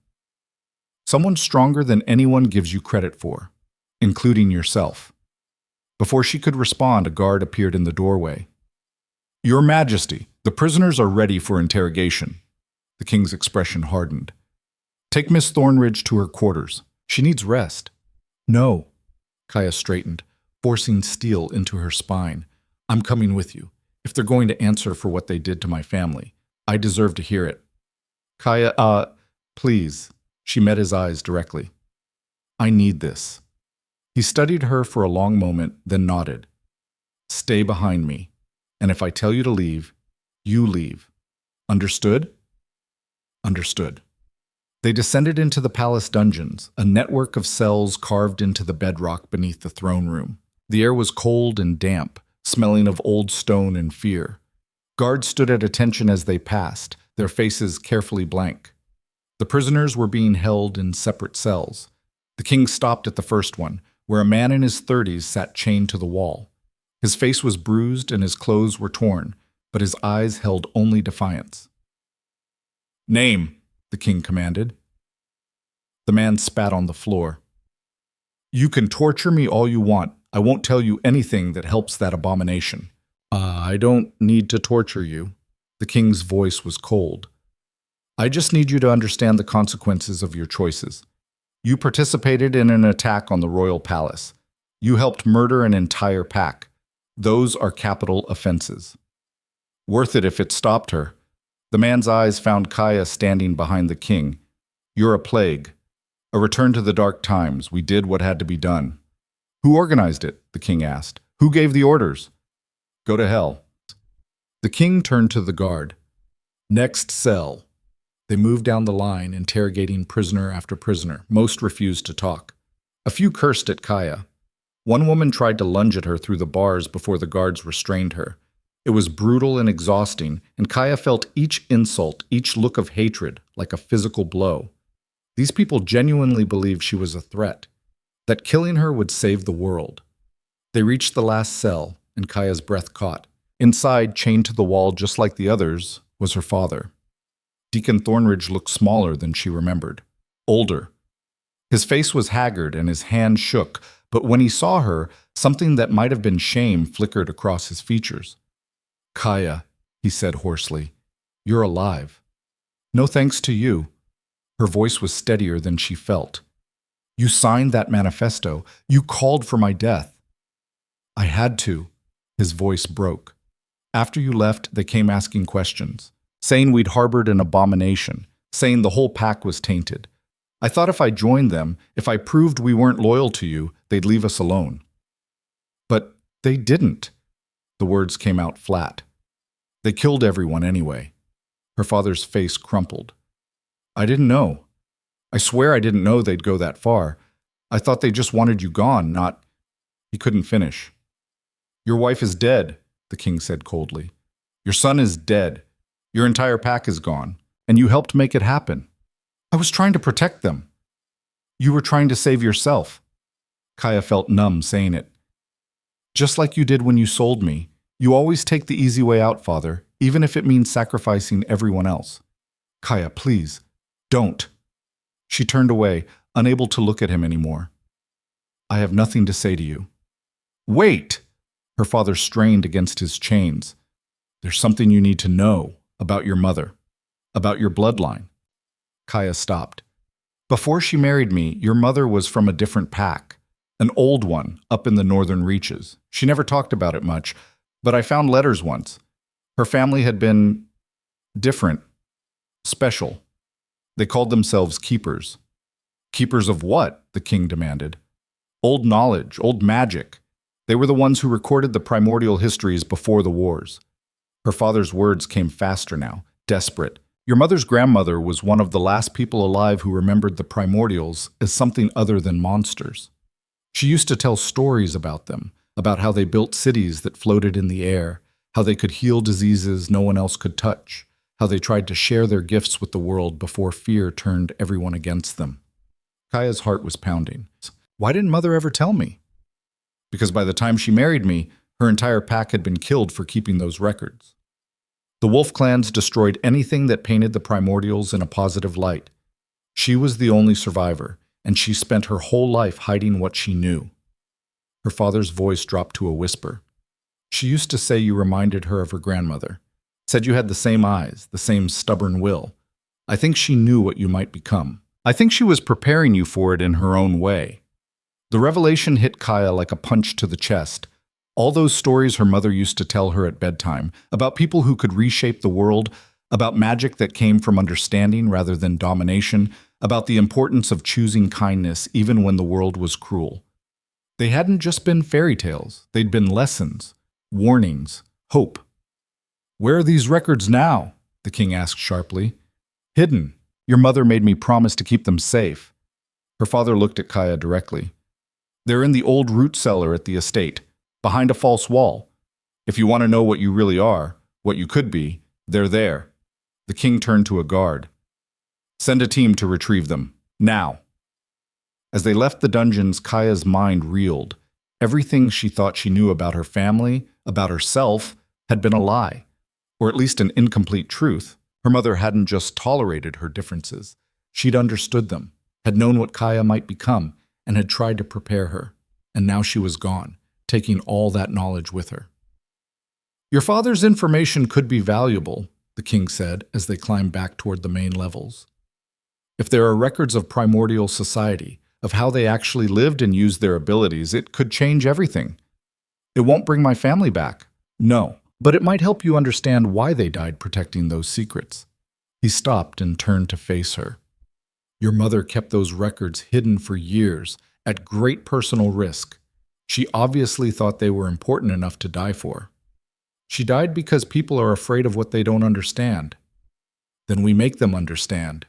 [SPEAKER 1] Someone stronger than anyone gives you credit for, including yourself. Before she could respond, a guard appeared in the doorway. Your Majesty, the prisoners are ready for interrogation. The king's expression hardened. Take Miss Thornridge to her quarters. She needs rest. No. Kaya straightened, forcing steel into her spine. I'm coming with you. If they're going to answer for what they did to my family, I deserve to hear it. Kaya, please. She met his eyes directly. I need this. He studied her for a long moment, then nodded. Stay behind me, and if I tell you to leave, you leave. Understood? Understood. They descended into the palace dungeons, a network of cells carved into the bedrock beneath the throne room. The air was cold and damp, smelling of old stone and fear. Guards stood at attention as they passed, their faces carefully blank. The prisoners were being held in separate cells. The king stopped at the first one, where a man in his 30s sat chained to the wall. His face was bruised and his clothes were torn, but his eyes held only defiance. Name, the king commanded. The man spat on the floor. You can torture me all you want. I won't tell you anything that helps that abomination. I don't need to torture you. The king's voice was cold. I just need you to understand the consequences of your choices. You participated in an attack on the royal palace. You helped murder an entire pack. Those are capital offenses. Worth it if it stopped her. The man's eyes found Kaya standing behind the king. You're a plague. A return to the dark times. We did what had to be done. Who organized it? The king asked. Who gave the orders? Go to hell. The king turned to the guard. Next cell. They moved down the line, interrogating prisoner after prisoner. Most refused to talk. A few cursed at Kaya. One woman tried to lunge at her through the bars before the guards restrained her. It was brutal and exhausting, and Kaya felt each insult, each look of hatred, like a physical blow. These people genuinely believed she was a threat, that killing her would save the world. They reached the last cell, and Kaya's breath caught. Inside, chained to the wall just like the others, was her father. Deacon Thornridge looked smaller than she remembered, older. His face was haggard and his hand shook, but when he saw her, something that might have been shame flickered across his features. Kaya, he said hoarsely, you're alive. No thanks to you. Her voice was steadier than she felt. You signed that manifesto. You called for my death. I had to. His voice broke. After you left, they came asking questions, saying we'd harbored an abomination, saying the whole pack was tainted. I thought if I joined them, if I proved we weren't loyal to you, they'd leave us alone. But they didn't. The words came out flat. They killed everyone anyway. Her father's face crumpled. I didn't know. I swear I didn't know they'd go that far. I thought they just wanted you gone, not... He couldn't finish. Your wife is dead, the king said coldly. Your son is dead. Your entire pack is gone, and you helped make it happen. I was trying to protect them. You were trying to save yourself. Kaya felt numb saying it. Just like you did when you sold me. You always take the easy way out, Father, even if it means sacrificing everyone else. Kaya, please, don't. She turned away, unable to look at him anymore. I have nothing to say to you. Wait! Her father strained against his chains. There's something you need to know about your mother, about your bloodline. Kaya stopped. Before she married me, your mother was from a different pack, an old one up in the northern reaches. She never talked about it much, but I found letters once. Her family had been different, special. They called themselves keepers. Keepers of what? The king demanded. Old knowledge, old magic. They were the ones who recorded the primordial histories before the wars. Her father's words came faster now, desperate. Your mother's grandmother was one of the last people alive who remembered the primordials as something other than monsters. She used to tell stories about them, about how they built cities that floated in the air, how they could heal diseases no one else could touch, how they tried to share their gifts with the world before fear turned everyone against them. Kaya's heart was pounding. Why didn't Mother ever tell me? Because by the time she married me, her entire pack had been killed for keeping those records. The wolf clans destroyed anything that painted the primordials in a positive light. She was the only survivor, and she spent her whole life hiding what she knew. Her father's voice dropped to a whisper. She used to say you reminded her of her grandmother, said you had the same eyes, the same stubborn will. I think she knew what you might become. I think she was preparing you for it in her own way. The revelation hit Kaya like a punch to the chest. All those stories her mother used to tell her at bedtime, about people who could reshape the world, about magic that came from understanding rather than domination, about the importance of choosing kindness even when the world was cruel. They hadn't just been fairy tales, they'd been lessons, warnings, hope. Where are these records now? The king asked sharply. Hidden. Your mother made me promise to keep them safe. Her father looked at Kaya directly. They're in the old root cellar at the estate, behind a false wall. If you want to know what you really are, what you could be, they're there. The king turned to a guard. Send a team to retrieve them, now. As they left the dungeons, Kaya's mind reeled. Everything she thought she knew about her family, about herself, had been a lie, or at least an incomplete truth. Her mother hadn't just tolerated her differences. She'd understood them, had known what Kaya might become, and had tried to prepare her. And now she was gone, taking all that knowledge with her. Your father's information could be valuable, the king said as they climbed back toward the main levels. If there are records of primordial society, of how they actually lived and used their abilities, it could change everything. It won't bring my family back. No, but it might help you understand why they died protecting those secrets. He stopped and turned to face her. Your mother kept those records hidden for years, at great personal risk. She obviously thought they were important enough to die for. She died because people are afraid of what they don't understand. Then we make them understand.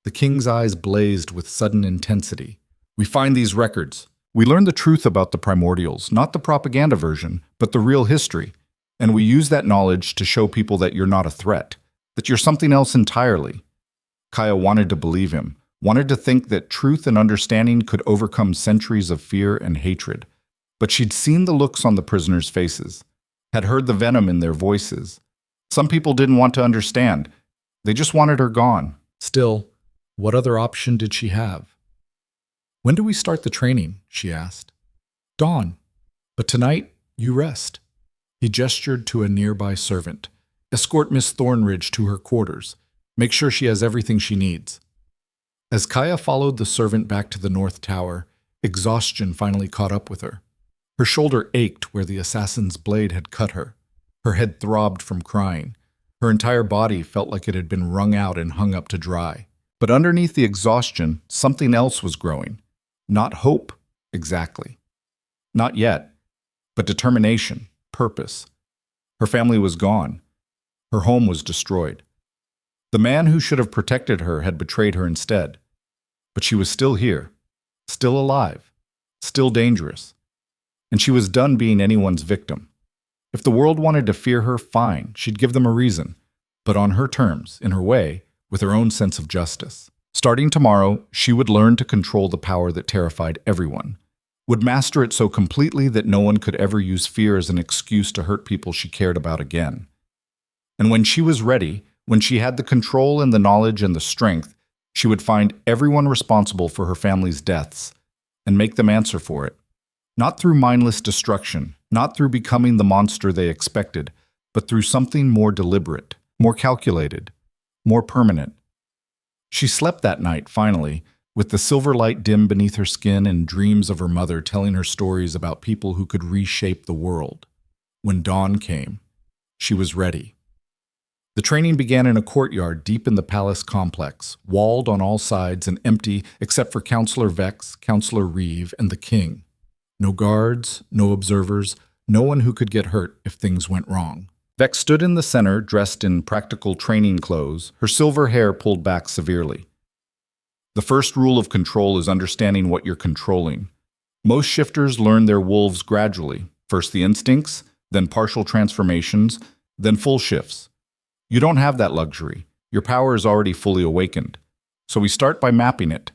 [SPEAKER 1] The king's eyes blazed with sudden intensity. We find these records. We learn the truth about the primordials, not the propaganda version, but the real history. And we use that knowledge to show people that you're not a threat, that you're something else entirely. Kaya wanted to believe him, wanted to think that truth and understanding could overcome centuries of fear and hatred. But she'd seen the looks on the prisoners' faces, had heard the venom in their voices. Some people didn't want to understand. They just wanted her gone. Still, what other option did she have? When do we start the training? She asked. Dawn. But tonight, you rest. He gestured to a nearby servant. Escort Miss Thornridge to her quarters. Make sure she has everything she needs. As Kaya followed the servant back to the North Tower, exhaustion finally caught up with her. Her shoulder ached where the assassin's blade had cut her. Her head throbbed from crying. Her entire body felt like it had been wrung out and hung up to dry. But underneath the exhaustion, something else was growing. Not hope, exactly. Not yet, but determination, purpose. Her family was gone. Her home was destroyed. The man who should have protected her had betrayed her instead. But she was still here, still alive, still dangerous. And she was done being anyone's victim. If the world wanted to fear her, fine, she'd give them a reason, but on her terms, in her way, with her own sense of justice. Starting tomorrow, she would learn to control the power that terrified everyone, would master it so completely that no one could ever use fear as an excuse to hurt people she cared about again. And when she was ready, when she had the control and the knowledge and the strength, she would find everyone responsible for her family's deaths and make them answer for it. Not through mindless destruction, not through becoming the monster they expected, but through something more deliberate, more calculated, more permanent. She slept that night, finally, with the silver light dim beneath her skin and dreams of her mother telling her stories about people who could reshape the world. When dawn came, she was ready. The training began in a courtyard deep in the palace complex, walled on all sides and empty except for Counselor Vex, Counselor Reeve, and the king. No guards, no observers, no one who could get hurt if things went wrong. Vex stood in the center, dressed in practical training clothes, her silver hair pulled back severely. The first rule of control is understanding what you're controlling. Most shifters learn their wolves gradually, first the instincts, then partial transformations, then full shifts. You don't have that luxury. Your power is already fully awakened. So we start by mapping it.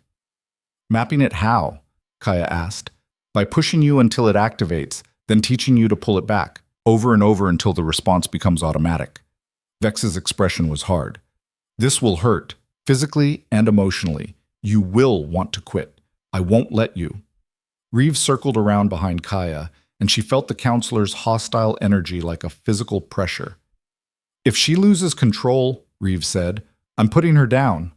[SPEAKER 1] Mapping it how? Kaya asked. By pushing you until it activates, then teaching you to pull it back, over and over until the response becomes automatic. Vex's expression was hard. This will hurt, physically and emotionally. You will want to quit. I won't let you. Reeve circled around behind Kaya, and she felt the counselor's hostile energy like a physical pressure. If she loses control, Reeve said, I'm putting her down.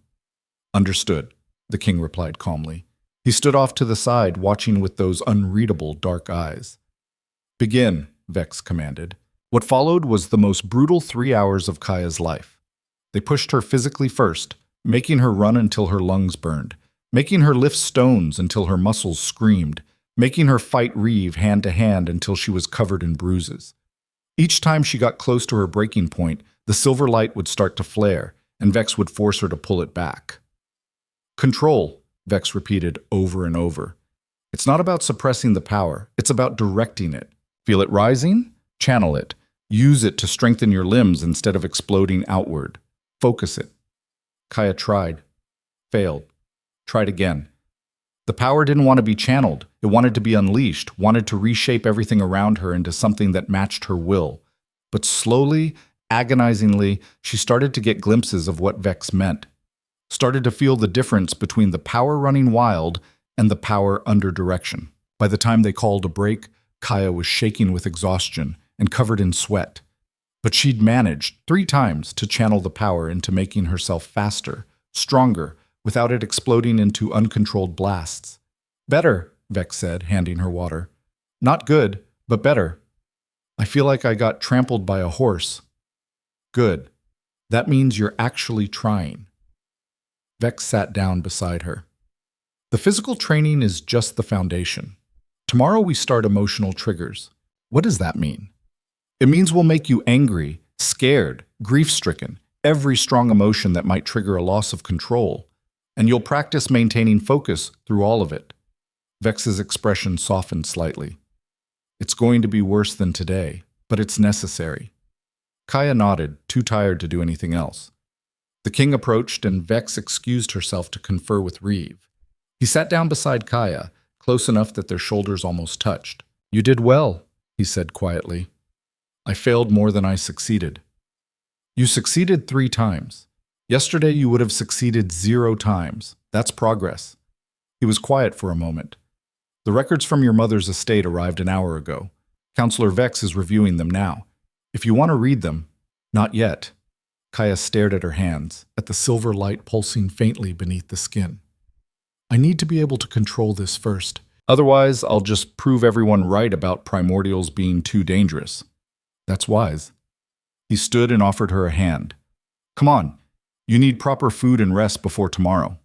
[SPEAKER 1] Understood, the king replied calmly. He stood off to the side, watching with those unreadable dark eyes. Begin, Vex commanded. What followed was the most brutal 3 hours of Kaya's life. They pushed her physically first, making her run until her lungs burned, making her lift stones until her muscles screamed, making her fight Reeve hand to hand until she was covered in bruises. Each time she got close to her breaking point, the silver light would start to flare, and Vex would force her to pull it back. Control, Vex repeated over and over. It's not about suppressing the power, it's about directing it. Feel it rising? Channel it. Use it to strengthen your limbs instead of exploding outward. Focus it. Kaya tried. Failed. Tried again. The power didn't want to be channeled. It wanted to be unleashed, wanted to reshape everything around her into something that matched her will. But slowly, agonizingly, she started to get glimpses of what Vex meant. Started to feel the difference between the power running wild and the power under direction. By the time they called a break, Kaya was shaking with exhaustion and covered in sweat. But she'd managed 3 times to channel the power into making herself faster, stronger, without it exploding into uncontrolled blasts. Better, Vex said, handing her water. Not good, but better. I feel like I got trampled by a horse. Good. That means you're actually trying. Vex sat down beside her. The physical training is just the foundation. Tomorrow we start emotional triggers. What does that mean? It means we'll make you angry, scared, grief-stricken, every strong emotion that might trigger a loss of control, and you'll practice maintaining focus through all of it. Vex's expression softened slightly. It's going to be worse than today, but it's necessary. Kaya nodded, too tired to do anything else. The king approached, and Vex excused herself to confer with Reeve. He sat down beside Kaya, close enough that their shoulders almost touched. You did well, he said quietly. I failed more than I succeeded. You succeeded 3 times. Yesterday you would have succeeded 0 times. That's progress. He was quiet for a moment. The records from your mother's estate arrived an hour ago. Counselor Vex is reviewing them now. If you want to read them, not yet. Kaya stared at her hands, at the silver light pulsing faintly beneath the skin. I need to be able to control this first. Otherwise, I'll just prove everyone right about primordials being too dangerous. That's wise. He stood and offered her a hand. Come on, you need proper food and rest before tomorrow.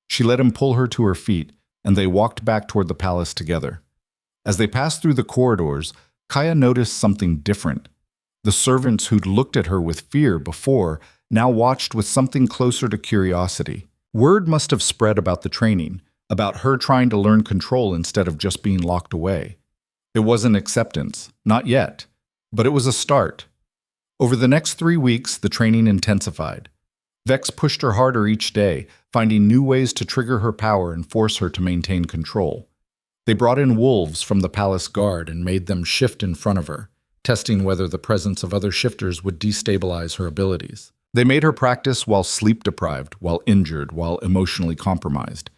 [SPEAKER 1] She let him pull her to her feet, and they walked back toward the palace together. As they passed through the corridors, Kaya noticed something different. The servants who'd looked at her with fear before now watched with something closer to curiosity. Word must have spread about the training, about her trying to learn control instead of just being locked away. It wasn't acceptance, not yet, but it was a start. Over the next 3 weeks, the training intensified. Vex pushed her harder each day, finding new ways to trigger her power and force her to maintain control. They brought in wolves from the palace guard and made them shift in front of her, testing whether the presence of other shifters would destabilize her abilities. They made her practice while sleep-deprived, while injured, while emotionally compromised.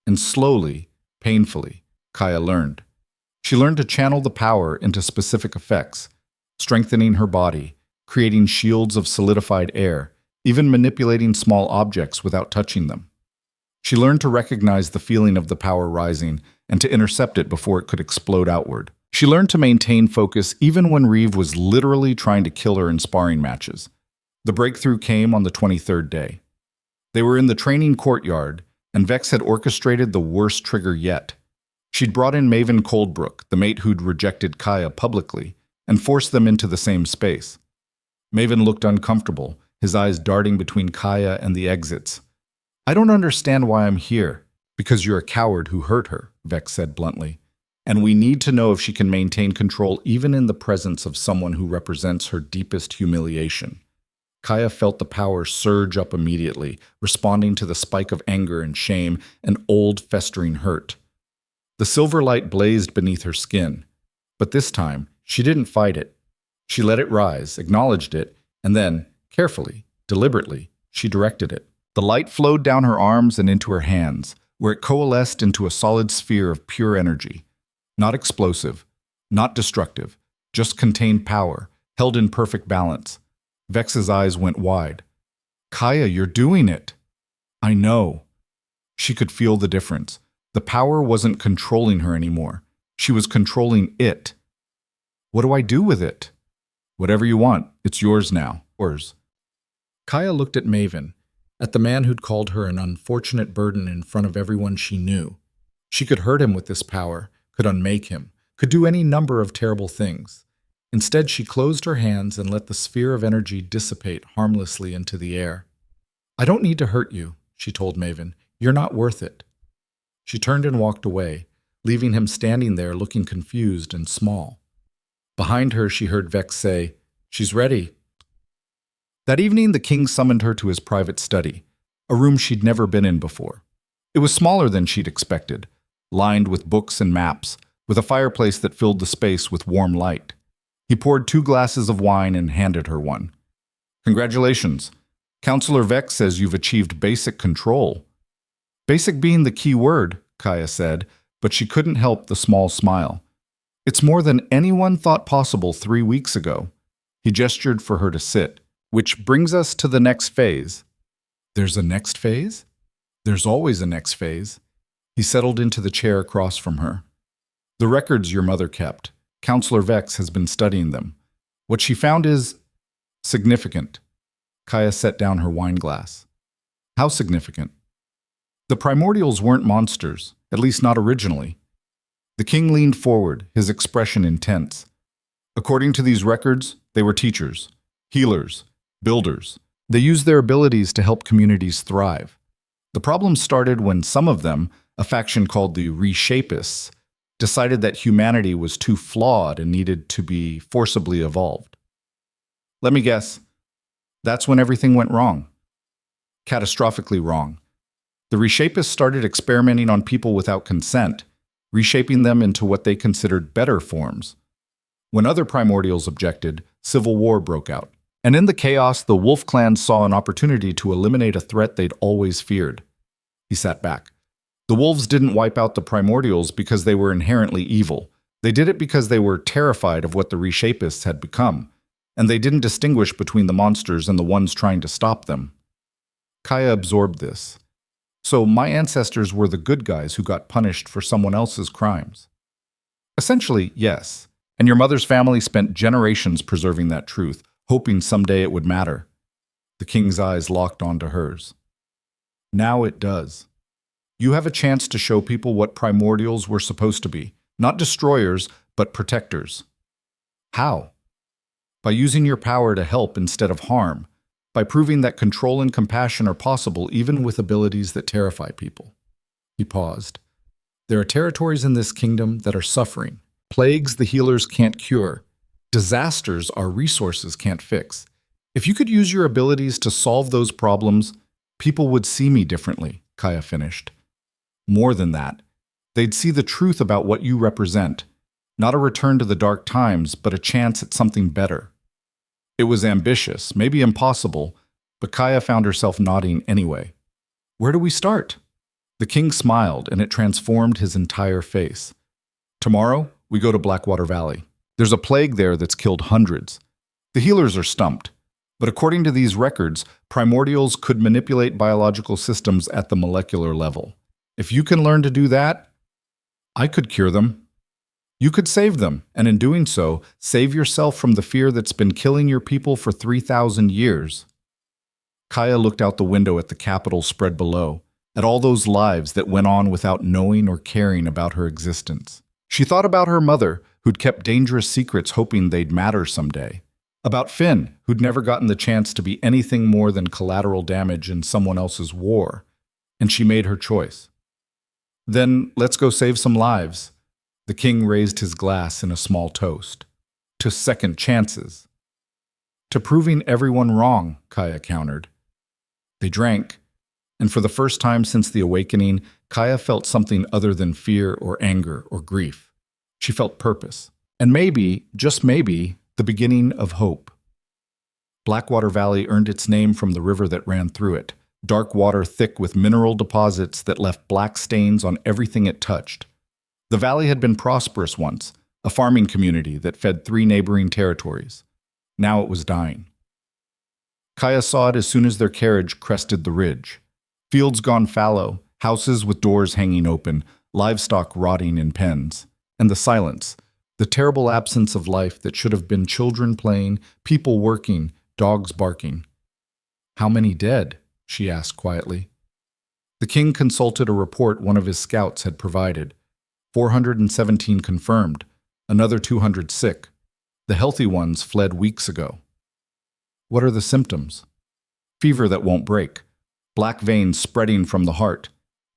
[SPEAKER 1] And slowly, painfully, Kaya learned. She learned to channel the power into specific effects, strengthening her body, creating shields of solidified air, even manipulating small objects without touching them. She learned to recognize the feeling of the power rising and to intercept it before it could explode outward. She learned to maintain focus even when Reeve was literally trying to kill her in sparring matches. The breakthrough came on the 23rd day. They were in the training courtyard, and Vex had orchestrated the worst trigger yet. She'd brought in Maven Coldbrook, the mate who'd rejected Kaya publicly, and forced them into the same space. Maven looked uncomfortable, his eyes darting between Kaya and the exits. "I don't understand why I'm here." "Because you're a coward who hurt her," Vex said bluntly. "And we need to know if she can maintain control even in the presence of someone who represents her deepest humiliation." Kaya felt the power surge up immediately, responding to the spike of anger and shame, an old, festering hurt. The silver light blazed beneath her skin, but this time she didn't fight it. She let it rise, acknowledged it, and then, carefully, deliberately, she directed it. The light flowed down her arms and into her hands, where it coalesced into a solid sphere of pure energy. Not explosive, not destructive, just contained power, held in perfect balance. Vex's eyes went wide. "Kaya, you're doing it." "I know." She could feel the difference. The power wasn't controlling her anymore. She was controlling it. "What do I do with it?" "Whatever you want. It's yours now." Yours. Kaya looked at Maven, at the man who'd called her an unfortunate burden in front of everyone she knew. She could hurt him with this power, could unmake him, could do any number of terrible things. Instead, she closed her hands and let the sphere of energy dissipate harmlessly into the air. "I don't need to hurt you," she told Maven. "You're not worth it." She turned and walked away, leaving him standing there looking confused and small. Behind her, she heard Vex say, "She's ready." That evening, the king summoned her to his private study, a room she'd never been in before. It was smaller than she'd expected, lined with books and maps, with a fireplace that filled the space with warm light. He poured 2 glasses of wine and handed her one. "Congratulations. Counselor Vex says you've achieved basic control." Basic being the key word, Kaya said, but she couldn't help the small smile. "It's more than anyone thought possible 3 weeks ago." He gestured for her to sit. "Which brings us to the next phase." "There's a next phase?" "There's always a next phase." He settled into the chair across from her. "The records your mother kept. Counselor Vex has been studying them. What she found is significant." Kaya set down her wine glass. "How significant?" "The primordials weren't monsters, at least not originally." The king leaned forward, his expression intense. "According to these records, they were teachers, healers, builders. They used their abilities to help communities thrive. The problem started when some of them, a faction called the Reshapists, decided that humanity was too flawed and needed to be forcibly evolved. Let me guess. That's when everything went wrong. Catastrophically wrong. The Reshapists started experimenting on people without consent, reshaping them into what they considered better forms. When other primordials objected, civil war broke out. And in the chaos, the Wolf Clan saw an opportunity to eliminate a threat they'd always feared. He sat back. The wolves didn't wipe out the primordials because they were inherently evil. They did it because they were terrified of what the Reshapists had become, and they didn't distinguish between the monsters and the ones trying to stop them. Kaya absorbed this. So my ancestors were the good guys who got punished for someone else's crimes. Essentially, yes. And your mother's family spent generations preserving that truth, hoping someday it would matter. The king's eyes locked onto hers. Now it does. You have a chance to show people what primordials were supposed to be, not destroyers, but protectors. How? By using your power to help instead of harm, by proving that control and compassion are possible even with abilities that terrify people. He paused. There are territories in this kingdom that are suffering, plagues the healers can't cure, disasters our resources can't fix. If you could use your abilities to solve those problems, people would see me differently. Kaya finished. More than that, they'd see the truth about what you represent. Not a return to the dark times, but a chance at something better. It was ambitious, maybe impossible, but Kaya found herself nodding anyway. Where do we start? The king smiled, and it transformed his entire face. Tomorrow, we go to Blackwater Valley. There's a plague there that's killed hundreds. The healers are stumped. But according to these records, primordials could manipulate biological systems at the molecular level. If you can learn to do that, I could cure them. You could save them, and in doing so, save yourself from the fear that's been killing your people for 3,000 years. Kaya looked out the window at the capital spread below, at all those lives that went on without knowing or caring about her existence. She thought about her mother, who'd kept dangerous secrets hoping they'd matter someday. About Finn, who'd never gotten the chance to be anything more than collateral damage in someone else's war. And she made her choice. Then let's go save some lives. The king raised his glass in a small toast. To second chances. To proving everyone wrong, Kaya countered. They drank, and for the first time since the awakening, Kaya felt something other than fear or anger or grief. She felt purpose. And maybe, just maybe, the beginning of hope. Blackwater Valley earned its name from the river that ran through it, dark water thick with mineral deposits that left black stains on everything it touched. The valley had been prosperous once, a farming community that fed 3 neighboring territories. Now it was dying. Kaya saw it as soon as their carriage crested the ridge. Fields gone fallow, houses with doors hanging open, livestock rotting in pens. And the silence, the terrible absence of life that should have been children playing, people working, dogs barking. How many dead? She asked quietly. The king consulted a report one of his scouts had provided. 417 confirmed, another 200 sick. The healthy ones fled weeks ago. What are the symptoms? Fever that won't break, black veins spreading from the heart.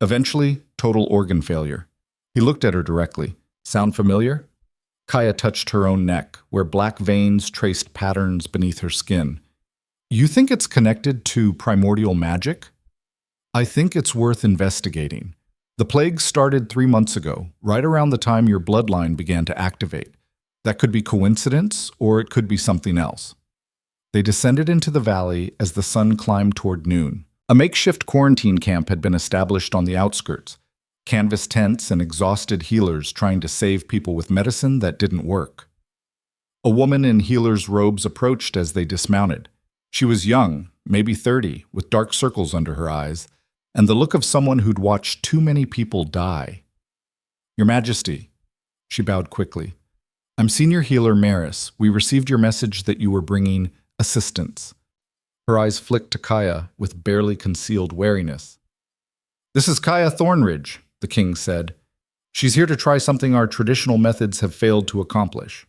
[SPEAKER 1] Eventually, total organ failure. He looked at her directly. Sound familiar? Kaya touched her own neck, where black veins traced patterns beneath her skin. You think it's connected to primordial magic? I think it's worth investigating. The plague started 3 months ago, right around the time your bloodline began to activate. That could be coincidence, or it could be something else. They descended into the valley as the sun climbed toward noon. A makeshift quarantine camp had been established on the outskirts. Canvas tents and exhausted healers trying to save people with medicine that didn't work. A woman in healer's robes approached as they dismounted. She was young, maybe 30, with dark circles under her eyes, and the look of someone who'd watched too many people die. Your Majesty, she bowed quickly. I'm Senior Healer Maris. We received your message that you were bringing assistance. Her eyes flicked to Kaya with barely concealed wariness. This is Kaya Thornridge, the king said. She's here to try something our traditional methods have failed to accomplish.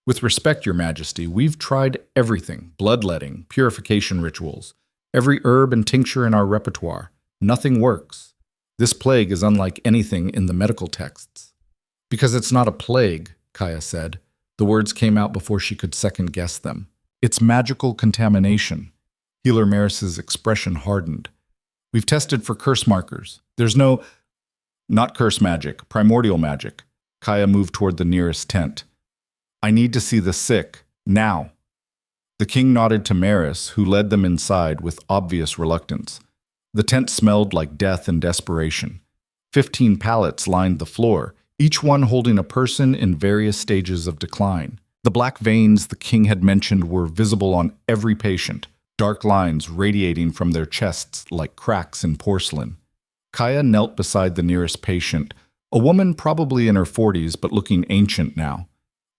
[SPEAKER 1] With respect, Your Majesty, we've tried everything, bloodletting, purification rituals, every herb and tincture in our repertoire. Nothing works. This plague is unlike anything in the medical texts. Because it's not a plague, Kaya said. The words came out before she could second-guess them. It's magical contamination. Healer Maris's expression hardened. We've tested for curse markers. There's no... Not curse magic, primordial magic. Kaya moved toward the nearest tent. I need to see the sick, now. The king nodded to Maris, who led them inside with obvious reluctance. The tent smelled like death and desperation. 15 pallets lined the floor, each one holding a person in various stages of decline. The black veins the king had mentioned were visible on every patient, dark lines radiating from their chests like cracks in porcelain. Kaya knelt beside the nearest patient, a woman probably in her 40s but looking ancient now.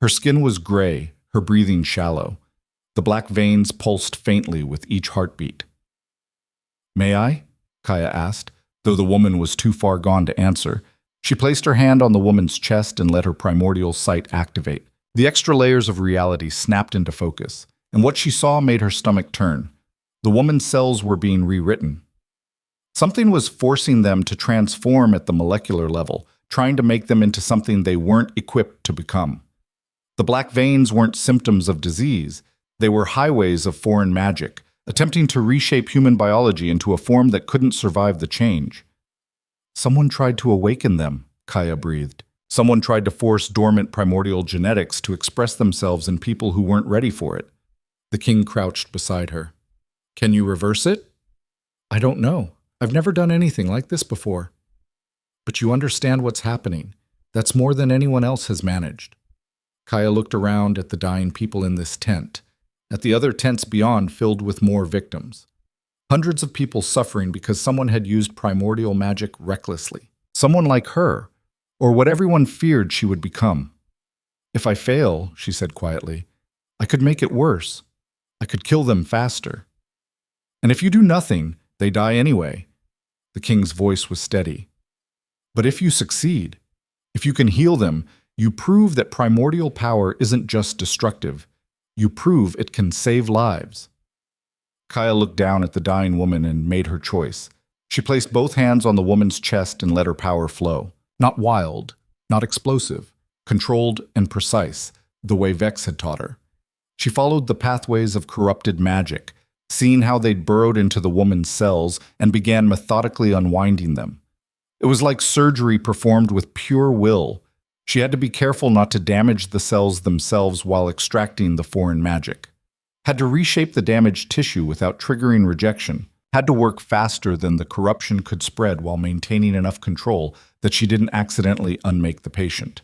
[SPEAKER 1] Her skin was gray, her breathing shallow. The black veins pulsed faintly with each heartbeat. May I? Kaya asked, though the woman was too far gone to answer. She placed her hand on the woman's chest and let her primordial sight activate. The extra layers of reality snapped into focus, and what she saw made her stomach turn. The woman's cells were being rewritten. Something was forcing them to transform at the molecular level, trying to make them into something they weren't equipped to become. The black veins weren't symptoms of disease. They were highways of foreign magic, attempting to reshape human biology into a form that couldn't survive the change. Someone tried to awaken them, Kaya breathed. Someone tried to force dormant primordial genetics to express themselves in people who weren't ready for it.
[SPEAKER 2] The king crouched beside her. Can you reverse it? I don't know. I've never done anything like this before. But you understand what's happening. That's more than anyone else has managed. Kaya looked around at the dying people in this tent, at the other tents beyond filled with more victims. Hundreds of people suffering because someone had used primordial magic recklessly. Someone like her, or what everyone feared she would become. If I fail, she said quietly, I could make it worse. I could kill them faster. And if you do nothing, they die anyway. The king's voice was steady. But if you succeed, if you can heal them, you prove that primordial power isn't just destructive. You prove it can save lives. Kaya looked down at the dying woman and made her choice. She placed both hands on the woman's chest and let her power flow. Not wild, not explosive, controlled and precise, the way Vex had taught her. She followed the pathways of corrupted magic, seeing how they'd burrowed into the woman's cells and began methodically unwinding them. It was like surgery performed with pure will. She had to be careful not to damage the cells themselves while extracting the foreign magic. Had to reshape the damaged tissue without triggering rejection. Had to work faster than the corruption could spread while maintaining enough control that she didn't accidentally unmake the patient.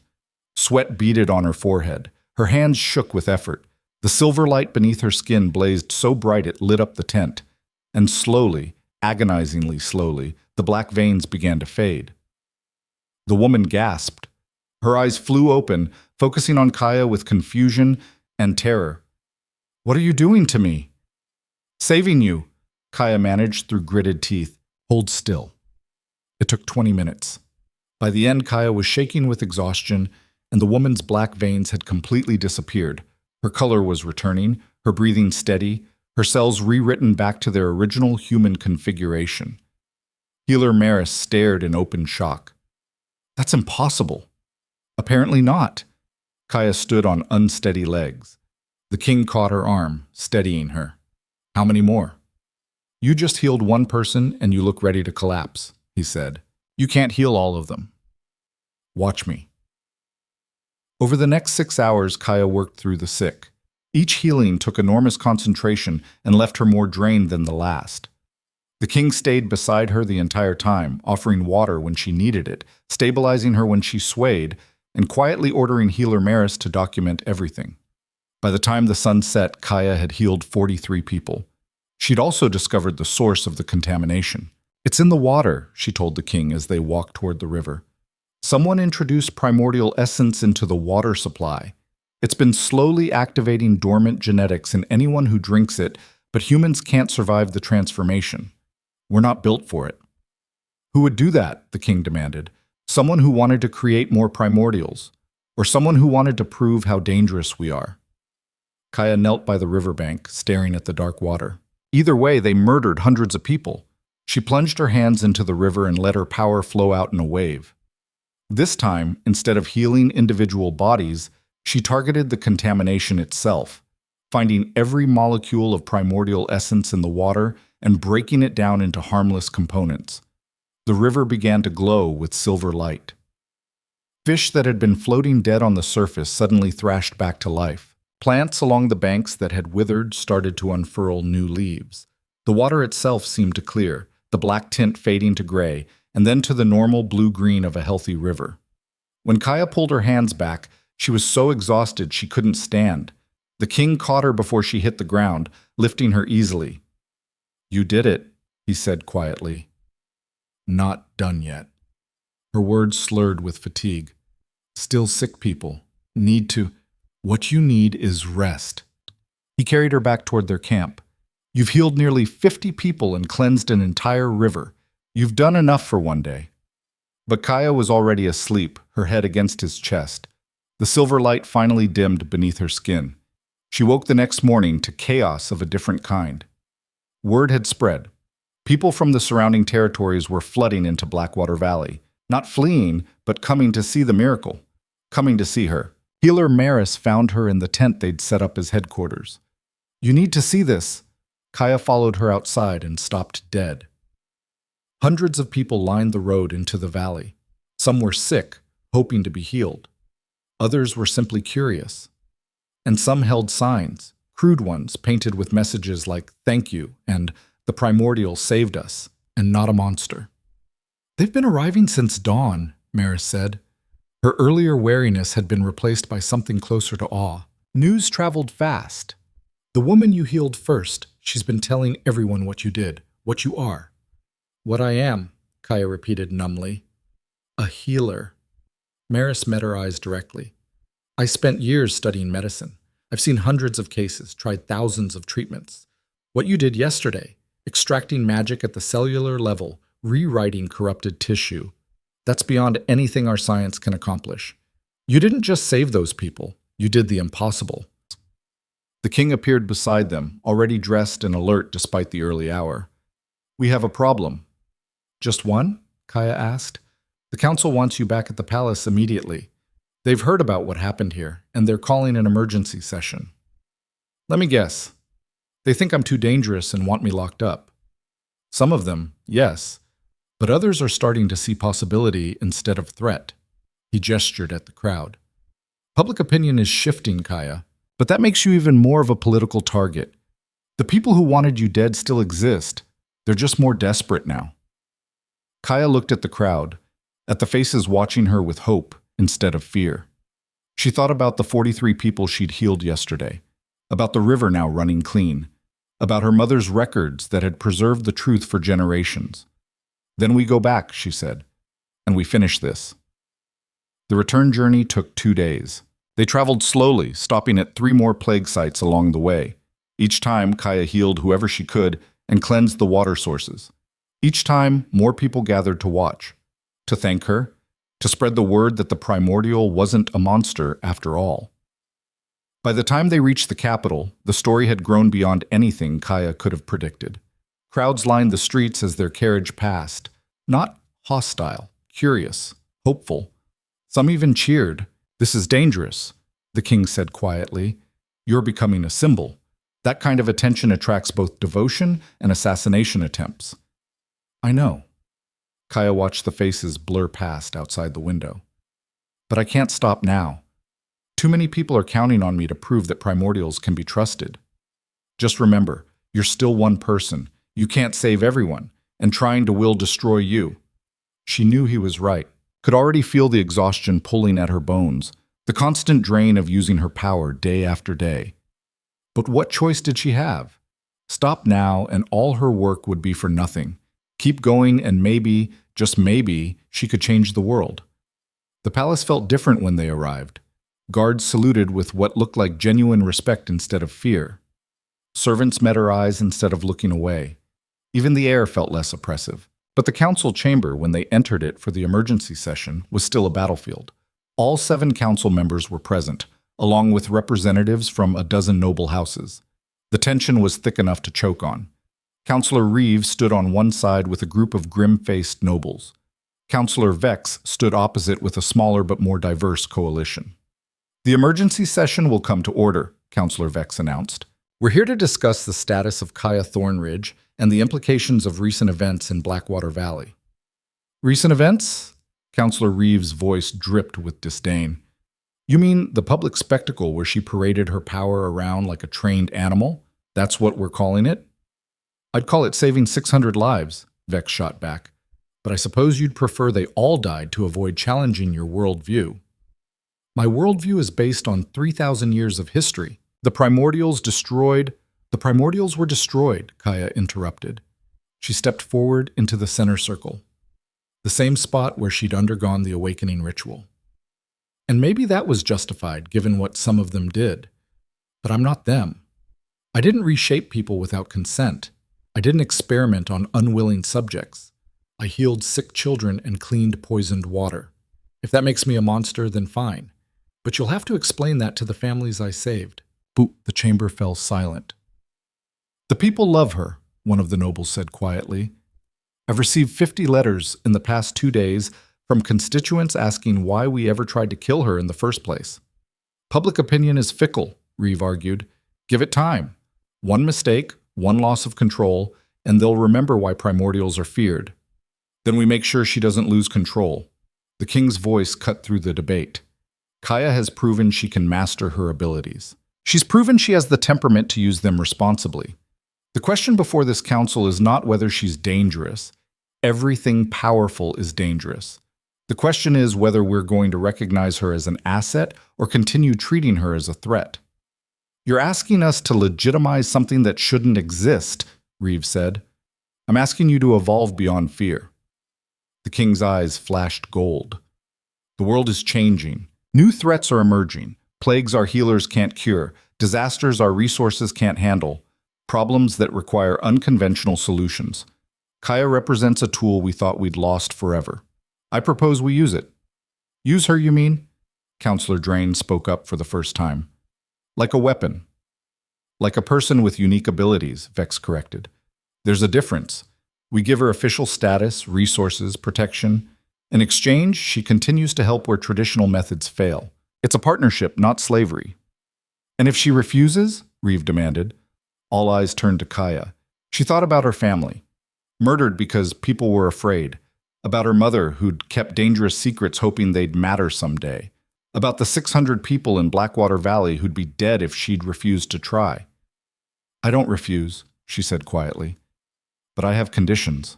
[SPEAKER 2] Sweat beaded on her forehead. Her hands shook with effort. The silver light beneath her skin blazed so bright it lit up the tent. And slowly, agonizingly slowly, the black veins began to fade. The woman gasped. Her eyes flew open, focusing on Kaya with confusion and terror. What are you doing to me? Saving you, Kaya managed through gritted teeth. Hold still. It took 20 minutes. By the end, Kaya was shaking with exhaustion, and the woman's black veins had completely disappeared. Her color was returning, her breathing steady, her cells rewritten back to their original human configuration. Healer Maris stared in open shock. That's impossible. Apparently not. Kaya stood on unsteady legs. The king caught her arm, steadying her. How many more? You just healed one person and you look ready to collapse, he said. You can't heal all of them. Watch me. Over the next 6 hours, Kaya worked through the sick. Each healing took enormous concentration and left her more drained than the last. The king stayed beside her the entire time, offering water when she needed it, stabilizing her when she swayed, and quietly ordering Healer Maris to document everything. By the time the sun set, Kaya had healed 43 people. She'd also discovered the source of the contamination. It's in the water, she told the king as they walked toward the river. Someone introduced primordial essence into the water supply. It's been slowly activating dormant genetics in anyone who drinks it, but humans can't survive the transformation. We're not built for it. Who would do that? The king demanded. Someone who wanted to create more primordials, or someone who wanted to prove how dangerous we are. Kaya knelt by the riverbank, staring at the dark water. Either way, they murdered hundreds of people. She plunged her hands into the river and let her power flow out in a wave. This time, instead of healing individual bodies, she targeted the contamination itself, finding every molecule of primordial essence in the water and breaking it down into harmless components. The river began to glow with silver light. Fish that had been floating dead on the surface suddenly thrashed back to life. Plants along the banks that had withered started to unfurl new leaves. The water itself seemed to clear, the black tint fading to gray, and then to the normal blue-green of a healthy river. When Kaya pulled her hands back, she was so exhausted she couldn't stand. The king caught her before she hit the ground, lifting her easily. You did it, he said quietly. Not done yet. Her words slurred with fatigue. Still sick people. Need to. What you need is rest. He carried her back toward their camp. You've healed nearly 50 people and cleansed an entire river. You've done enough for one day. But Kaya was already asleep, her head against his chest. The silver light finally dimmed beneath her skin. She woke the next morning to chaos of a different kind. Word had spread. People from the surrounding territories were flooding into Blackwater Valley, not fleeing, but coming to see the miracle, coming to see her. Healer Maris found her in the tent they'd set up as headquarters. You need to see this. Kaya followed her outside and stopped dead. Hundreds of people lined the road into the valley. Some were sick, hoping to be healed. Others were simply curious. And some held signs, crude ones painted with messages like "Thank you" and "The primordial saved us," and "Not a monster." "They've been arriving since dawn," Maris said. Her earlier wariness had been replaced by something closer to awe. "News traveled fast. The woman you healed first, she's been telling everyone what you did, what you are." "What I am," Kaya repeated numbly. "A healer." Maris met her eyes directly. "I spent years studying medicine. I've seen hundreds of cases, tried thousands of treatments. What you did yesterday, extracting magic at the cellular level, rewriting corrupted tissue, that's beyond anything our science can accomplish. You didn't just save those people, you did the impossible." The king appeared beside them, already dressed and alert despite the early hour. "We have a problem." "Just one?" Kaya asked. "The council wants you back at the palace immediately. They've heard about what happened here, and they're calling an emergency session." "Let me guess. They think I'm too dangerous and want me locked up." "Some of them, yes. But others are starting to see possibility instead of threat." He gestured at the crowd. "Public opinion is shifting, Kaya, but that makes you even more of a political target. The people who wanted you dead still exist. They're just more desperate now." Kaya looked at the crowd, at the faces watching her with hope instead of fear. She thought about the 43 people she'd healed yesterday, about the river now running clean, about her mother's records that had preserved the truth for generations. "Then we go back," she said, "and we finish this." The return journey took 2 days. They traveled slowly, stopping at 3 more plague sites along the way. Each time, Kaya healed whoever she could and cleansed the water sources. Each time, more people gathered to watch, to thank her, to spread the word that the primordial wasn't a monster after all. By the time they reached the capital, the story had grown beyond anything Kaya could have predicted. Crowds lined the streets as their carriage passed, not hostile, curious, hopeful. Some even cheered. "This is dangerous," the king said quietly. "You're becoming a symbol. That kind of attention attracts both devotion and assassination attempts." "I know." Kaya watched the faces blur past outside the window. "But I can't stop now. Too many people are counting on me to prove that primordials can be trusted. Just remember, you're still one person. You can't save everyone, and trying to will destroy you." She knew he was right, could already feel the exhaustion pulling at her bones, the constant drain of using her power day after day. But what choice did she have? Stop now, and all her work would be for nothing. Keep going, and maybe, just maybe, she could change the world. The palace felt different when they arrived. Guards saluted with what looked like genuine respect instead of fear. Servants met her eyes instead of looking away. Even the air felt less oppressive. But the council chamber, when they entered it for the emergency session, was still a battlefield. All 7 council members were present, along with representatives from a dozen noble houses. The tension was thick enough to choke on. Councillor Reeves stood on one side with a group of grim-faced nobles. Councillor Vex stood opposite with a smaller but more diverse coalition. "The emergency session will come to order," Councillor Vex announced. "We're here to discuss the status of Kaya Thornridge and the implications of recent events in Blackwater Valley." "Recent events?" Councillor Reeves' voice dripped with disdain. "You mean the public spectacle where she paraded her power around like a trained animal? That's what we're calling it?" "I'd call it saving 600 lives," Vex shot back. "But I suppose you'd prefer they all died to avoid challenging your worldview." "My worldview is based on 3,000 years of history. The primordials were destroyed," Kaya interrupted. She stepped forward into the center circle, the same spot where she'd undergone the awakening ritual. "And maybe that was justified, given what some of them did. But I'm not them. I didn't reshape people without consent. I didn't experiment on unwilling subjects. I healed sick children and cleaned poisoned water. If that makes me a monster, then fine. But you'll have to explain that to the families I saved." Boop, the chamber fell silent. "The people love her," one of the nobles said quietly. "I've received 50 letters in the past 2 days from constituents asking why we ever tried to kill her in the first place." "Public opinion is fickle," Reeve argued. "Give it time. One mistake, one loss of control, and they'll remember why primordials are feared. Then we make sure she doesn't lose control. The king's voice cut through the debate. Kaya has proven she can master her abilities. She's proven she has the temperament to use them responsibly. The question before this council is not whether she's dangerous. Everything powerful is dangerous. The question is whether we're going to recognize her as an asset or continue treating her as a threat. You're asking us to legitimize something that shouldn't exist, Reeves said. I'm asking you to evolve beyond fear. The king's eyes flashed gold. The world is changing. New threats are emerging. Plagues our healers can't cure. Disasters our resources can't handle. Problems that require unconventional solutions. Kaya represents a tool we thought we'd lost forever. I propose we use it. Use her, you mean? Counselor Drain spoke up for the first time. Like a weapon. Like a person with unique abilities, Vex corrected. There's a difference. We give her official status, resources, protection. In exchange, she continues to help where traditional methods fail. It's a partnership, not slavery. And if she refuses, Reeve demanded. All eyes turned to Kaya. She thought about her family. Murdered because people were afraid. About her mother who'd kept dangerous secrets hoping they'd matter someday. About the 600 people in Blackwater Valley who'd be dead if she'd refused to try. I don't refuse, she said quietly. But I have conditions.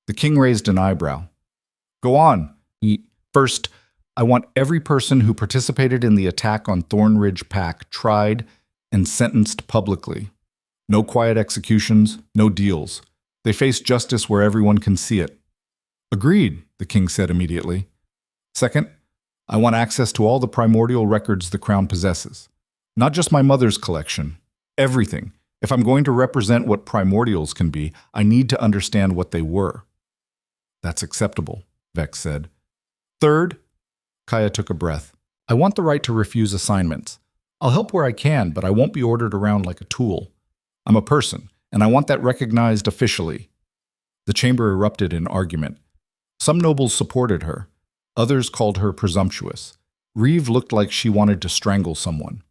[SPEAKER 2] The king raised an eyebrow. Go on. First, I want every person who participated in the attack on Thornridge Pack tried and sentenced publicly. No quiet executions, no deals. They face justice where everyone can see it. Agreed, the king said immediately. Second, I want access to all the primordial records the crown possesses. Not just my mother's collection. Everything. If I'm going to represent what primordials can be, I need to understand what they were. That's acceptable, Vex said. Third, Kaya took a breath. I want the right to refuse assignments. I'll help where I can, but I won't be ordered around like a tool. I'm a person, and I want that recognized officially. The chamber erupted in argument. Some nobles supported her. Others called her presumptuous. Reeve looked like she wanted to strangle someone.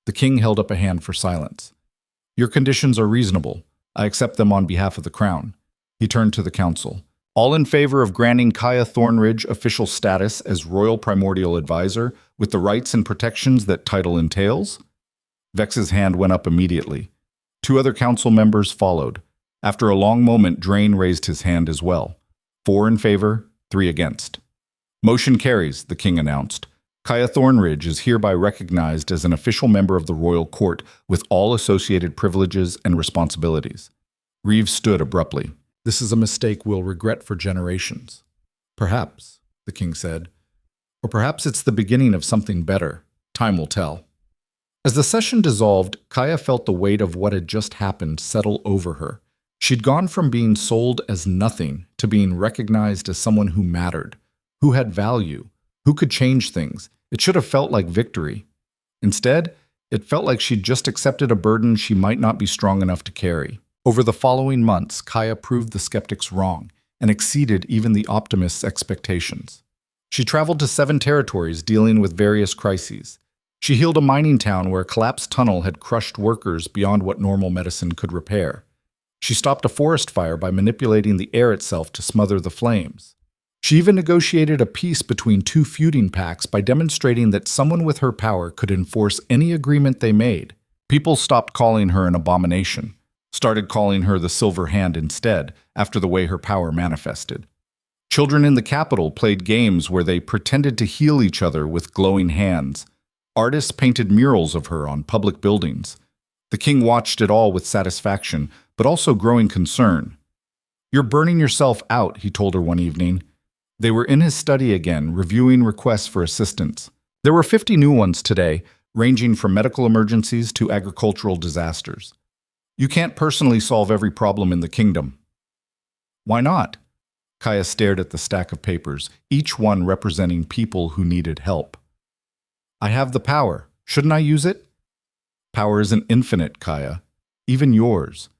[SPEAKER 2] The king held up a hand for silence. Your conditions are reasonable. I accept them on behalf of the crown. He turned to the council. All in favor of granting Kaya Thornridge official status as Royal Primordial Advisor with the rights and protections that title entails? Vex's hand went up immediately. 2 other council members followed. After a long moment, Drain raised his hand as well. 4 in favor, 3 against. Motion carries, the king announced. Kaya Thornridge is hereby recognized as an official member of the royal court with all associated privileges and responsibilities. Reeves stood abruptly. This is a mistake we'll regret for generations. Perhaps, the king said. Or perhaps it's the beginning of something better. Time will tell. As the session dissolved, Kaya felt the weight of what had just happened settle over her. She'd gone from being sold as nothing to being recognized as someone who mattered, who had value, who could change things. It should have felt like victory. Instead, it felt like she'd just accepted a burden she might not be strong enough to carry. Over the following months, Kaya proved the skeptics wrong and exceeded even the optimists' expectations. She traveled to 7 territories dealing with various crises. She healed a mining town where a collapsed tunnel had crushed workers beyond what normal medicine could repair. She stopped a forest fire by manipulating the air itself to smother the flames. She even negotiated a peace between 2 feuding packs by demonstrating that someone with her power could enforce any agreement they made. People stopped calling her an abomination, started calling her the Silver Hand instead, after the way her power manifested. Children in the capital played games where they pretended to heal each other with glowing hands. Artists painted murals of her on public buildings. The king watched it all with satisfaction, but also growing concern. You're burning yourself out, he told her one evening. They were in his study again, reviewing requests for assistance. There were 50 new ones today, ranging from medical emergencies to agricultural disasters. You can't personally solve every problem in the kingdom. Why not? Kaya stared at the stack of papers, each one representing people who needed help. I have the power. Shouldn't I use it? Power isn't infinite, Kaya. Even yours.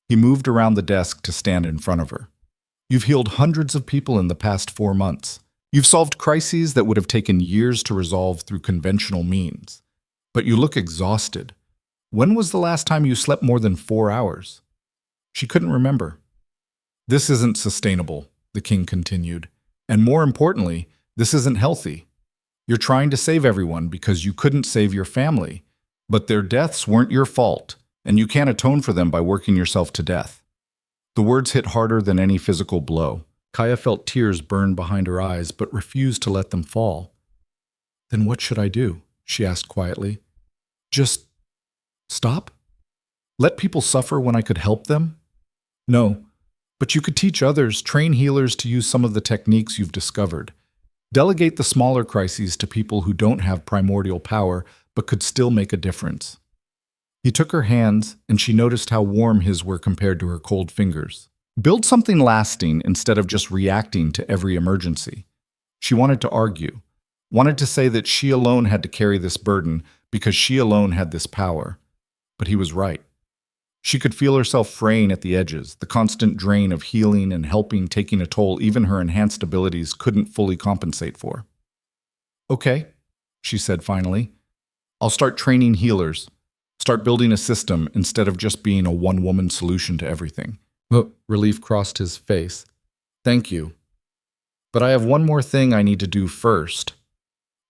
[SPEAKER 2] He moved around the desk to stand in front of her. You've healed hundreds of people in the past 4 months. You've solved crises that would have taken years to resolve through conventional means. But you look exhausted.
[SPEAKER 1] When was the last time you slept more than 4 hours? She couldn't remember. This isn't sustainable, the king continued. And more importantly, this isn't healthy. You're trying to save everyone because you couldn't save your family. But their deaths weren't your fault, and you can't atone for them by working yourself to death. The words hit harder than any physical blow. Kaya felt tears burn behind her eyes, but refused to let them fall. Then what should I do? She asked quietly. Just stop? Let people suffer when I could help them? No, but you could teach others, train healers to use some of the techniques you've discovered. Delegate the smaller crises to people who don't have primordial power, but could still make a difference. He took her hands, and she noticed how warm his were compared to her cold fingers. Build something lasting instead of just reacting to every emergency. She wanted to argue, wanted to say that she alone had to carry this burden because she alone had this power. But he was right. She could feel herself fraying at the edges, the constant drain of healing and helping taking a toll even her enhanced abilities couldn't fully compensate for. Okay, she said finally. I'll start training healers. Start building a system instead of just being a one-woman solution to everything. Relief crossed his face. Thank you. But I have one more thing I need to do first.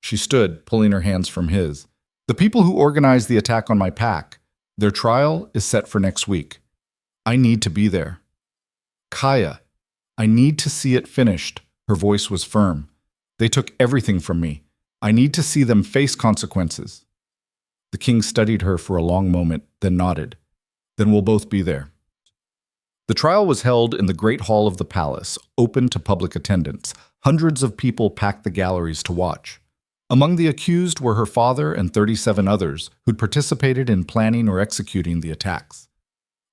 [SPEAKER 1] She stood, pulling her hands from his. The people who organized the attack on my pack, their trial is set for next week. I need to be there. Kaya, I need to see it finished. Her voice was firm. They took everything from me. I need to see them face consequences. The king studied her for a long moment, then nodded. Then we'll both be there. The trial was held in the great hall of the palace, open to public attendance. Hundreds of people packed the galleries to watch. Among the accused were her father and 37 others who'd participated in planning or executing the attacks.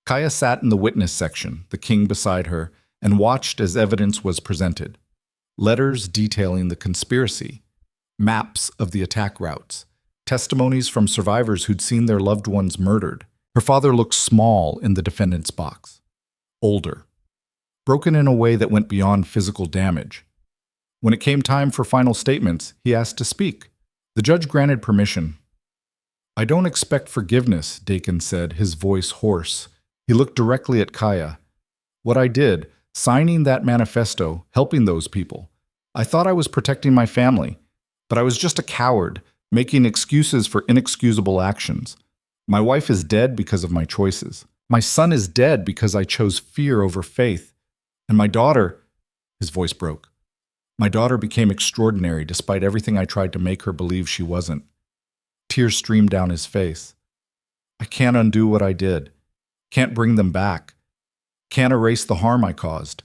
[SPEAKER 1] Kaya sat in the witness section, the king beside her, and watched as evidence was presented. Letters detailing the conspiracy, maps of the attack routes, testimonies from survivors who'd seen their loved ones murdered. Her father looked small in the defendant's box. Older. Broken in a way that went beyond physical damage. When it came time for final statements, he asked to speak. The judge granted permission. I don't expect forgiveness, Dakin said, his voice hoarse. He looked directly at Kaya. What I did, signing that manifesto, helping those people. I thought I was protecting my family, but I was just a coward, making excuses for inexcusable actions. My wife is dead because of my choices. My son is dead because I chose fear over faith. And my daughter, his voice broke. My daughter became extraordinary despite everything I tried to make her believe she wasn't. Tears streamed down his face. I can't undo what I did. Can't bring them back. Can't erase the harm I caused.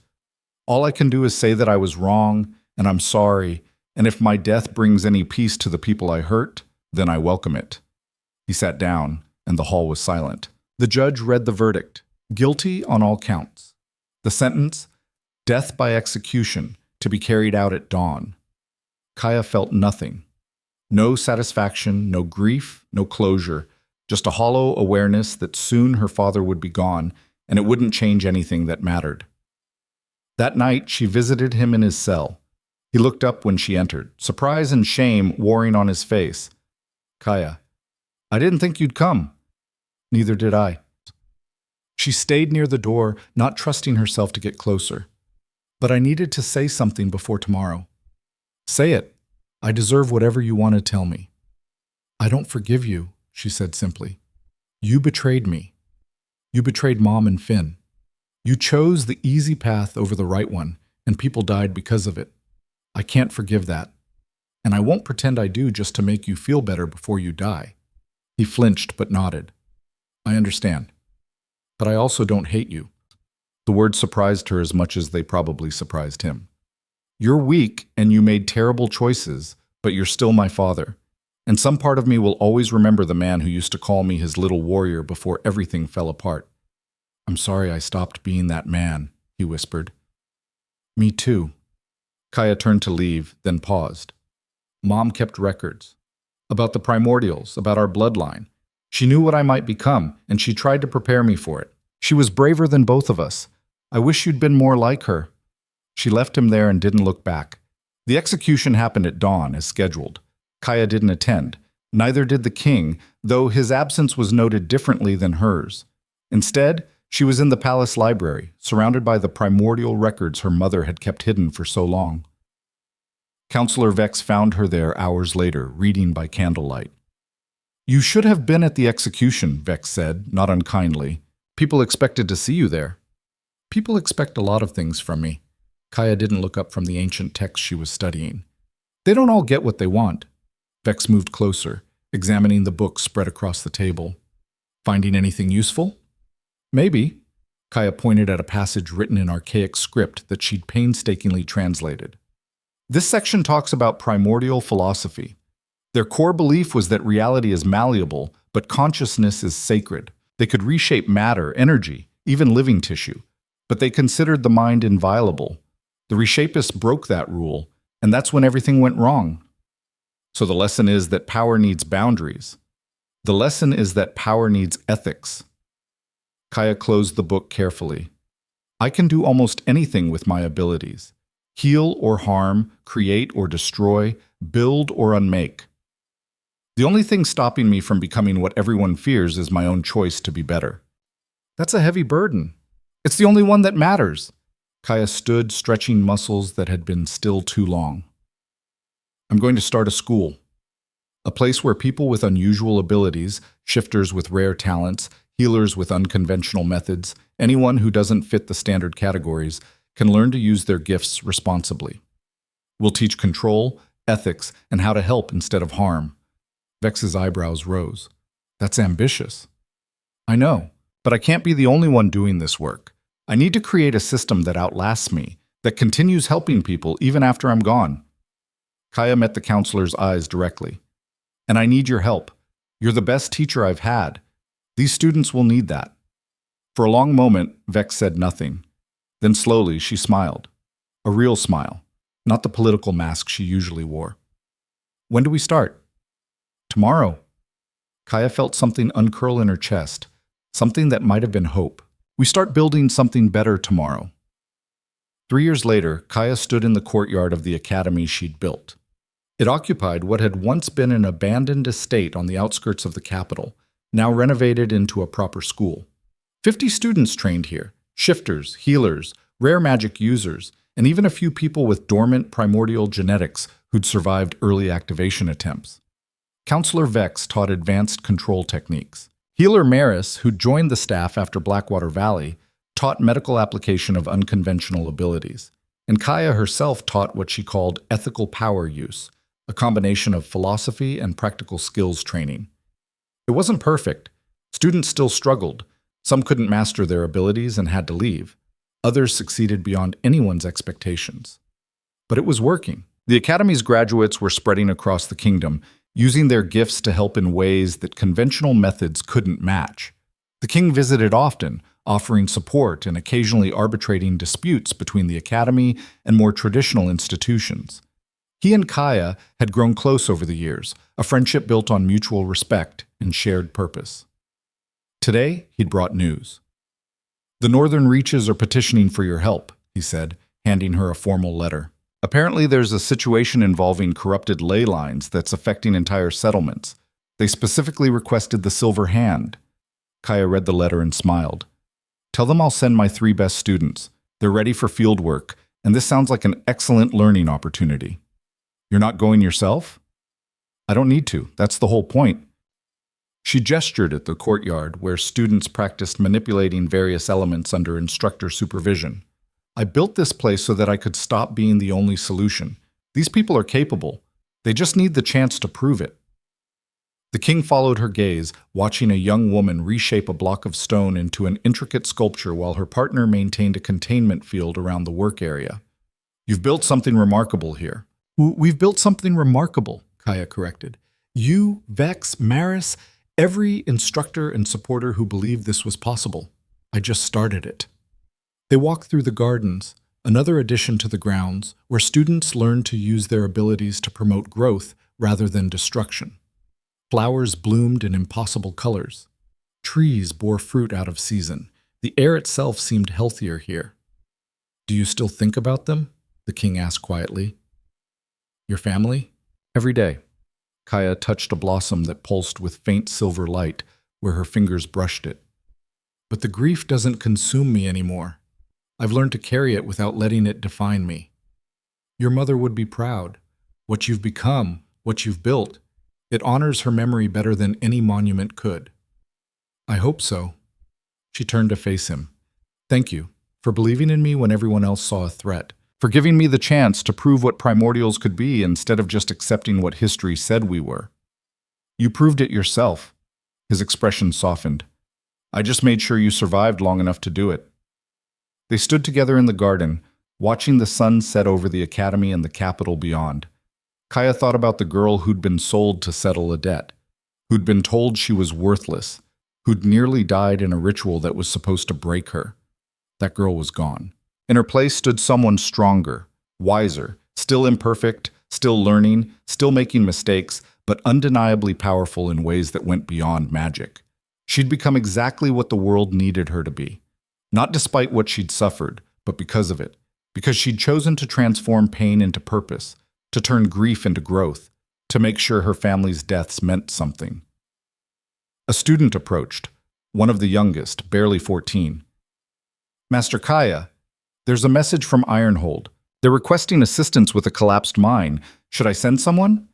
[SPEAKER 1] All I can do is say that I was wrong and I'm sorry, and if my death brings any peace to the people I hurt, then I welcome it. He sat down, and the hall was silent. The judge read the verdict, guilty on all counts. The sentence, death by execution, to be carried out at dawn. Kaya felt nothing. No satisfaction, no grief, no closure, just a hollow awareness that soon her father would be gone, and it wouldn't change anything that mattered. That night, she visited him in his cell. He looked up when she entered, surprise and shame warring on his face. Kaya, I didn't think you'd come. Neither did I. She stayed near the door, not trusting herself to get closer. But I needed to say something before tomorrow. Say it. I deserve whatever you want to tell me. I don't forgive you, she said simply. You betrayed me. You betrayed Mom and Finn. You chose the easy path over the right one, and people died because of it. I can't forgive that. And I won't pretend I do just to make you feel better before you die. He flinched but nodded. I understand. But I also don't hate you. The words surprised her as much as they probably surprised him. You're weak and you made terrible choices, but you're still my father. And some part of me will always remember the man who used to call me his little warrior before everything fell apart. I'm sorry I stopped being that man, he whispered. Me too. Kaya turned to leave, then paused. Mom kept records. About the primordials, about our bloodline. She knew what I might become, and she tried to prepare me for it. She was braver than both of us. I wish you'd been more like her. She left him there and didn't look back. The execution happened at dawn, as scheduled. Kaya didn't attend, Neither did the king, though his absence was noted differently than hers. Instead, she was in the palace library, surrounded by the primordial records her mother had kept hidden for so long. Counselor Vex found her there hours later, reading by candlelight. "You should have been at the execution," Vex said, not unkindly. "People expected to see you there."
[SPEAKER 2] People expect a lot of things from me. Kaya didn't look up from the ancient text she was studying.
[SPEAKER 1] They don't all get what they want. Vex moved closer, examining the books spread across the table.
[SPEAKER 2] Finding anything useful?
[SPEAKER 1] Maybe. Kaya pointed at a passage written in archaic script that she'd painstakingly translated. This section talks about primordial philosophy. Their core belief was that reality is malleable, but consciousness is sacred. They could reshape matter, energy, even living tissue, but they considered the mind inviolable. The reshapists broke that rule, and that's when everything went wrong. So the lesson is that power needs boundaries. The lesson is that power needs ethics. Kaya closed the book carefully. I can do almost anything with my abilities. Heal or harm, create or destroy, build or unmake. The only thing stopping me from becoming what everyone fears is my own choice to be better. That's a heavy burden. It's the only one that matters. Kaya stood, stretching muscles that had been still too long. I'm going to start a school. A place where people with unusual abilities, shifters with rare talents, healers with unconventional methods, anyone who doesn't fit the standard categories, can learn to use their gifts responsibly. We'll teach control, ethics, and how to help instead of harm. Vex's eyebrows rose. That's ambitious. I know, but I can't be the only one doing this work. I need to create a system that outlasts me, that continues helping people even after I'm gone. Kaya met the counselor's eyes directly. And I need your help. You're the best teacher I've had. These students will need that. For a long moment, Vex said nothing. Then slowly, she smiled. A real smile, not the political mask she usually wore. When do we start? Tomorrow. Kaya felt something uncurl in her chest, something that might have been hope. We start building something better tomorrow. 3 years later, Kaya stood in the courtyard of the academy she'd built. It occupied what had once been an abandoned estate on the outskirts of the capital, now renovated into a proper school. 50 students trained here, shifters, healers, rare magic users, and even a few people with dormant primordial genetics who'd survived early activation attempts. Counselor Vex taught advanced control techniques. Healer Maris, who joined the staff after Blackwater Valley, taught medical application of unconventional abilities. And Kaya herself taught what she called ethical power use, a combination of philosophy and practical skills training. It wasn't perfect. Students still struggled. Some couldn't master their abilities and had to leave. Others succeeded beyond anyone's expectations. But it was working. The Academy's graduates were spreading across the kingdom, using their gifts to help in ways that conventional methods couldn't match. The king visited often, offering support and occasionally arbitrating disputes between the Academy and more traditional institutions. He and Kaya had grown close over the years, a friendship built on mutual respect and shared purpose. Today, he'd brought news. "The northern reaches are petitioning for your help," he said, handing her a formal letter. "Apparently there's a situation involving corrupted ley lines that's affecting entire settlements. They specifically requested the Silver Hand." Kaya read the letter and smiled. "Tell them I'll send my 3 best students. They're ready for field work, and this sounds like an excellent learning opportunity." "You're not going yourself?" "I don't need to. That's the whole point." She gestured at the courtyard where students practiced manipulating various elements under instructor supervision. "I built this place so that I could stop being the only solution. These people are capable. They just need the chance to prove it." The king followed her gaze, watching a young woman reshape a block of stone into an intricate sculpture while her partner maintained a containment field around the work area. "You've built something remarkable here." "We've built something remarkable," Kaya corrected. "You, Vex, Maris, every instructor and supporter who believed this was possible. I just started it." They walked through the gardens, another addition to the grounds, where students learned to use their abilities to promote growth rather than destruction. Flowers bloomed in impossible colors. Trees bore fruit out of season. The air itself seemed healthier here. "Do you still think about them?" the king asked quietly. "Your family?" "Every day." Kaya touched a blossom that pulsed with faint silver light where her fingers brushed it.
[SPEAKER 2] But the grief doesn't consume me anymore. I've learned to carry it without letting it define me. Your mother would be proud. What you've become, what you've built, it honors her memory better than any monument could. I hope so. She turned to face him. Thank you for believing in me when everyone else saw a threat.
[SPEAKER 1] For giving me the chance to prove what primordials could be instead of just accepting what history said we were. You proved it yourself. His expression softened. I just made sure you survived long enough to do it. They stood together in the garden, watching the sun set over the academy and the capital beyond. Kaya thought about the girl who'd been sold to settle a debt, who'd been told she was worthless, who'd nearly died in a ritual that was supposed to break her. That girl was gone. In her place stood someone stronger, wiser, still imperfect, still learning, still making mistakes, but undeniably powerful in ways that went beyond magic. She'd become exactly what the world needed her to be. Not despite what she'd suffered, but because of it. Because she'd chosen to transform pain into purpose, to turn grief into growth, to make sure her family's deaths meant something. A student approached, one of the youngest, barely 14. Master Kaya, there's a message from Ironhold. They're requesting assistance with a collapsed mine. Should I send someone?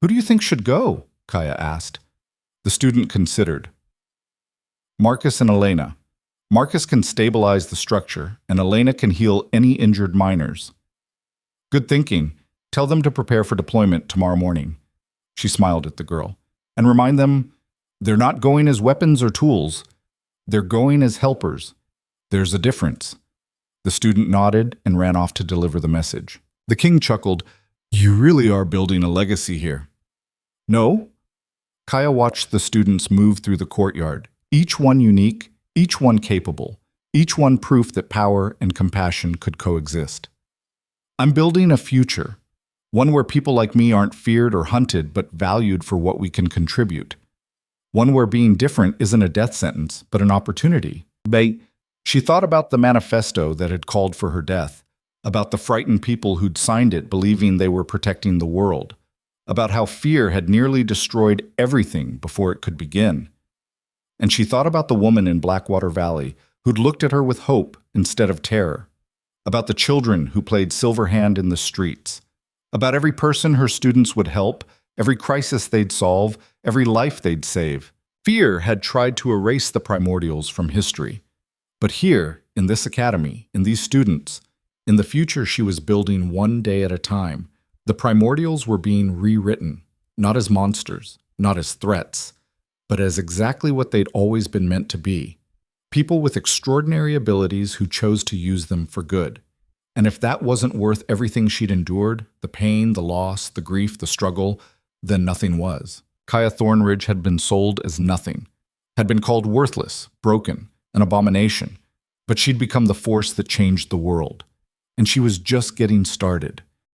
[SPEAKER 1] Who do you think should go? Kaya asked. The student considered. Marcus and Elena. Marcus can stabilize the structure, and Elena can heal any injured miners. Good thinking. Tell them to prepare for deployment tomorrow morning. She smiled at the girl. And remind them, they're not going as weapons or tools. They're going as helpers. There's a difference. The student nodded and ran off to deliver the message. The king chuckled, You really are building a legacy here. No? Kaya watched the students move through the courtyard, each one unique, each one capable, each one proof that power and compassion could coexist. I'm building a future, one where people like me aren't feared or hunted but valued for what we can contribute. One where being different isn't a death sentence, but an opportunity. She thought about the manifesto that had called for her death, about the frightened people who'd signed it believing they were protecting the world, about how fear had nearly destroyed everything before it could begin. And she thought about the woman in Blackwater Valley who'd looked at her with hope instead of terror, about the children who played silver hand in the streets, about every person her students would help, every crisis they'd solve, every life they'd save. Fear had tried to erase the primordials from history. But here, in this academy, in these students, in the future she was building one day at a time, the primordials were being rewritten, not as monsters, not as threats, but as exactly what they'd always been meant to be. People with extraordinary abilities who chose to use them for good. And if that wasn't worth everything she'd endured, the pain, the loss, the grief, the struggle, then nothing was. Kaya Thornridge had been sold as nothing, had been called worthless, broken, an abomination, but she'd become the force that changed the world. And she was just getting started.